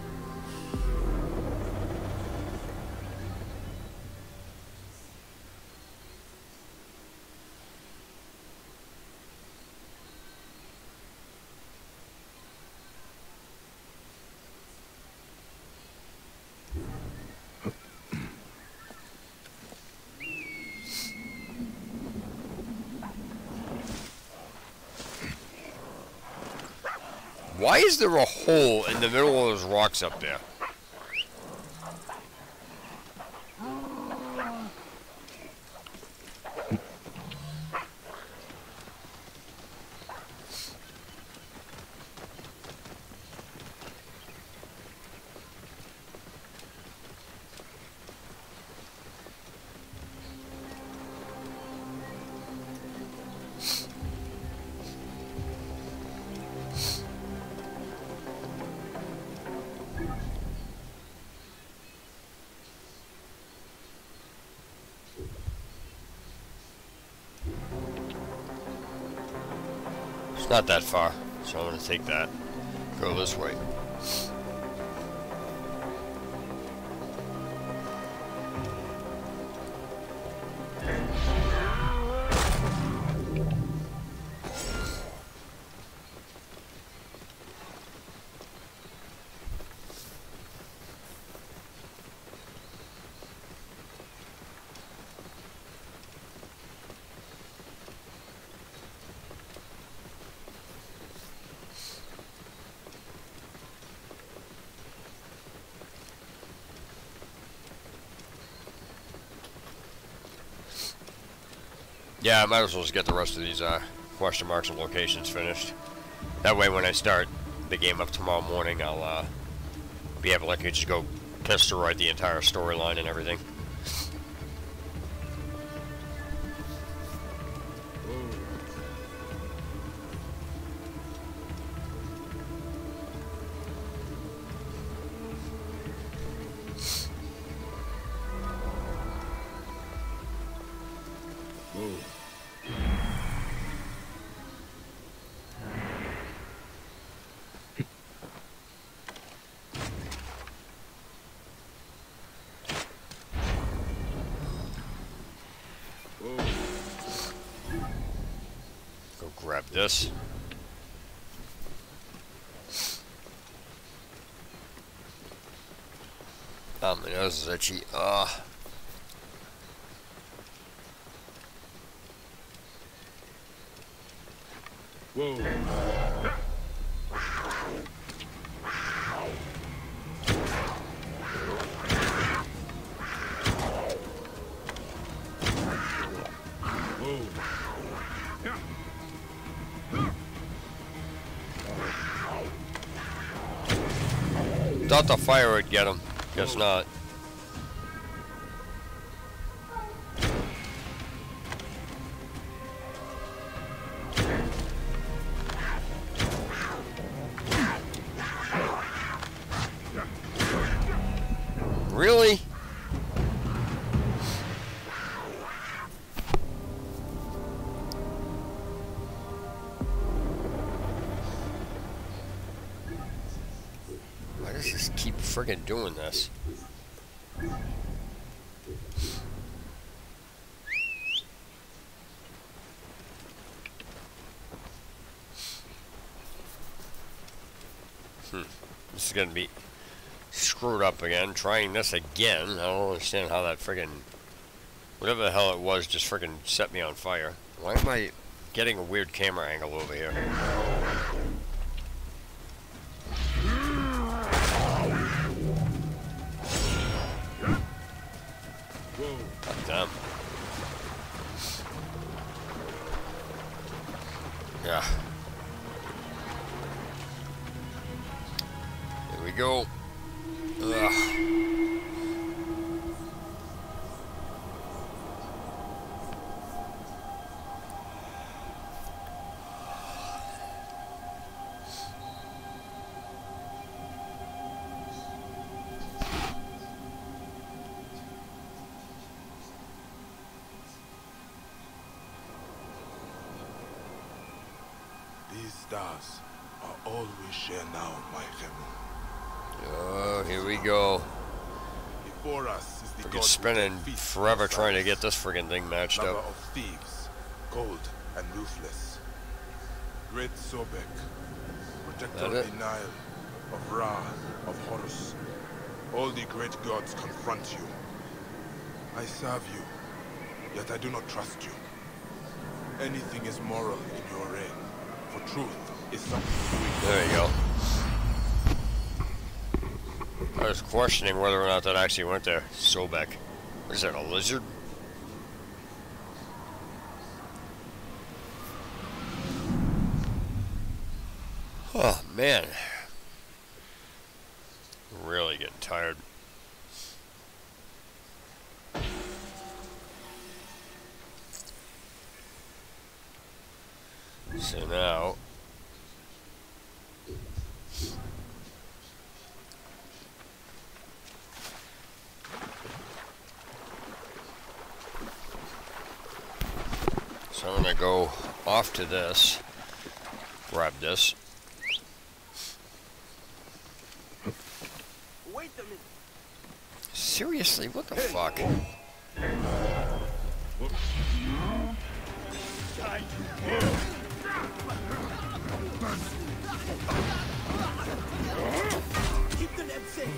Why is there a hole in the middle of those rocks up there? Not that far, so I'm going to take that. Go this way. Yeah, I might as well just get the rest of these question marks and locations finished. That way when I start the game up tomorrow morning, I'll be able to just go test-ride the entire storyline and everything. Grab this. Oh, my nose is itchy. Whoa. Thought the fire would get him. Guess not. Really? Why does this keep friggin' doing this? This is gonna be screwed up again. Trying this again. I don't understand how that friggin' whatever the hell it was just friggin' set me on fire. Why am I getting a weird camera angle over here? God damn. Yeah. Here we go. Ugh. These stars are all we share now, my Khemu. Oh, here we go. Before us is the Freaking spinning forever trying to get this friggin' thing matched lover up. of thieves, cold and ruthless. Great Sobek, protector of That the it? Nile, of Ra, of Horus. All the great gods confront you. I serve you, yet I do not trust you. Anything is moral in your reign, for truth is something doing. There you go. I was questioning whether or not that actually went there. Sobek. What is that, a lizard? Oh, man. Really getting tired. So now... So I'm going to go off to this, grab this. Wait a minute. Seriously, what the fuck? Keep the net safe.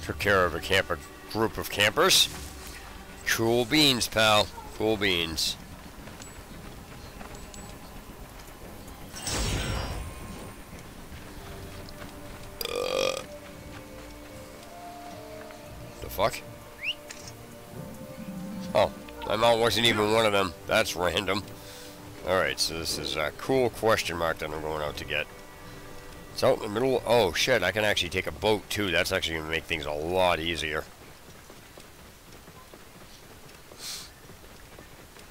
Took care of a group of campers. Cool beans, pal. Cool beans. The fuck? Oh, my mount wasn't even one of them. That's random. Alright, so this is a cool question mark that I'm going out to get. It's out in the middle. Oh shit, I can actually take a boat too. That's actually going to make things a lot easier.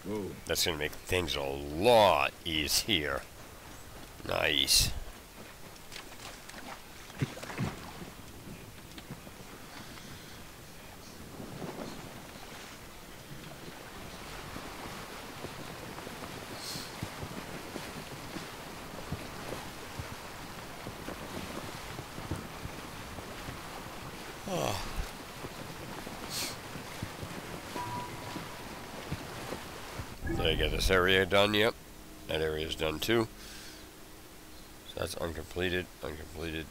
Whoa. That's going to make things a lot easier. Nice. Did I get this area done? Yep. That area is done too. So that's uncompleted. Uncompleted.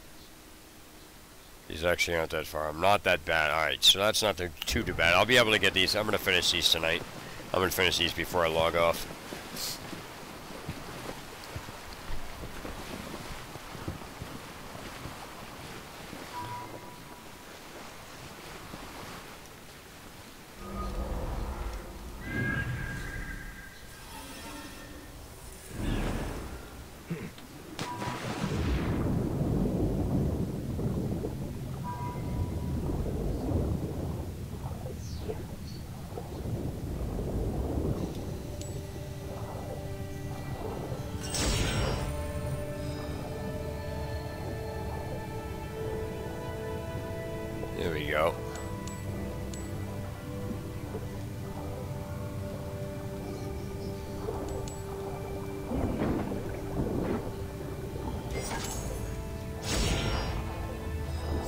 These actually aren't that far. I'm not that bad. Alright, so that's not too bad. I'll be able to get these. I'm going to finish these tonight. I'm going to finish these before I log off. There we go.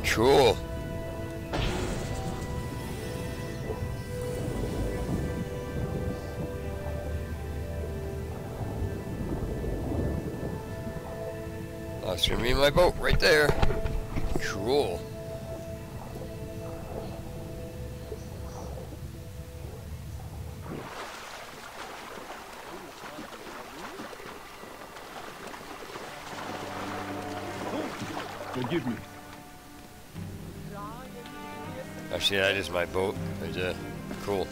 Cool. That's gonna be my boat right there. Cool. Forgive me. Actually, that is my boat right there. Cool.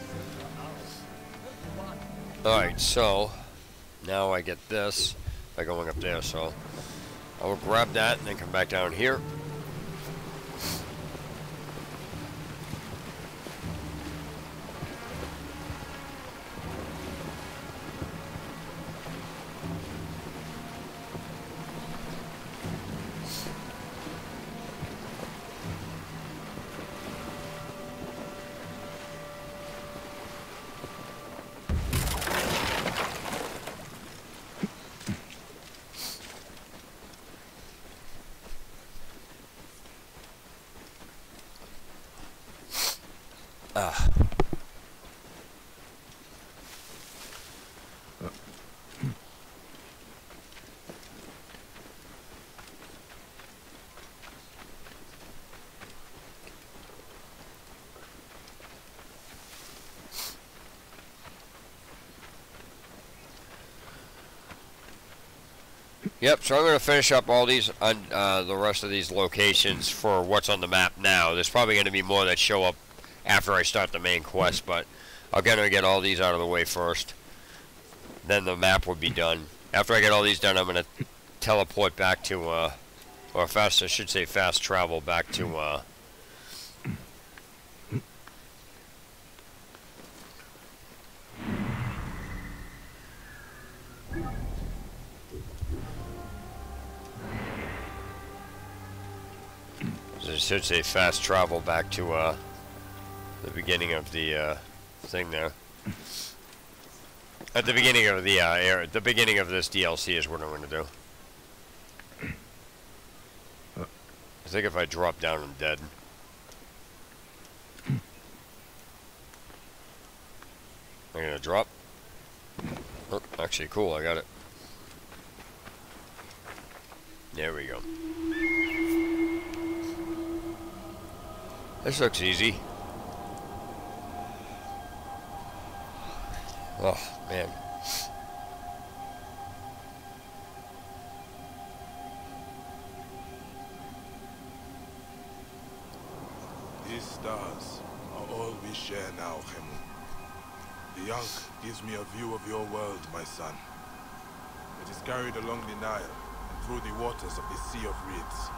Alright, so now I get this by going up there, so I will grab that and then come back down here. Yep, so I'm going to finish up all these, the rest of these locations for what's on the map now. There's probably going to be more that show up after I start the main quest, but I'm going to get all these out of the way first. Then the map will be done. After I get all these done, I'm going to teleport back to, or fast, I should say fast travel back to, I should say fast travel back to the beginning of the thing there. At the beginning of the the beginning of this DLC is what I'm going to do. I think if I drop down, I'm dead. I'm going to drop. Oh, actually, cool. I got it. There we go. This looks easy. Oh, man. These stars are all we share now, Khemu. The Yank gives me a view of your world, my son. It is carried along the Nile and through the waters of the Sea of Reeds,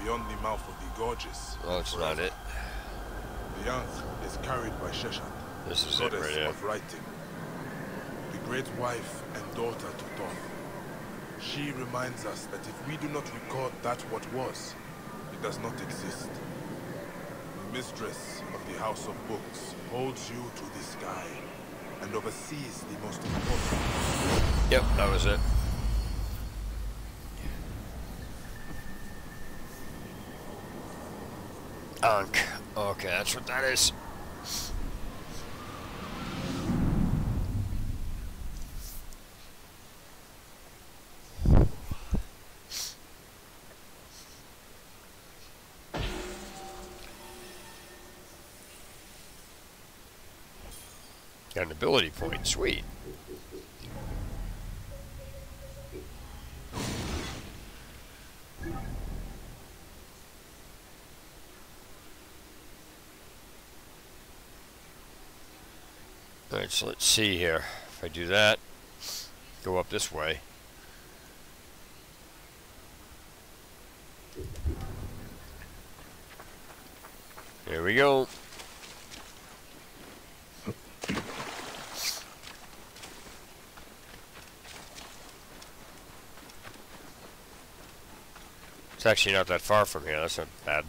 beyond the mouth of the gorges. Oh, that's not it. The Yank is carried by Sheshat, This is it goddess right here. of writing, the great wife and daughter to Thoth. She reminds us that if we do not record that what was, it does not exist. The mistress of the House of Books holds you to the sky and oversees the most important. Yep, that was it. Ankh. Okay, that's what that is. Got an ability point, sweet. Alright, so let's see here. If I do that, go up this way. There we go. It's actually not that far from here, that's not bad.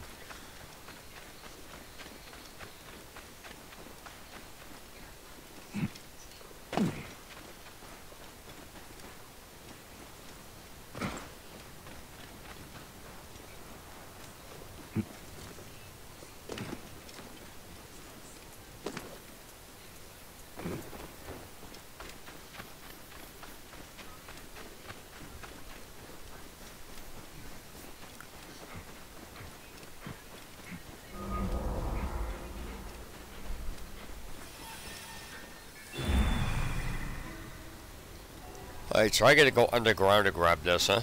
Alright, so I gotta go underground to grab this, huh?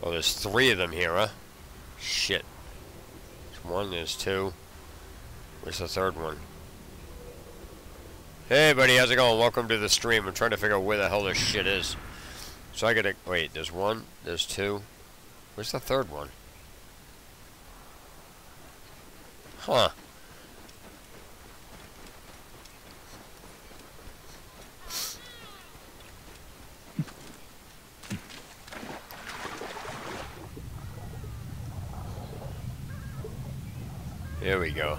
Oh, there's 3 of them here, huh? Shit. There's 1, there's 2. Where's the 3rd one? Hey, buddy, how's it going? Welcome to the stream. I'm trying to figure out where the hell this shit is. So I gotta... Wait, there's 1, there's 2. Where's the 3rd one? Huh. There we go.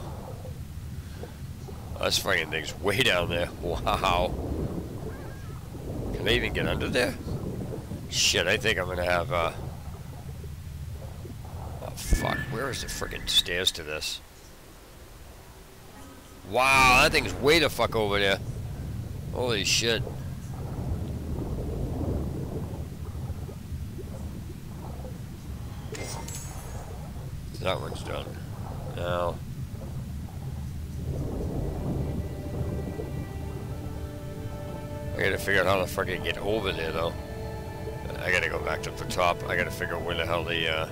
This fucking thing's way down there. Wow. Can they even get under there? Shit, I think I'm gonna have, Oh, fuck. Where is the friggin' stairs to this? Wow, that thing's way the fuck over there. Holy shit. That one's done. Now... I gotta figure out how the fuck I get over there, though. I gotta go back to the top. I gotta figure out where the hell the,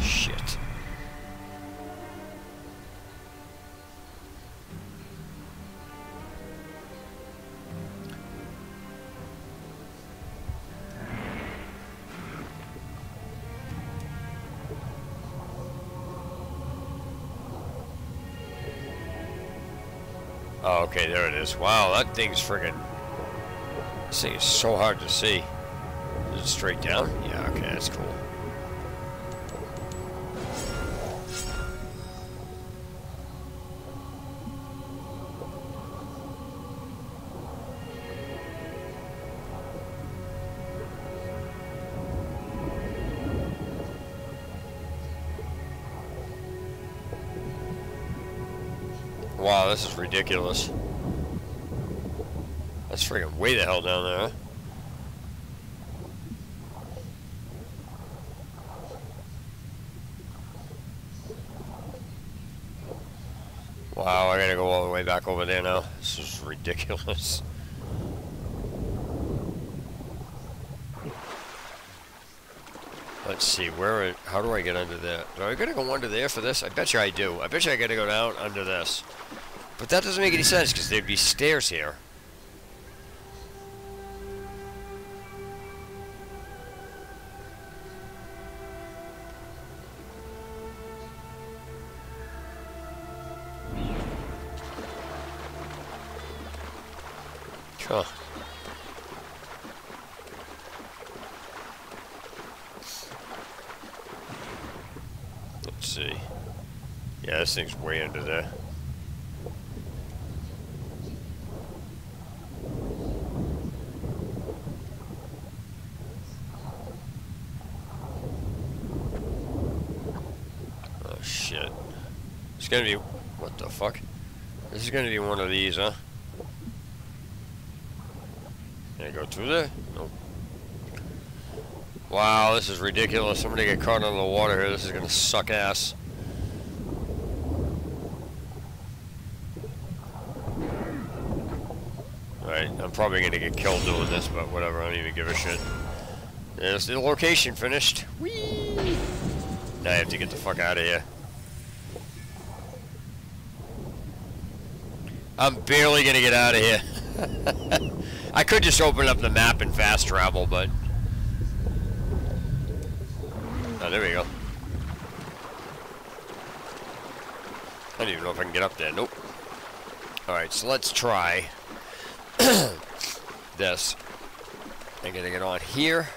shit. Oh, okay, there it is. Wow, that thing's friggin'... This thing is so hard to see. Is it straight down? Yeah, okay, that's cool. Wow, this is ridiculous. That's freaking way the hell down there, huh? Wow, I gotta go all the way back over there now. This is ridiculous. Let's see, how do I get under there? Do I gotta go under there for this? I bet you I do. I bet you I gotta go down under this. But that doesn't make any sense, because there'd be stairs here. Huh. Let's see. Yeah, this thing's way under there. Oh shit. It's gonna be... What the fuck? This is gonna be one of these, huh? Can I go through there? Nope. Wow, this is ridiculous. I'm gonna get caught under the water here. This is gonna suck ass. Alright, I'm probably gonna get killed doing this, but whatever, I don't even give a shit. There's the location finished. Whee! Now I have to get the fuck out of here. I'm barely gonna get out of here. I could just open up the map and fast travel, but... Oh, there we go. I don't even know if I can get up there. Nope. Alright, so let's try this. I'm gonna get on here.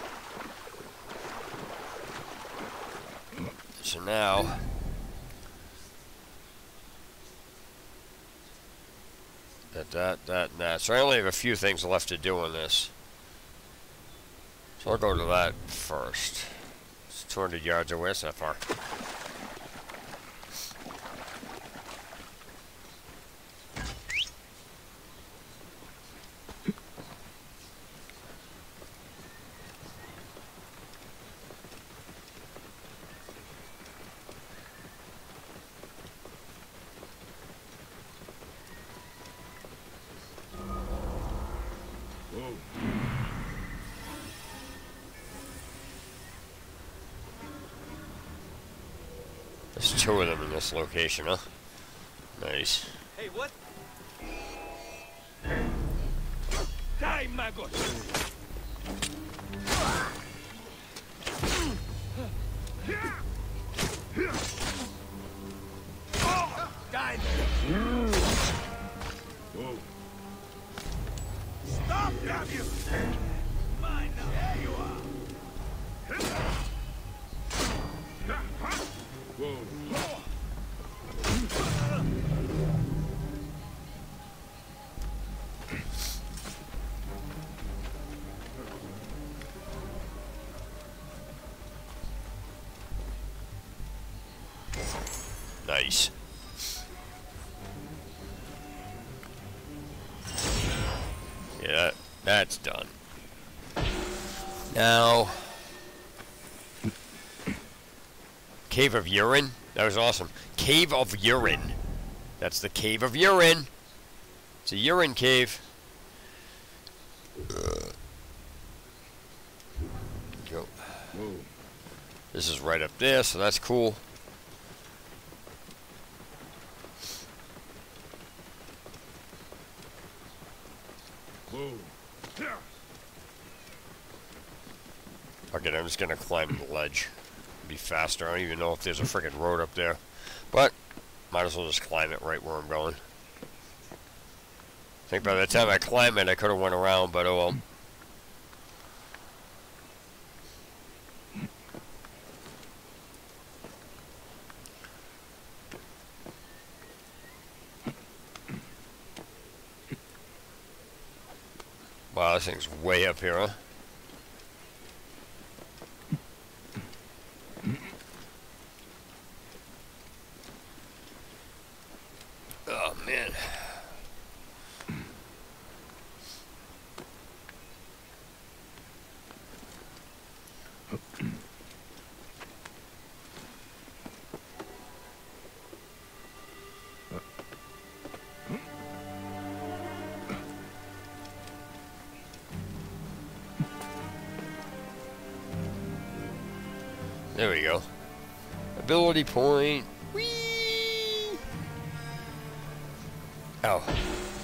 So now... That. So I only have a few things left to do on this. So I'll go to that first. It's 200 yards away, it's not far. There's two of them in this location, huh? Nice. Hey, what? Die, maggot! Die! Whoa. Stop, damn you! Mine now. There you are. Whoa. Nice. Yeah, that's done. Now, Cave of Urine? That was awesome. Cave of Urine. That's the Cave of Urine. It's a urine cave. Go. Whoa. This is right up there, so that's cool. Whoa. Okay, I'm just gonna climb the ledge. Be faster. I don't even know if there's a freaking road up there. But, might as well just climb it right where I'm going. I think by the time I climb it, I could have went around, but oh well. Wow, this thing's way up here, huh? Oh, man. There we go. Ability point. Whee! Oh,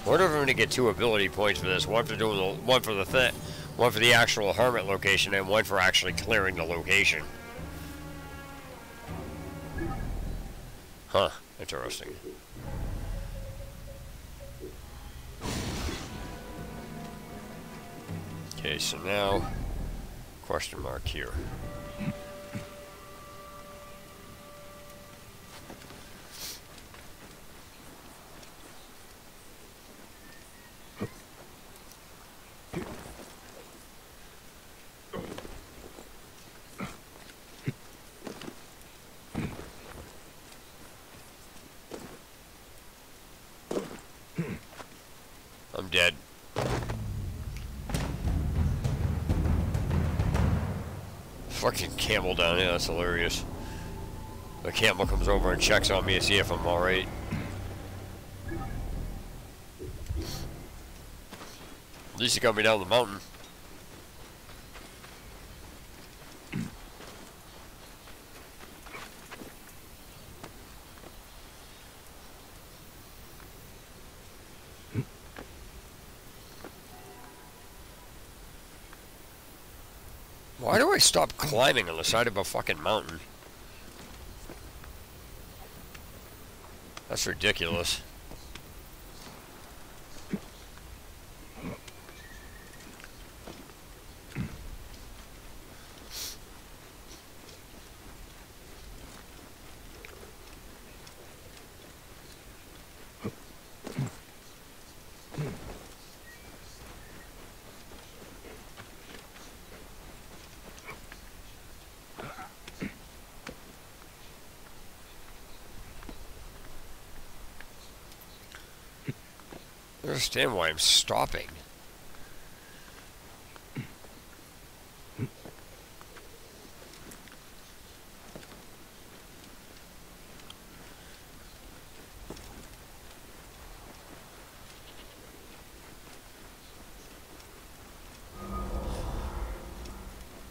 I wonder if I'm going to get 2 ability points for this. One for doing the one for the actual hermit location, and one for actually clearing the location. Huh? Interesting. Okay, so now question mark here. I'm dead. Fucking camel down there, that's hilarious. The camel comes over and checks on me to see if I'm alright. At least he got me down the mountain. Why do I stop climbing on the side of a fucking mountain? That's ridiculous. I don't understand why I'm stopping.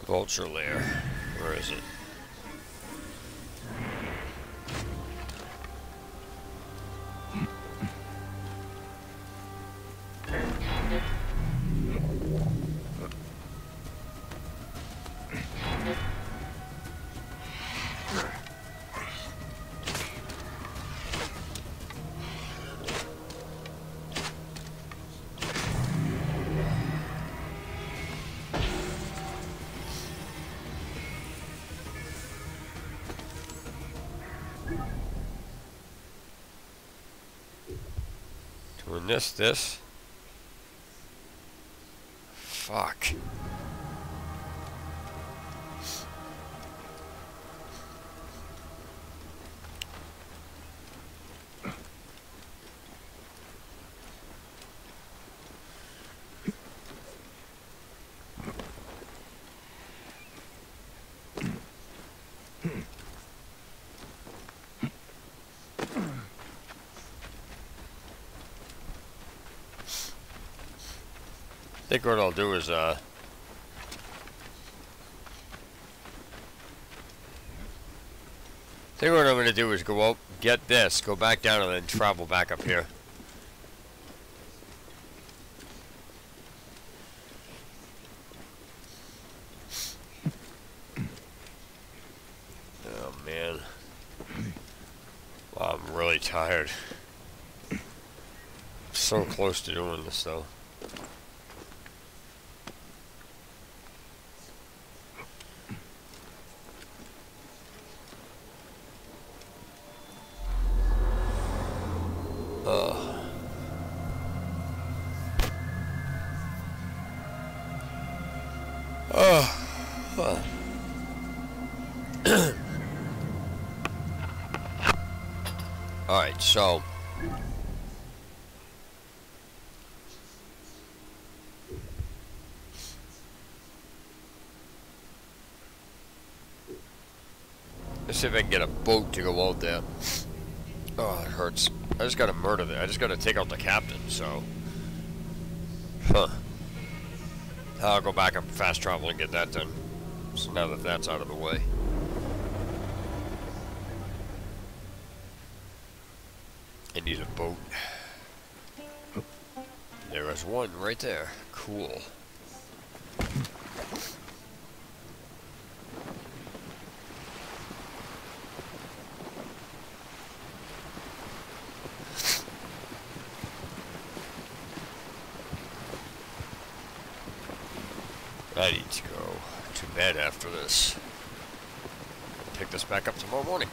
Vulture lair. Where is it? Doing this. Fuck. think what I'll do is, I think what I'm going to do is go up, get this, go back down, and then travel back up here. Oh, man. Wow, I'm really tired. So close to doing this, though. Alright, so let's see if I can get a boat to go out there. Oh, it hurts. I just gotta murder it. I just gotta take out the captain, so. Huh. I'll go back up fast travel and get that done. So now that that's out of the way. I need a boat. There is one right there. Cool. I need to go to bed after this. Pick this back up tomorrow morning.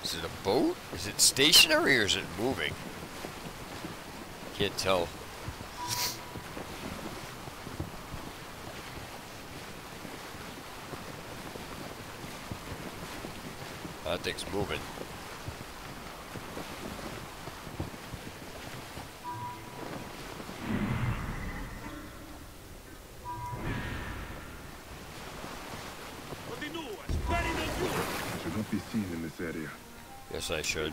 Is it a boat? Is it stationary or is it moving? Can't tell. That thing's moving. Should not be seen in this area. Yes, I should.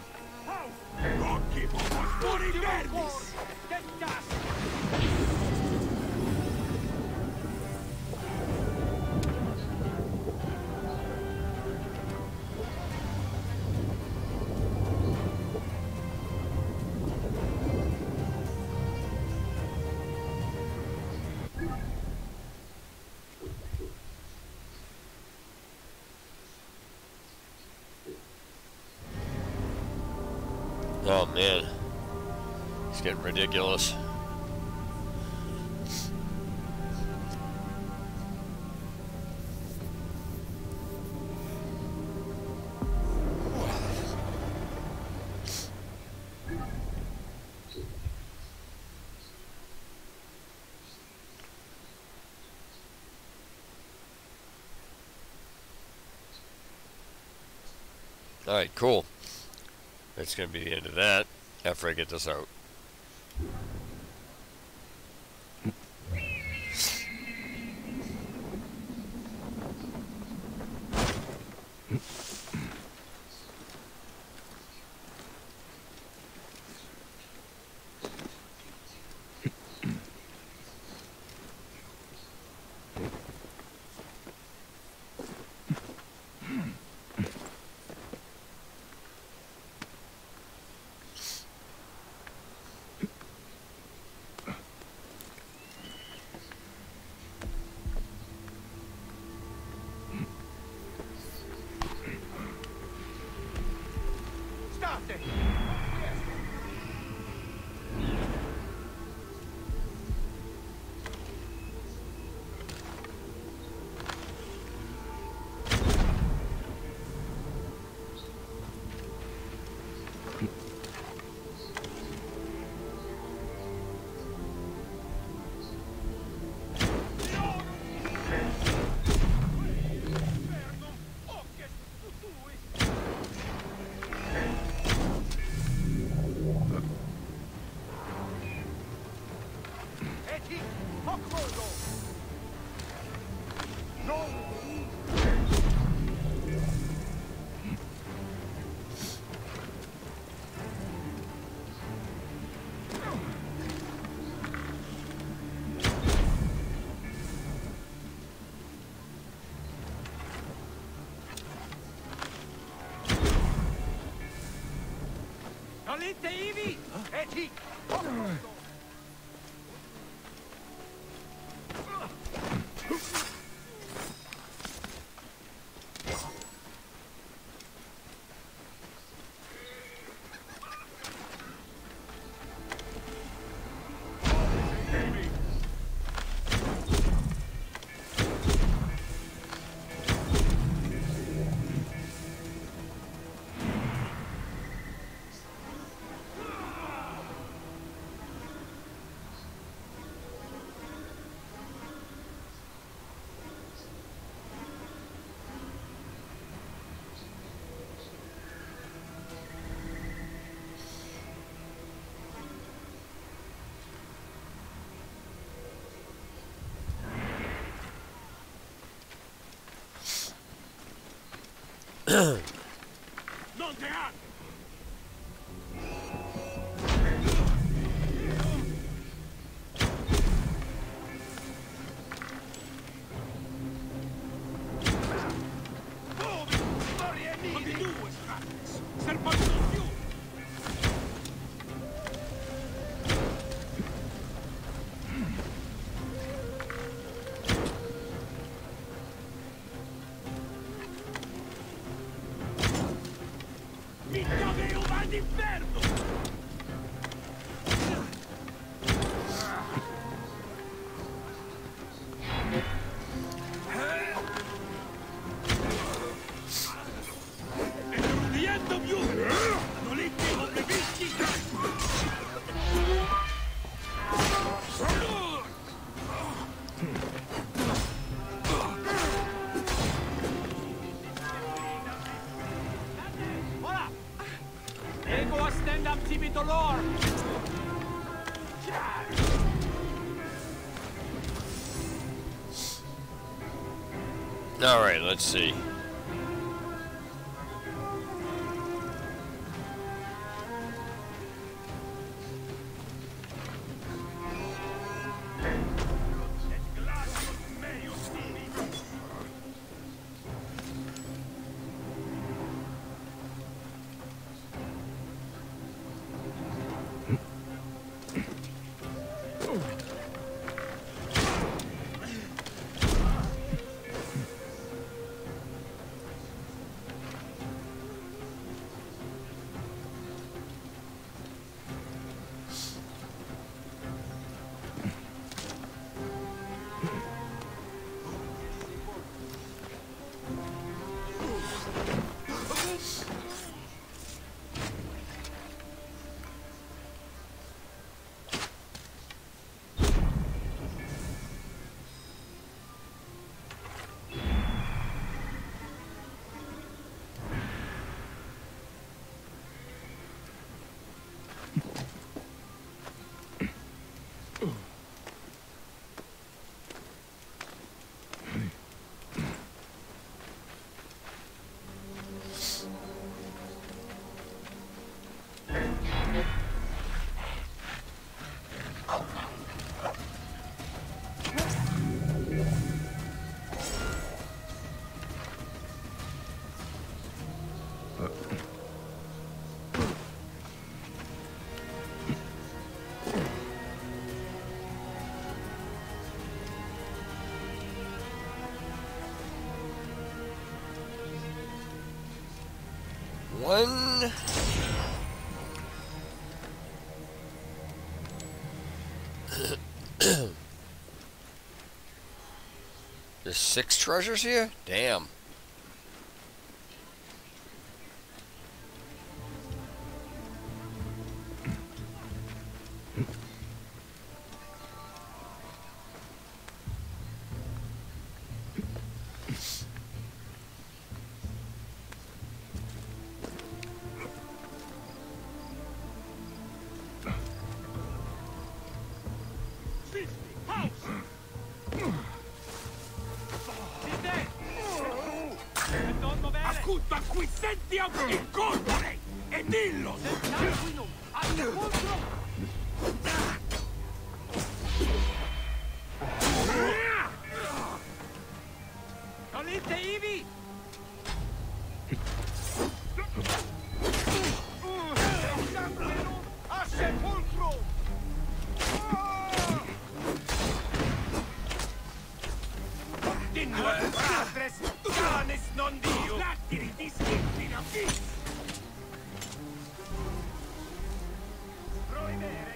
Oh man, it's getting ridiculous. Alright, cool. That's going to be the end of that after I get this out. Salite ivi! Eti! Non te ha! All right, let's see. One. There's 6 treasures here? Damn. Senti incorpore e dillo! Sanguino, al sepolcro! Salite ivi! Sanguino, al sepolcro! Continua fratres, canis non dio! Lattiri disciplina vis! Proibere!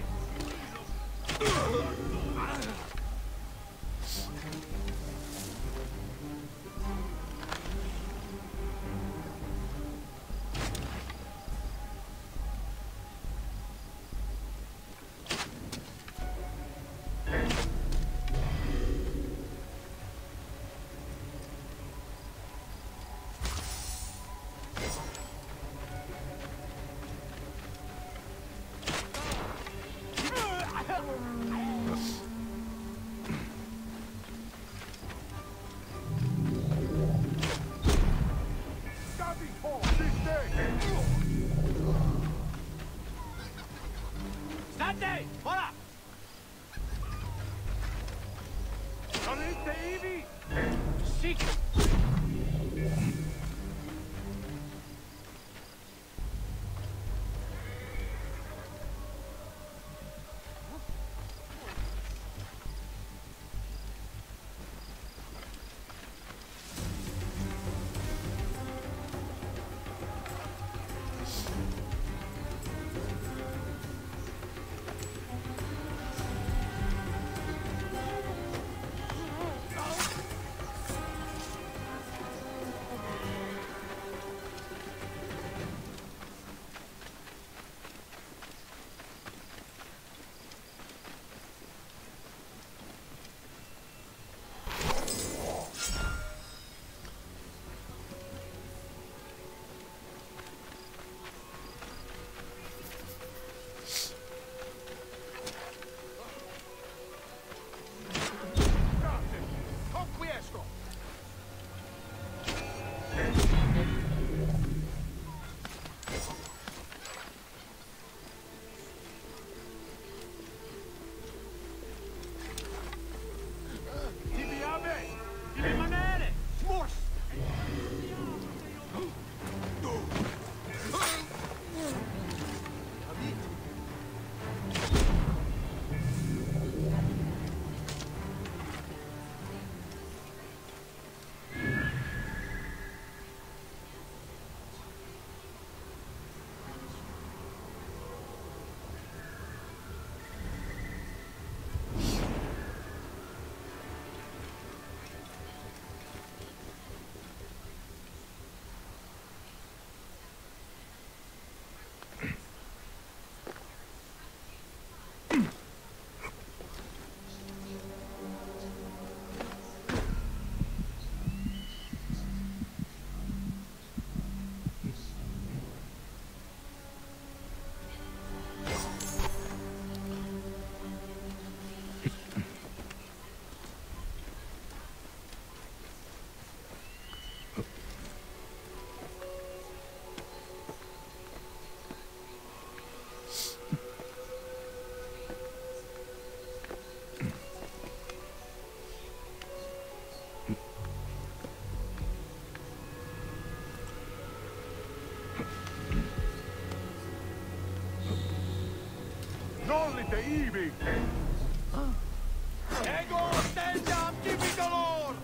State! Ora! Salite ivi! Sì! Nollite ivi! Ego stellam dividolor!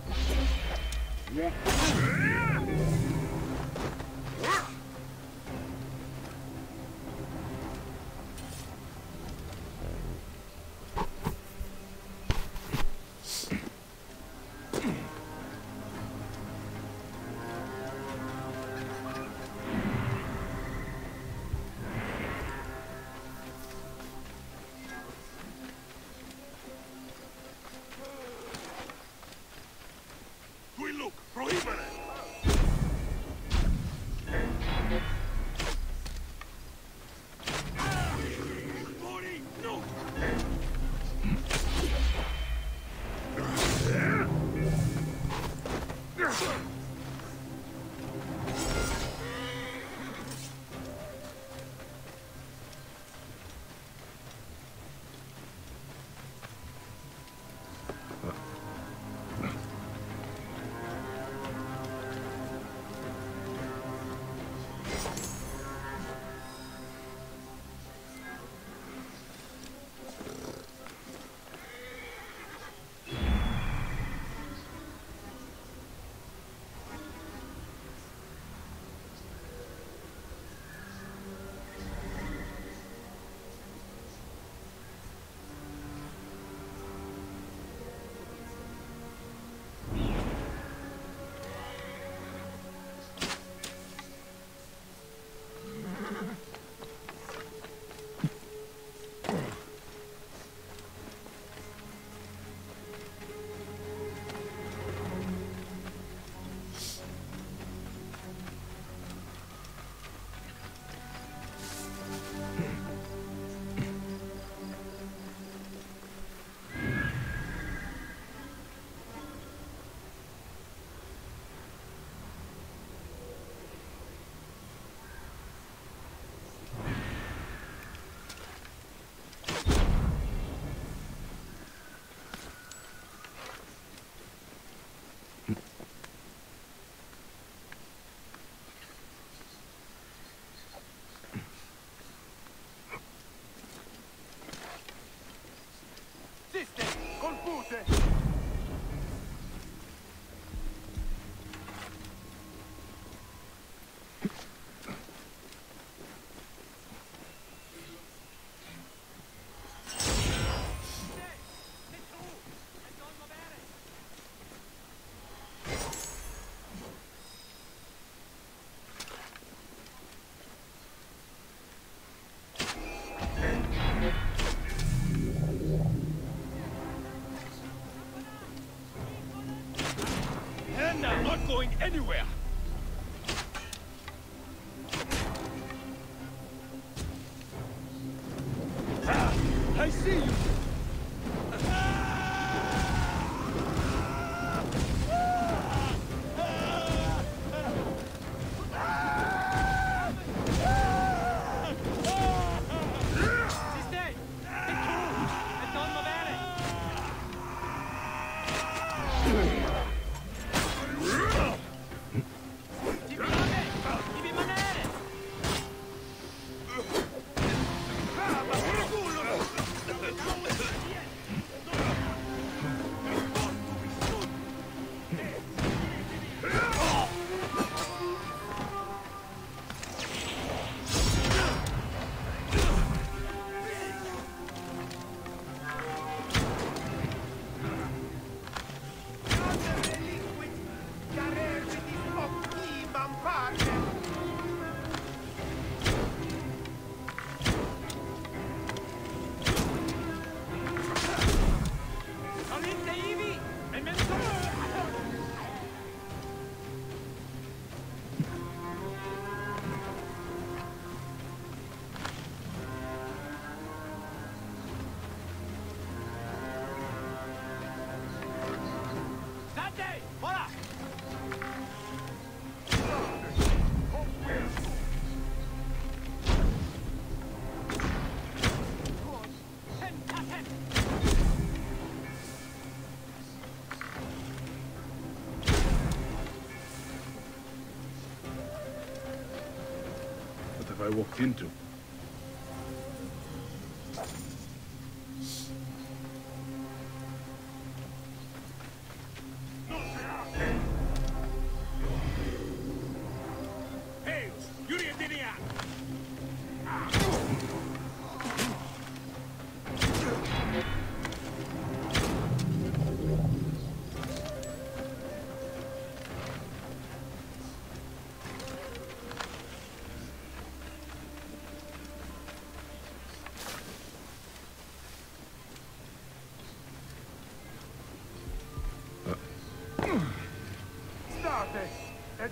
Qui look, prohibere! I see you! I walked into.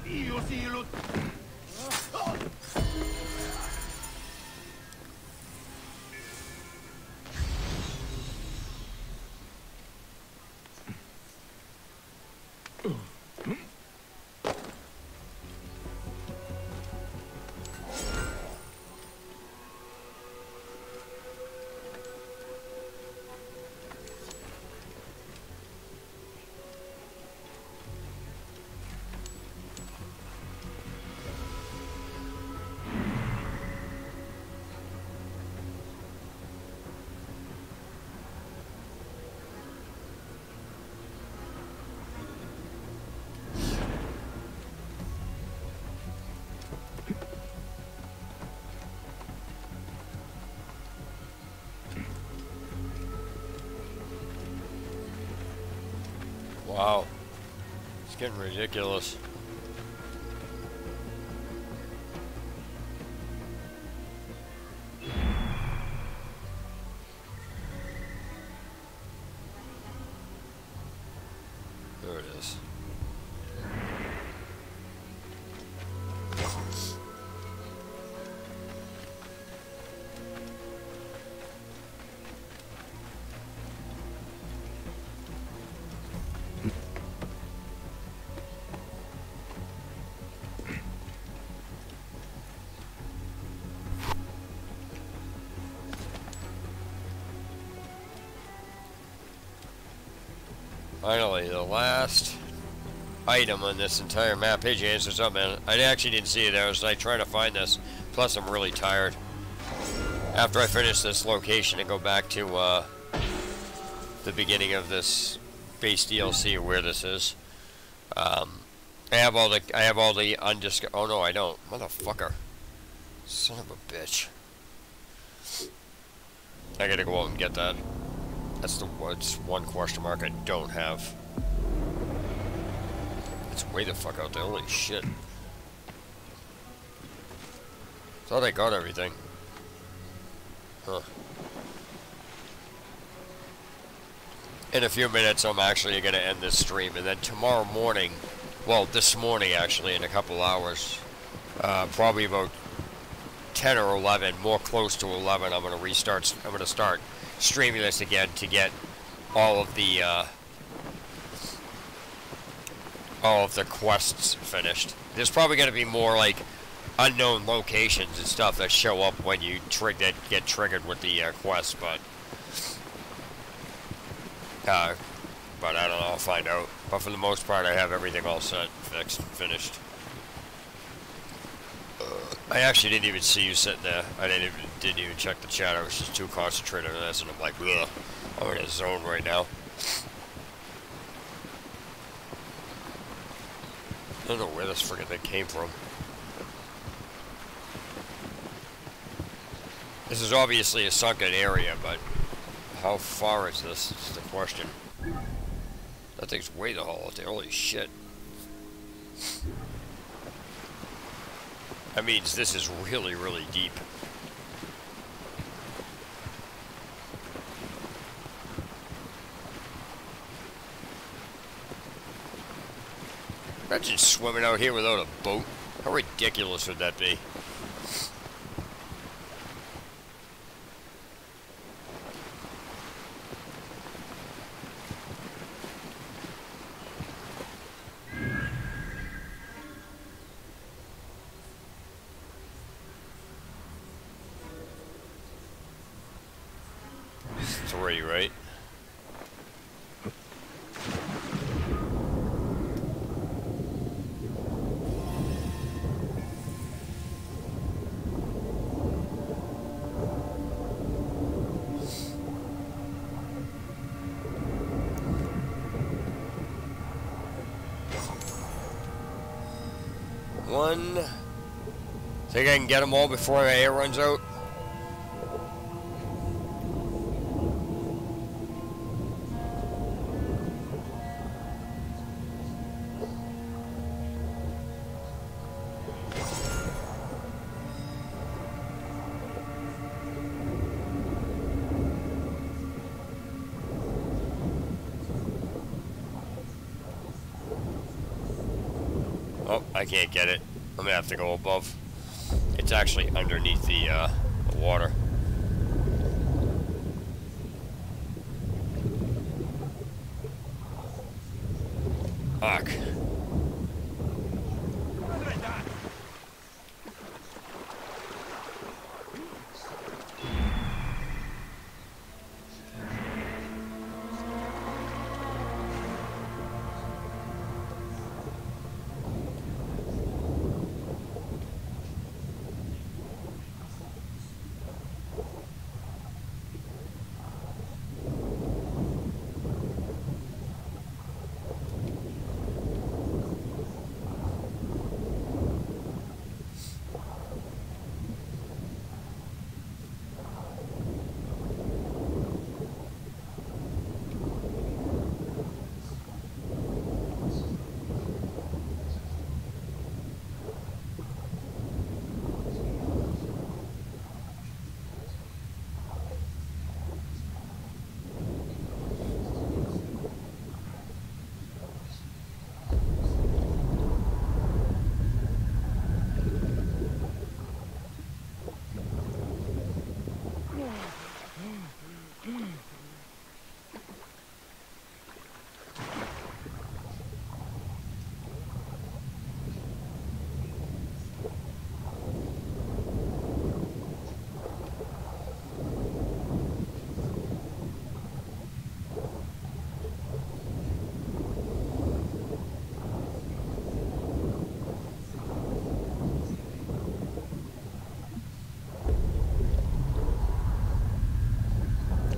Io sì lo... Wow. It's getting ridiculous. There it is. Finally, the last item on this entire map. Hey James, what's up, man? I actually didn't see it. I was like trying to find this. Plus, I'm really tired. After I finish this location and go back to the beginning of this base DLC, where this is. I have all the undiscovered. Oh no, I don't, motherfucker! Son of a bitch! I gotta go out and get that. That's one question mark I don't have. It's way the fuck out there. Holy shit. Thought I got everything. Huh. In a few minutes, I'm actually going to end this stream. And then tomorrow morning, well, this morning actually, in a couple hours, probably about 10 or 11, more close to 11, I'm going to start streaming this again to get all of the quests finished. There's probably going to be more like unknown locations and stuff that show up when you get triggered with the quest, but I don't know. I'll find out. But for the most part, I have everything all set, fixed, finished. I actually didn't even see you sitting there. I didn't even check the chat. I was just too concentrated on this, and I'm like, ugh, I'm in a zone right now. I don't know where this friggin' thing came from. This is obviously a sunken area, but how far is this? Is the question. That thing's way the hole out there. Holy shit. That means this is really, really deep. Imagine swimming out here without a boat. How ridiculous would that be? Three, right? One. Think I can get them all before my air runs out? Oh, I can't get it. I'm gonna have to go above. It's actually underneath the water. Fuck.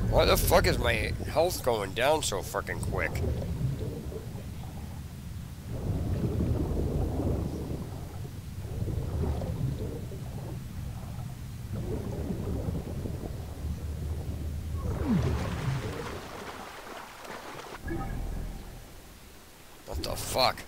Why the fuck is my health going down so fucking quick? What the fuck?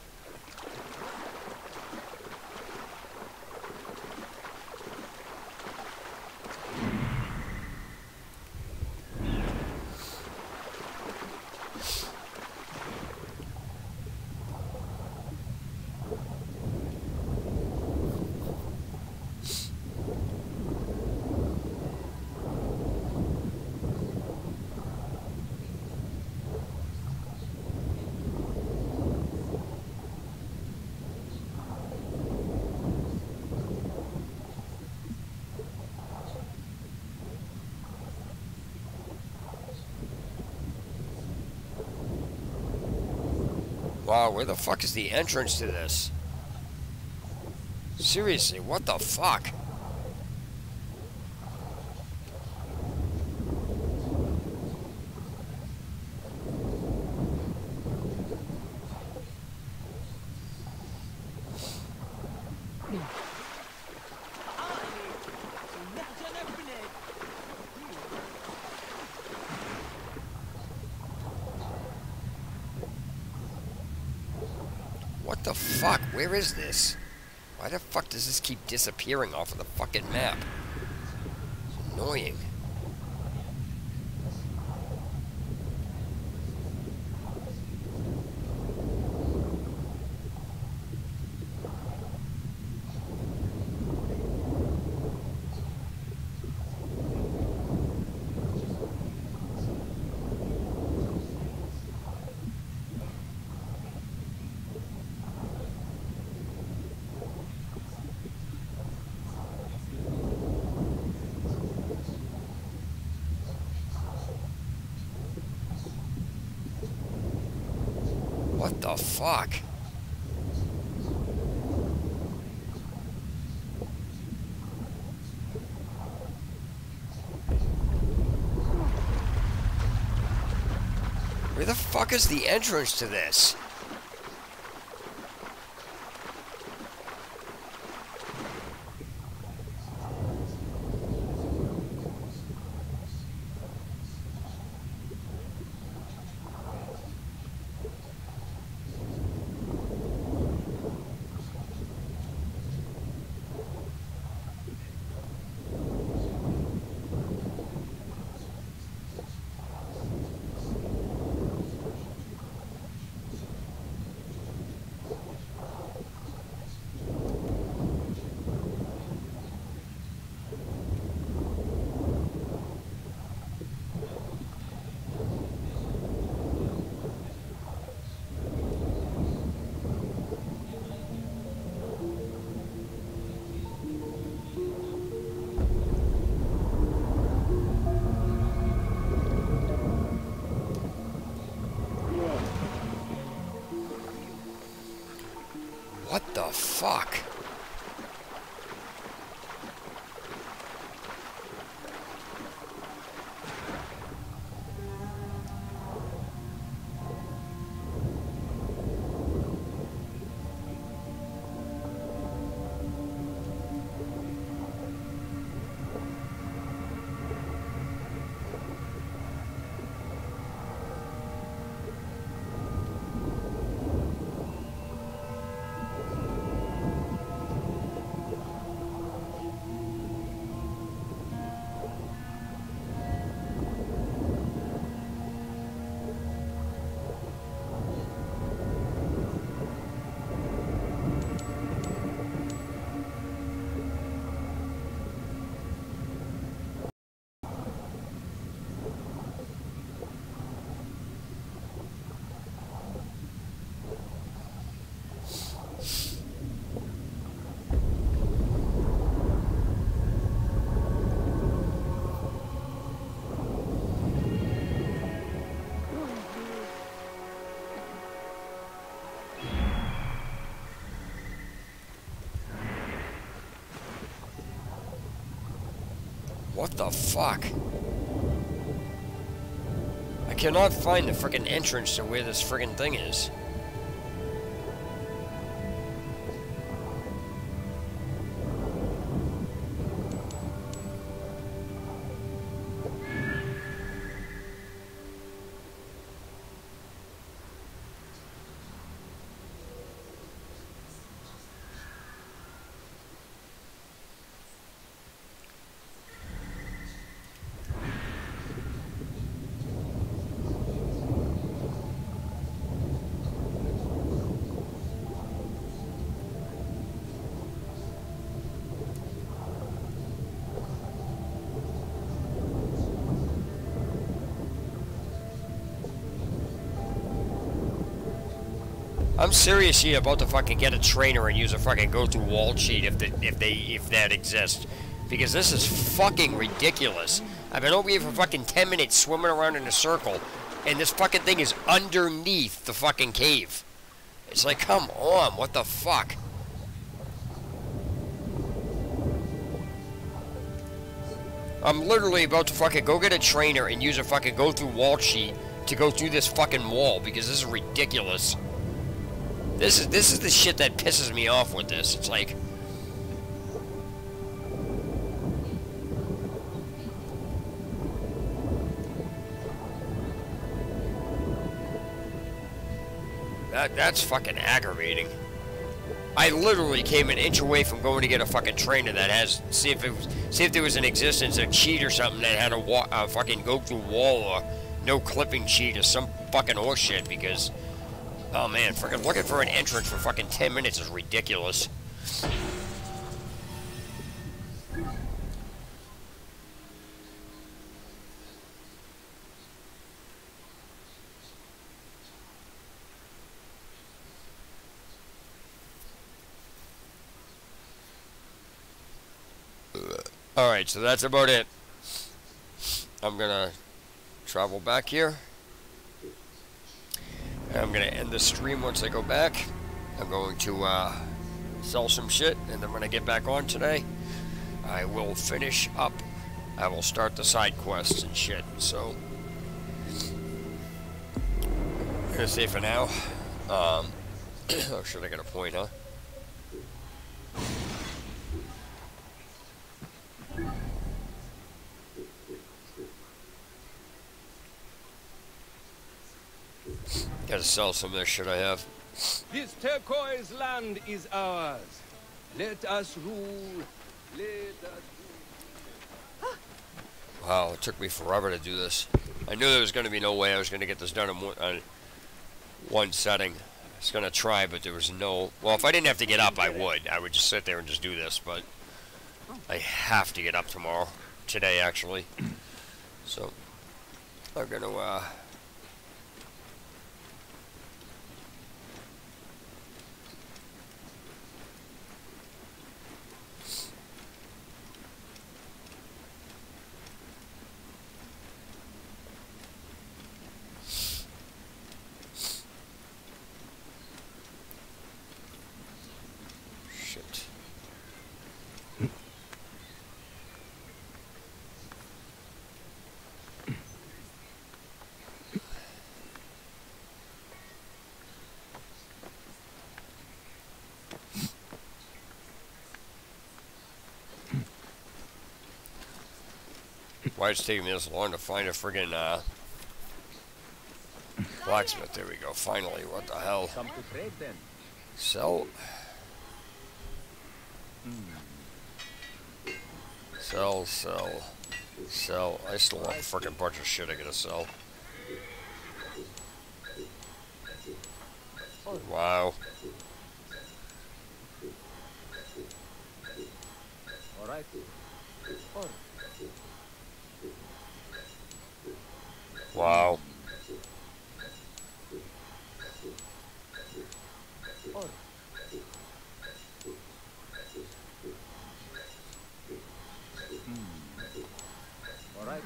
Wow, where the fuck is the entrance to this? Seriously, what the fuck? What the fuck? Where is this? Why the fuck does this keep disappearing off of the fucking map? It's annoying. What the fuck? Where the fuck is the entrance to this? What the fuck? What the fuck? I cannot find the frickin' entrance to where this frickin' thing is. I'm seriously about to fucking get a trainer and use a fucking go-to wall cheat if that exists, because this is fucking ridiculous. I've been over here for fucking 10 minutes swimming around in a circle, and this fucking thing is underneath the fucking cave. It's like, come on, what the fuck? I'm literally about to fucking go get a trainer and use a fucking go through wall sheet to go through this fucking wall because this is ridiculous. This is the shit that pisses me off with this. It's like, that's fucking aggravating. I literally came an inch away from going to get a fucking trainer that has see if there was an existence a cheat or something that had a fucking go through wall or no clipping cheat or some fucking horseshit because oh man, fucking looking for an entrance for fucking 10 minutes is ridiculous. Alright, so that's about it. I'm gonna travel back here. And I'm gonna end the stream once I go back. I'm going to sell some shit, and then when I get back on today, I will finish up. I will start the side quests and shit. So, I'm gonna say for now. Oh shit, I got a point, huh? Gotta sell some of this shit I have. This turquoise land is ours. Let us rule. Let us rule. Wow, it took me forever to do this. I knew there was going to be no way I was going to get this done in one setting. I was going to try, but there was no... Well, if I didn't have to get up, I would. I would just sit there and just do this, but I have to get up tomorrow. Today, actually. So, I'm going to... Why it's taking me this long to find a friggin' blacksmith? There we go. Finally, what the hell? Come to trade then. Sell. Sell, sell, sell. I still have a friggin' bunch of shit I gotta sell. Wow. All right. Wow. All right.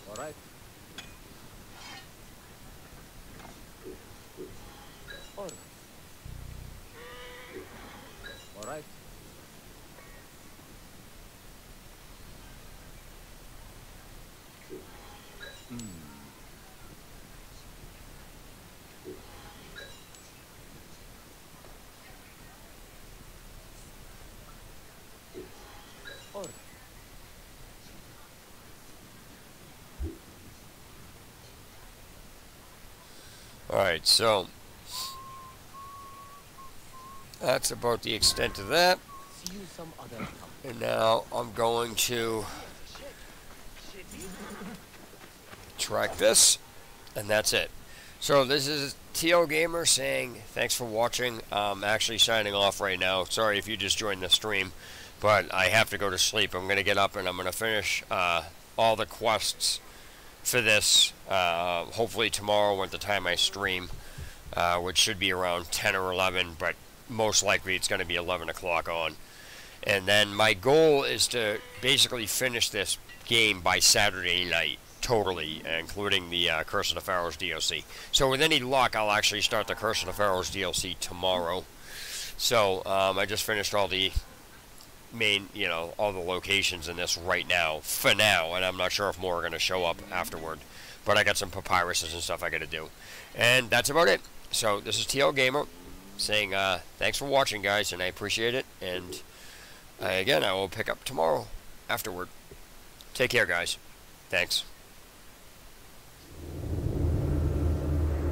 All right. All right. Alright, so that's about the extent of that. See you some other time. And now I'm going to track this, and that's it. So this is TL Gamer saying thanks for watching. I'm actually signing off right now. Sorry if you just joined the stream, but I have to go to sleep. I'm going to get up and I'm going to finish all the quests for this, hopefully tomorrow at the time I stream, which should be around 10 or 11, but most likely it's going to be 11 o'clock on. And then my goal is to basically finish this game by Saturday night, totally, including the Curse of the Pharaohs DLC. So with any luck, I'll actually start the Curse of the Pharaohs DLC tomorrow. So I just finished all the main, all the locations in this right now, for now, and I'm not sure if more are going to show up afterward. But I got some papyruses and stuff I got to do. And that's about it. So this is TL Gamer saying thanks for watching, guys, and I appreciate it. And again, I will pick up tomorrow afterward. Take care, guys. Thanks.